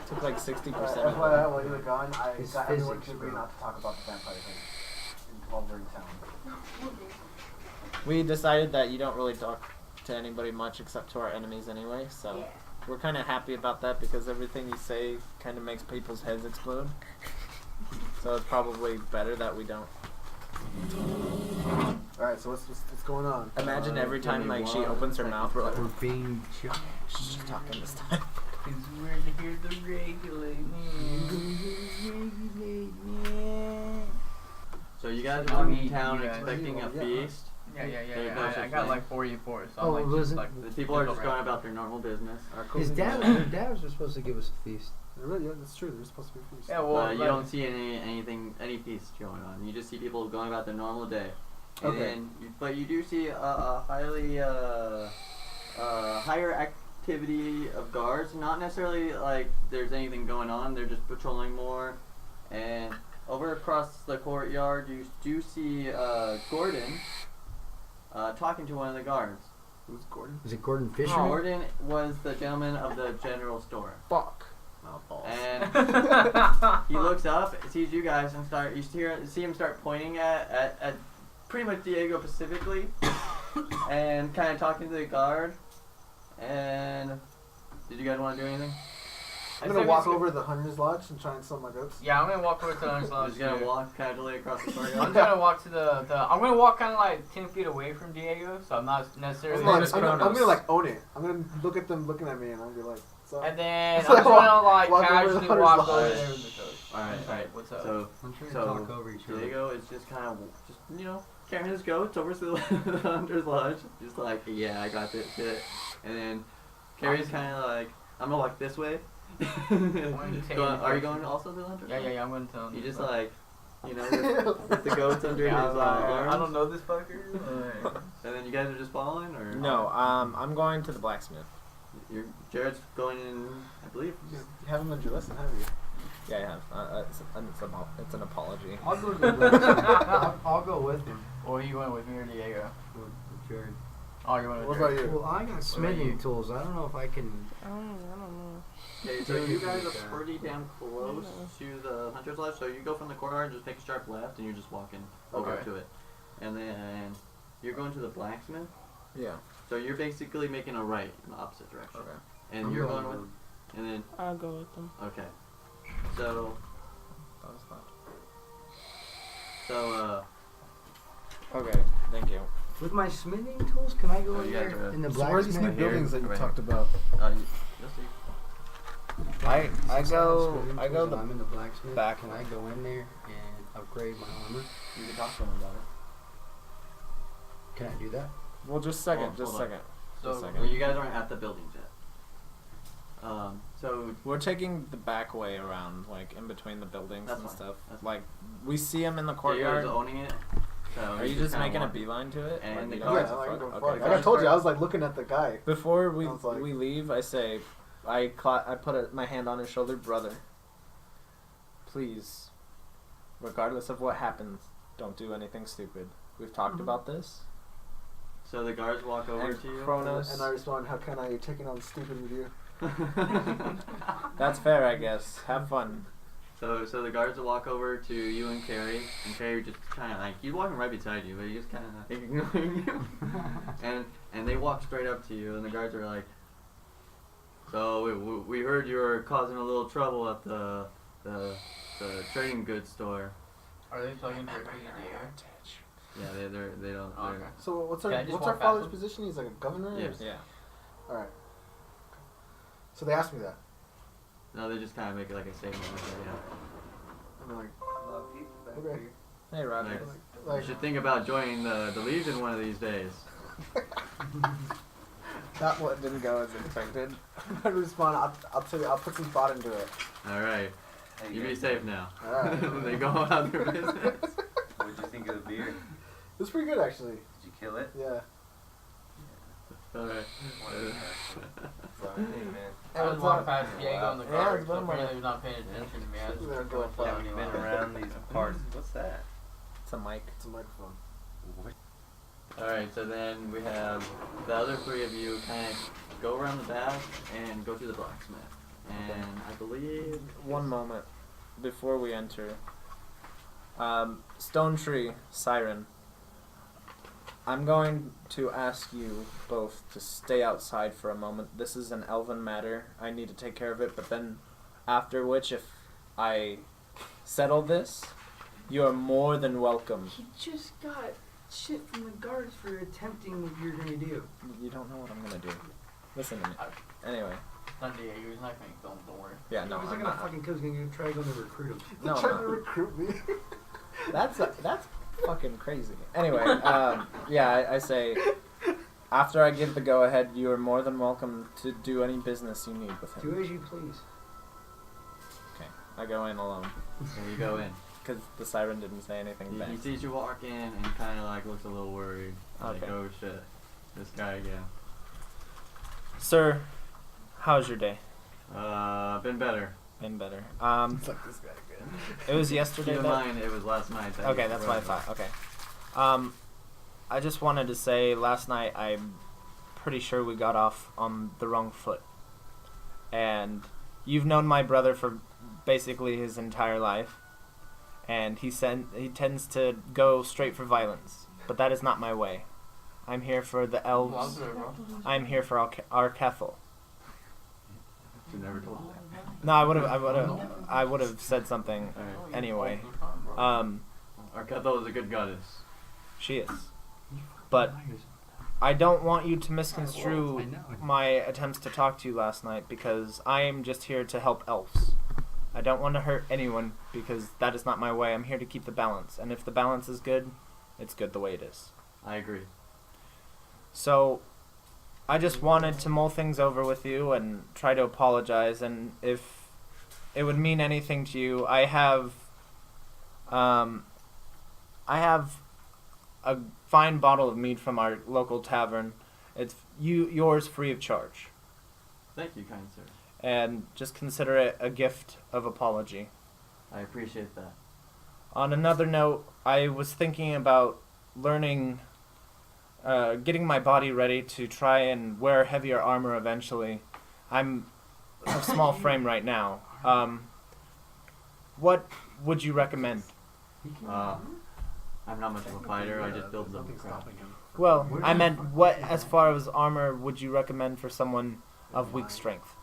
Took like 60% FYI, of it. while you were gone, I It's got everyone physics, to agree bro. not to talk about the vampire thing while we're in town. We decided that you don't really talk to anybody much except to our enemies anyway, so we're kind of happy about that because everything you say kind of makes people's heads explode. So it's probably better that we don't. All right, so what's going on? Imagine every give time me like she 1 opens her mouth, we're like, We're being jumped. she's talking this time. Cause we're here to regulate So you guys I are in need town you guys. expecting a Yeah. feast. Yeah. I got like 44, so Oh, I'm like just wasn't- like The people are just going about their normal business. His dads were supposed to give us a feast. Really? Yeah, that's true. There's supposed to be a feast. Yeah, well, You like- don't see any feast going on. You just see people going about their normal day. And Okay. then, but you do see a highly higher activity of guards. Not necessarily like there's anything going on. They're just patrolling more. And over across the courtyard, you do see Gordon talking to one of the guards. Who's Gordon? Is it Gordon Fisher? Gordon was the gentleman of the general store. Fuck. And he looks up, sees you guys, and see him start pointing at pretty much Diego specifically, and kind of talking to the guard. And did you guys want to do anything? I'm gonna walk over to the Hunter's Lodge and try and sell my goats. Yeah, I'm gonna walk over to the I'm Lodge. just gonna walk casually across the I'm courtyard. trying to walk to the I'm gonna walk kind of like 10 feet away from Diego, so I'm not necessarily. I'm is gonna Kronos. like own it. I'm gonna look at them looking at me and I'm gonna be like, so. And then So I'm gonna like walk over to the casually Hunter's walk Lodge. over there with the coach. Alright. What's up? So I'm trying to So, talk over each other. Diego is just kind of carrying his goats over to the Hunter's Lodge. Just like, yeah, I got this shit. And then Carrie's kind of like, I'm gonna walk this way. take Are you going also to the Hunter's Lodge? Yeah, I'm gonna tell him. You just like, with the goats under his I was like, arms. I don't know this fucker. And then you guys are just following, or No, I'm going to the blacksmith. Jared's going in, I believe. You haven't learned your lesson, have you? Yeah, I have. It's an apology. I'll go to the I'll go with him. Or are you going with me or Diego? With Jared. Oh, you're going with What Jared. about you? Well, I got smithing tools. I don't know if I can. I don't know. Okay, so you guys are pretty damn close to the Hunter's Lodge. So you go from the courtyard and just take a sharp left, and you're just walking over Okay. to it. And then you're going to the blacksmith. Yeah. So you're basically making a right in the opposite direction. Okay. And I'm you're going going with, and then I'll go with them. okay. So That was fun. so Okay, thank you. With my smithing tools, can I go Oh, in you guys there are- in the So where are these new blacksmith? Right here, buildings that you right talked about? You'll see. I Since have go smithing I tools go and the I'm in the blacksmith. back Can way. I go in there and upgrade my armor? You can talk to them about it. Can I do that? well just a second, Hold just a on. second. So Just a second. well, you guys aren't at the buildings yet. So We're taking the back way around, like in between the buildings That's and fine. stuff. That's Like we see him in the you guys courtyard. are owning it. So Are you just just kinda making a walk- beeline to it? And Like, the you guards- don't Yeah, have like, to go fuck- for it. okay. Like I told you, I was like looking at the guy. Before I was like- we leave, I say, I put my hand on his shoulder, brother. Please, regardless of what happens, don't do anything stupid. We've talked about this. So the guards walk over And to you. Kronos. And I respond, "How can I? You're taking on stupid with you." That's fair, I guess. Have fun. So the guards will walk over to you and Carrie just kind of like he's walking right beside you, but he's just kind of like ignoring you. and they walk straight up to you, and the guards are like, "So we heard you were causing a little trouble at the trading goods store." Are they talking directly in the air? Yeah, they don't. Oh, they're- okay. So what's Can I our just what's our walk father's past him? position? He's like a governor. Yes. Yeah. All right. So they asked me that. No, they just kind of make it like a statement. Like, I'm like, Okay. okay. Hey, Roger. Like, Like, you should think about joining the Legion one of these days. That one didn't go as expected. I respond, I'll tell you, I'll put some thought into it. All right, you be safe now. All right. They go about their business. What'd you think of the beer? Did It's pretty good actually. you kill it? Yeah. All right. Sorry, hey, man. I was What's walking up? past Diego in the Yeah, car, it's so been a apparently minute. he was not paying attention to me. I was Yeah, just go going fly. Haven't you been around these parts? What's that? It's a mic. It's a microphone. All right, so then we have the other three of you kind of go around the back and go to the blacksmith. And I believe One moment before we enter. Stonetree, Siren. I'm going to ask you both to stay outside for a moment. This is an elven matter. I need to take care of it, but then after which, if I settle this, you are more than welcome. He just got shit from the guards for attempting what you're gonna do. You don't know what I'm gonna do. Listen to me. Anyway, Not Diego, he's not going to film, don't worry. yeah, no, He's I'm not gonna not. fucking kill. He's gonna try to go to recruit him. No, Trying no. to recruit me. That's fucking crazy. Anyway, yeah, I say, after I give the go-ahead, you are more than welcome to do any business you need with Do him. as you please. Okay, I go in alone. so you go in. Because the siren didn't say anything He back. sees you walk in and kind of like looks a little worried. Like, Okay. oh shit, this guy again. Sir, how's your day? Been better. Been better. It's like this guy again. It was yesterday Keep in that... mind, it was last night. That Okay, you that's what I wrote about. thought. Okay. I just wanted to say, last night I'm pretty sure we got off on the wrong foot. And you've known my brother for basically his entire life. And he tends to go straight for violence. But that is not my way. I'm here for the elves. Well, bro. I'm here for our Kethel. You never told me that. No, I would have said something Alright. anyway. Our Kethel is a good goddess. She is. But I don't want you to misconstrue my attempts to talk to you last night because I am just here to help elves. I don't want to hurt anyone because that is not my way. I'm here to keep the balance. And if the balance is good, it's good the way it is. I agree. So I just wanted to mull things over with you and try to apologize. And if it would mean anything to you, I have a fine bottle of mead from our local tavern. It's yours free of charge. Thank you, kind sir. And just consider it a gift of apology. I appreciate that. On another note, I was thinking about learning, getting my body ready to try and wear heavier armor eventually. I'm a small frame right now. What would you recommend? I'm not much of a fighter. I just build them crap. Well, I meant what, as far as armor, would you recommend for someone of weak strength?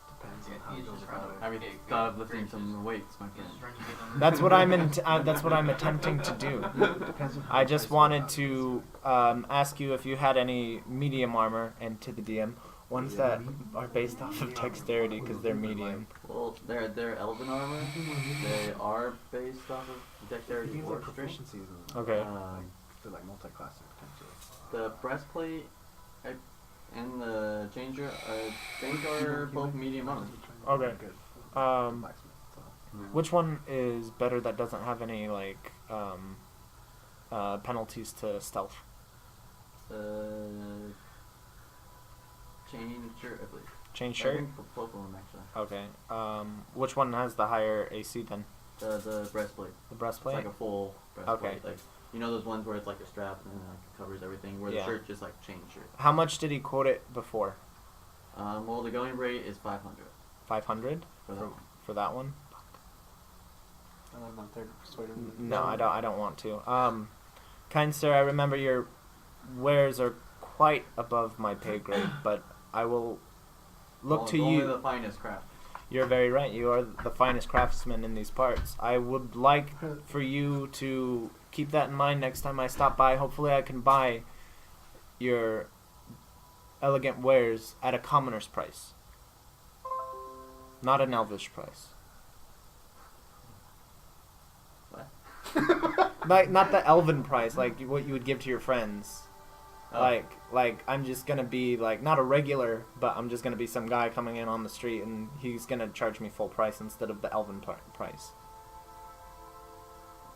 Depends on He's just trying to Have you get thought of good lifting graces. some weights, my He's friend? just trying to get on That's what I'm attempting to do. I just wanted to ask you if you had any medium armor, and to the DM, ones that are based off of dexterity because they're medium. Well, they're elven armor. They are based off of dexterity or strength. proficiencies. Okay. They're like multi-classic potentially. The breastplate and the changer, I think, are both medium armor. Okay. Which one is better that doesn't have any like penalties to stealth? Changer, I believe. Chain I shirt? think both of them actually. Okay. Which one has the higher AC then? The breastplate. The It's breastplate? like a full breastplate. Okay. Like, you know those ones where it's like a strap and then like it covers everything, where Yeah. the shirt just like chain shirt. How much did he quote it before? Well, the going rate is 500 500 for that one. for that one? And I'm not there to persuade him. No, I don't want to. Kind sir, I remember your wares are quite above my pay grade, but I will look to only you. the finest craft. You're very right. You are the finest craftsman in these parts. I would like for you to keep that in mind next time I stop by. Hopefully I can buy your elegant wares at a commoner's price. Not an elvish price. What? Like, not the elven price, like what you would give to your friends. Oh. Like I'm just gonna be like not a regular, but I'm just gonna be some guy coming in on the street, and he's gonna charge me full price instead of the elven price.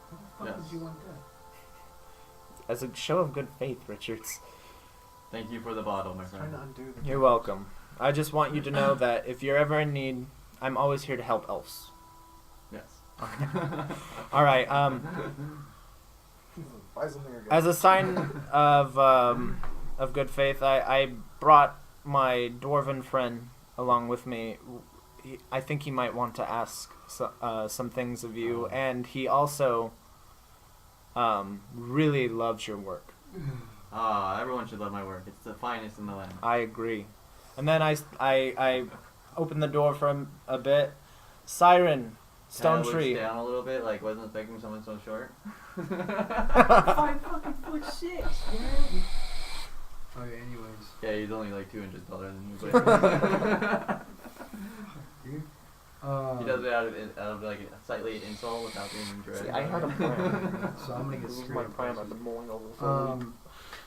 What the fuck Yes. would you want that? As a show of good faith, Richards. Thank you for the bottle, my Trying friend. to undo the. You're welcome. I just want you to know that if you're ever in need, I'm always here to help elves. Yes. All right. Buy something or go. As a sign of good faith, I brought my dwarven friend along with me. I think he might want to ask some things of you, and he also really loves your work. Everyone should love my work. It's the finest in the land. I agree. And then I opened the door for him a bit. Siren, Kinda looks Stonetree. down a little bit, like wasn't expecting someone so short. 5 fucking foot 6, man. Okay, anyways. Yeah, he's only like 2 inches taller than you, but Dude. he does it out of like a slightly insult without being direct. See, I had a plan. So I'm gonna get This is straight my up plan. I've prices. been mulling over for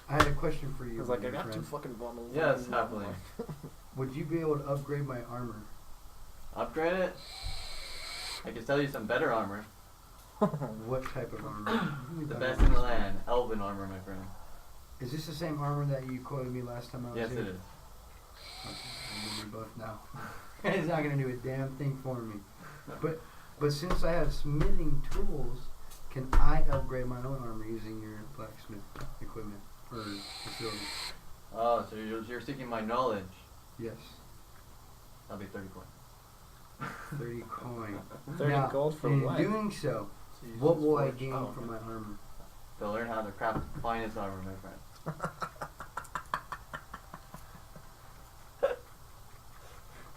I had a question for you. I was like, I my got 2 friend. fucking bottles. Yes, happily. Would you be able to upgrade my armor? Upgrade it. I can sell you some better armor. What type of armor? The best in the land. Elven armor, my friend. Is this the same armor that you quoted me last time I was Yes, here? it is. Okay, I'll give you both now. It's not gonna do a damn thing for me. But since I have smithing tools, can I upgrade my own armor using your blacksmith equipment or facility? Oh, so you're seeking my knowledge. Yes, That'll be 30 coin. 30 coin. 30 Now, gold for in what? doing so, what will I gain from my armor? To learn how to craft the finest armor, my friend.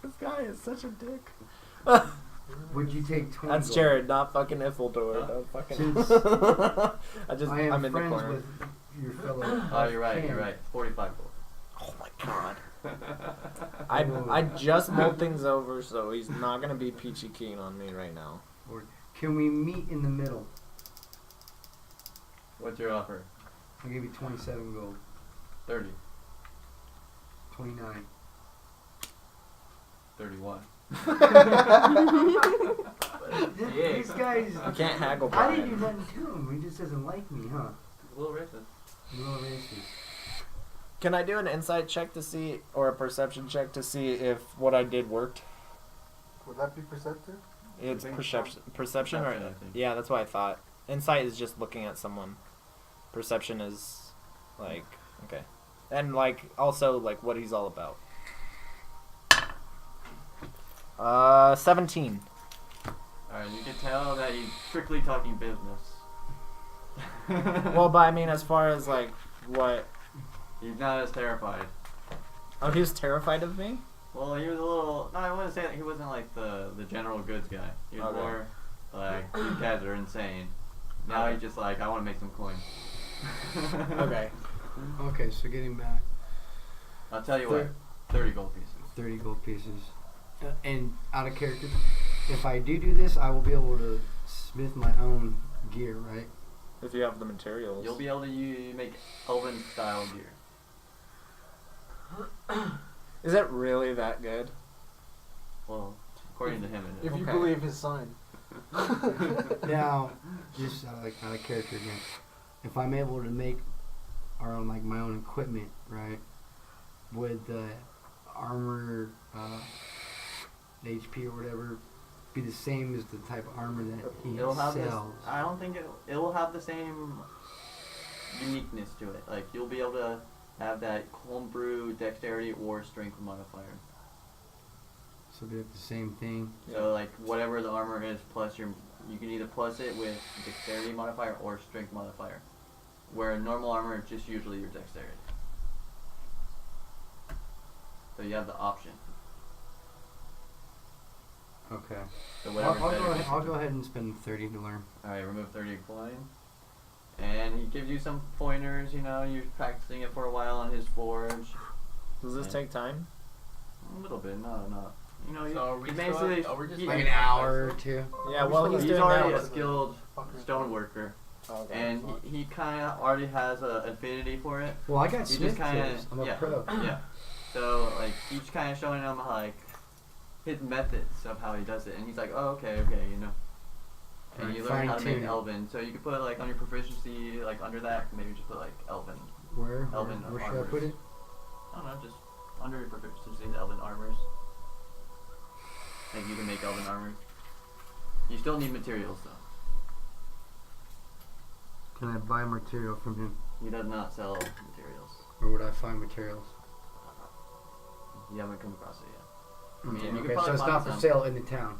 This guy is such a dick. Would you take 20 That's gold? Jared, not fucking Ithildur. Huh? Don't fucking. Since I am I'm in the friends corner. with your fellow. Oh, you're right. Cam. You're right. 45 gold. Oh my god. I just mulled things over, so he's not gonna be peachy keen on me right now. Can we meet in the middle? What's your offer? I'll give you 27 gold. 30. 29. 31. This guy's. You can't haggle. I didn't do Brian. nothing to him. He just doesn't like me, huh? A little racist. He's a little racist. Can I do an insight check to see, or a perception check to see if what I did worked? Would that be perceptive? It's think perception, so. perception, or Perception, I think. yeah, that's what I thought. Insight is just looking at someone. Perception is like okay, and like also like what he's all about. 17. Alright, you can tell that he's strictly talking business. Well, but I mean, as far as like what? He's not as terrified. Oh, he was terrified of me. Well, he was a little Well, no, I wouldn't say that he wasn't like the general goods guy. He was Okay. more like, you guys are insane. Now he's just like, I want to make some coin. Okay. Okay, so getting back, I'll tell you what, 30 gold pieces. 30 gold pieces. And out of character, if I do this, I will be able to smith my own gear, right? If you have the materials. You'll be able to make elven style gear. Is it really that good? Well, according to him, it If is. you Okay. believe his sign. Now, just out of character again, if I'm able to make our own, like my own equipment, right? Would the armor, HP or whatever, be the same as the type of armor that he It'll have this. sells? I don't think it will have the same uniqueness to it. Like you'll be able to have that homebrew dexterity or strength modifier. So they're the same thing. So like whatever the armor is plus you can either plus it with dexterity modifier or strength modifier. Where normal armor is just usually your dexterity. So you have the option. Okay. So I'll, whatever. I'll go ahead and spend 30 to learn. Alright, remove 30 coin. And he gives you some pointers, you know, you're practicing it for a while on his forge. Does this Yeah. take time? A little bit, not. You know, So are we he still basically. we're just he- Like like an hour or two. Yeah, well, he's he's doing already that. a skilled stone worker. Okay. And he kind of already has an affinity for it. Well, I got He smith just kind tools. I'm of, a yeah, pro. yeah. So, like, he's kind of showing him, like, his methods of how he does it. And he's like, oh, okay, you know. And Right, you learn how to make fine-tune it. elven. So you can put, like, on your proficiency, like, under that, maybe just put, like, elven. Where? Elven Where should I armors. put it? I don't know, just under your proficiency, elven armors. Like, you can make elven armor. You still need materials, though. Can I buy material from him? He does not sell materials. Or would I find materials? You haven't come across it yet. I mean, Okay, you could okay, probably so it's find not for some. sale in the town.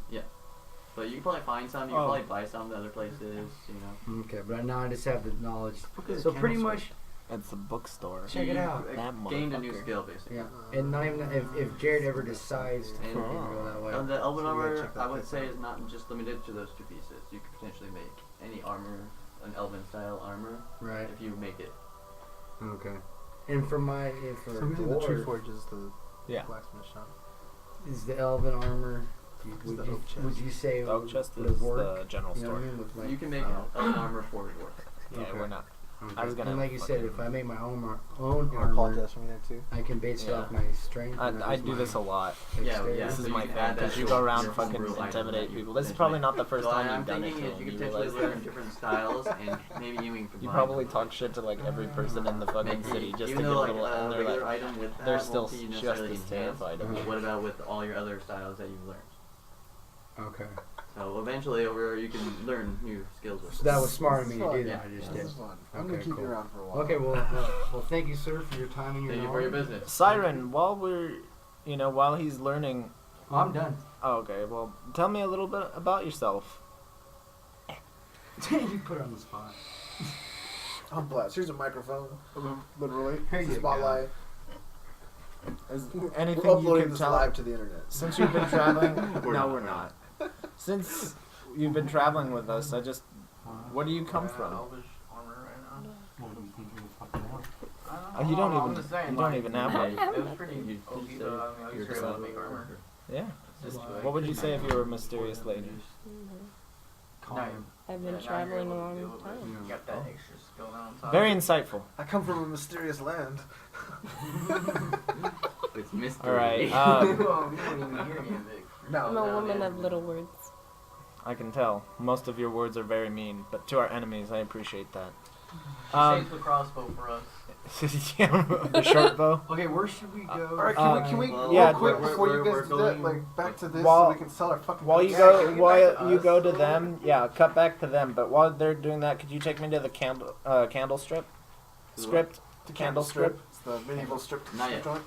But you can probably find some. You can probably buy some at other places, you know. Okay, but now I just have the knowledge. Look at So the pretty candle much, It's a bookstore. Check it You out. That gained a new motherfucker. skill, basically. yeah. And not even if Jared ever decides to And- fucking go that way. And the elven So we gotta armor, check that I would place say, out. is not just limited to those two pieces. You could potentially make any armor, an elven style armor, Right. if you make it. Okay. And for my for So really the true dwarf, forge is the Yeah. blacksmith shop. is the elven armor. Is the oak chest. Would you say The oak chest would is work? the general You know what I store. mean? With like, You can make elven armor for a dwarf. Yeah, Okay. we're not. okay. I was gonna And like you said, fucking- if I make my own You can armor, apologize for me there too. I can base it Yeah. off my strength. and I not do my this a lot. dexterity. Yeah, This so is you my can thing add that because you to go your around home fucking brew item that intimidate you people. This is potentially probably make. not the first So time I'm you've done it. thinking is Phil, you you could potentially realize learn that? different styles and maybe even combine. You probably talk shit to like every person in the fucking Make city just to even get a though like little, and a they're regular like, item with that they're still won't be just necessarily as enhanced. terrified of it. What about with all your other styles that you've learned? Okay. So eventually, over you can learn new skills with So it. that was smart of me to Fun. do that. Yeah. I just This did. is fun. I'm Okay, gonna keep cool. you around for a while. Okay, well, thank you, sir, for your time and your Thank you for your knowledge. business. Siren, while we're, while he's learning. Oh, I'm done. Oh, okay, well, tell me a little bit about yourself. You put her on the spot. I'm blessed. Here's a microphone. Literally. Here It's a you spotlight. Is We're anything you uploading can this tell? live to the internet. Since you've been traveling, We're no, not. we're not. Since you've been traveling with us, where do you come from? Elvish armor right now. What do you think you're fucking out? Oh, you don't I'm even, just saying, you don't like, even have one. It was pretty You OP say though. I mean, I you're used to be able to a make armor. Yeah. Just like- What would you say if you were a mysterious lady? Calm. I've been Yeah, now traveling you're a able to do long it, but time. You got that extra skill now on top. Very insightful. I come from a mysterious land. It's mystery. All right. You don't even hear music. I'm No. a woman of little words. I can tell. Most of your words are very mean, but to our enemies, I appreciate that. Saves the crossbow for us. Yeah, the short bow. Okay, where should we go? Alright, can we Well, yeah, real quick we're- before you we're guys do that, going like back to this While- so we can sell our fucking While you guns? go, can we get while back to you us go a to little them, yeah, cut back to them. But while they're doing that, could you take me to the candle strip? The Script? The candle strip? It's the medieval strip Not yet. joint.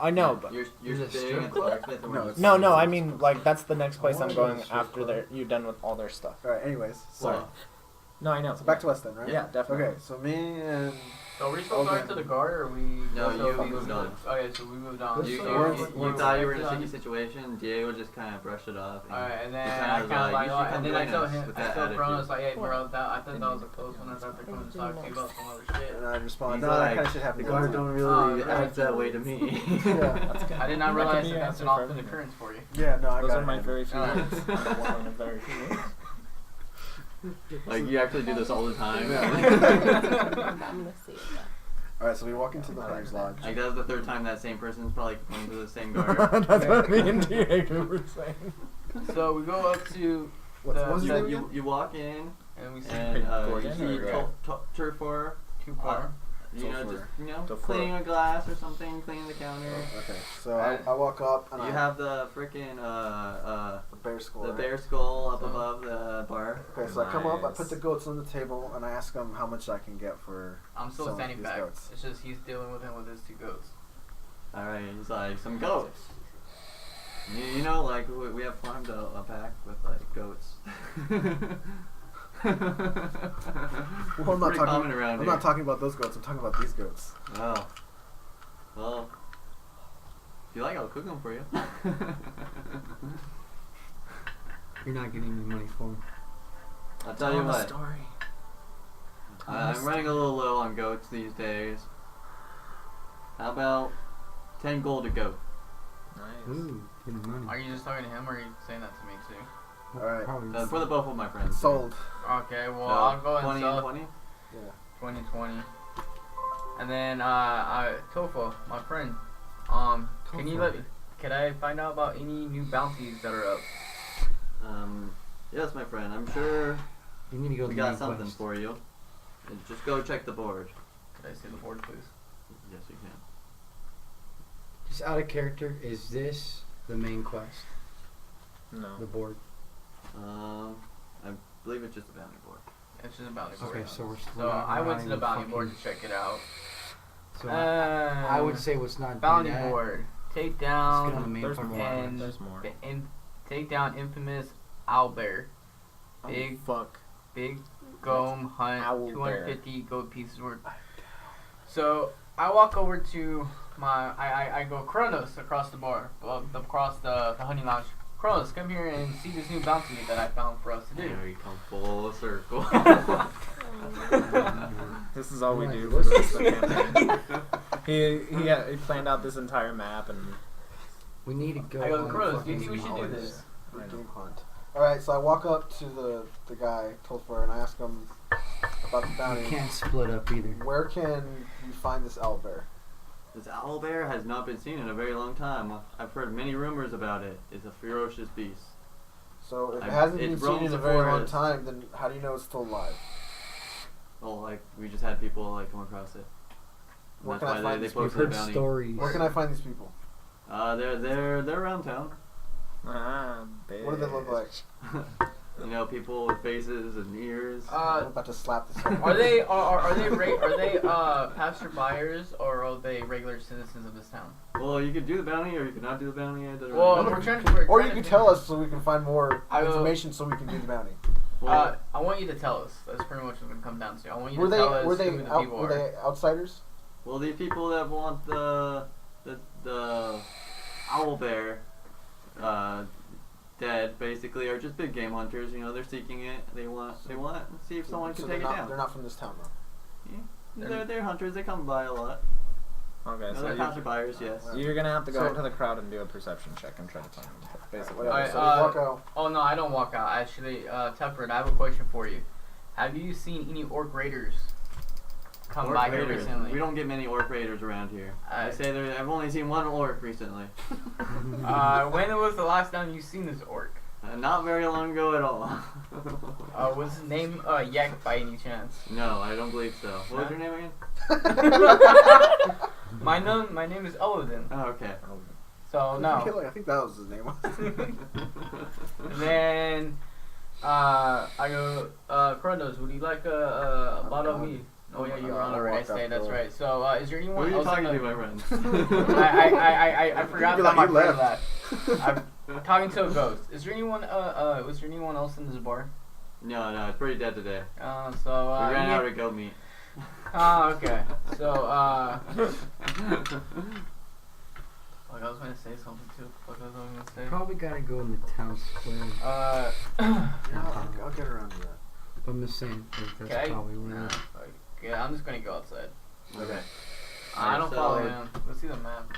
I know, but You're Is it staying at the strip blacksmith. or No, we're it's- just- no. I mean, like that's the next place I'm Oh, going strip after club. you're done with all their stuff. Alright, anyways. Sorry. Well, No, I know. So back to us then, right? Yeah, definitely. Okay, so me and So are we still going to the guard, or we? No, so you moved on. Okay, so we moved on. You We're- thought you were in a sticky situation. Diego just kind of brushed it off. Alright, and then he I was kind of like, "You should come and then I join told us," him, with I that told attitude. Kronos like, hey bro, I thought that was a close one. I thought they're coming to talk to you about some other shit. And I respond, He's no, that like, kind of shit happens. The guard don't really Oh, act that way to me. Yeah. I did not That realize could be that that's an an answer for often everything. occurrence for you. Yeah, no, I Those got are it. my very few Alright. words. One of the very few words. Like you actually do this all the time. I'm gonna see it. Alright, so we walk into the Hunter's Lodge. Like that's the third time that same person's probably going to the same guard. That's what me and Diego were saying. So we go up to What's the- his You, name again? you walk in and we see and you Gordon see or Turfor, two car. just cleaning a glass or something, cleaning the counter. Okay, so I walk up and You have the freaking the bear skull. the right? bear skull up So- above the bar. Okay, so I come up, I Nice. put the goats on the table, and I ask him how much I can get for. I'm still Some of standing these back. goats. It's just he's dealing with him with his two goats. All right, he's like some goats. You know, like we have farmed a pack with like goats. Well, I'm not Pretty common talking. around I'm here. not talking about those goats. I'm talking about these goats. Oh. Well, if you like, I'll cook them for you. You're not getting any money for them. I'll tell you what. Story. I'm running a little low on goats these days. How about 10 gold a goat? Nice. Ooh, getting money. Are you just talking to him, or are you saying that to me too? Alright. Probably. For the both of my friends. Sold. Okay, well So, I'll go and 20 sell and 20? Yeah. 2020. And then Tofa, my friend, can you could I find out about any new bounties that are up? Yes, my friend. I'm sure You need to go we to got the something quest. for you. Just go check the board. Could I see the board, please? Yes, you can. Just out of character, is this the main quest? No. The board. I believe it's just a bounty board. It's just a bounty board. Okay, so we're So I went to the bounty board to check it out. So I would say what's not bounty doing that, board. Take let's get on the down main There's part. more. and There's more. take down infamous owlbear. Big Fuck. big Gome hunt, Owlbear. 250 gold pieces worth. So I walk over to I go Kronos across the bar, across the hunting lounge. Kronos, come here and see this new bounty that I found for us to do. There we come full circle. This is all we Right. do for the rest of the campaign. He planned out this entire map and We need to go. I go, on Kronos, do you fucking think we should do hours. this? The I know. game hunt. Alright, so I walk up to the guy, Tolfer, and I ask him about the We bounty. can't split up either. Where can you find this owlbear? This owlbear has not been seen in a very long time. I've heard many rumors about it. It's a ferocious beast. So if it I've- hasn't it been seen roams in a the very long forest. time, then how do you know it's still alive? Well, like we just had people like come across it. And Where that's can I why find they these We've posted a heard bounty. stories. Where can I find these people? They're around town. What do they look like? You know, people with faces and ears. I'm about to slap this. Are they passerbyers or are they regular citizens of this town? Well, you could do the bounty or you could not do the bounty. It doesn't Well, really we're matter. trying to. Or you could tell us so we can find more I will- information so we can do the bounty. Well, I want you to tell us. That's pretty much what it comes down to. I want you Were to they tell us were they who the out, people were are. they outsiders? well, the people that want the owlbear dead basically are just big game hunters. You know, they're seeking it. They want to see if someone So can they're take it not, down. They're not from this town though. They're hunters. They come by a lot. Okay, No, so they're passerbyers, yes. you're gonna have to go So- into the crowd and do a perception check and try to find them. Basically. Whatever. Alright, So we walk out. Oh no, I don't walk out. Actually, Tepford, I have a question for you. Have you seen any orc raiders come Orc by here raiders. recently? We don't get many orc raiders around here. I say I've only seen one orc recently. When was the last time you seen this orc? Not very long ago at all. Was his name Yak by any chance? No, I don't believe so. What was your name again? My name is Elladon. Oh, okay. So no. I think that was his name. And then I go, Kronos, would you like a bottle of meat? Oh yeah, you were on already. I say that's right. So is there Who anyone are you else? talking in to, the- my friend? I forgot You're about like, my you friend left. I'm talking to a ghost. Is there anyone? Was there anyone else in this bar? No, it's pretty dead today. So We ran any- out of goat meat. Oh, okay. So, Fuck, I was gonna say something too. Fuck, I was gonna say. Probably gotta go in the town square. I'll get around to that. But I'm just saying, like, that's Okay. probably where. Nah, fuck. Yeah, I'm just gonna go outside. Okay. I don't So- follow him. Let's see the map.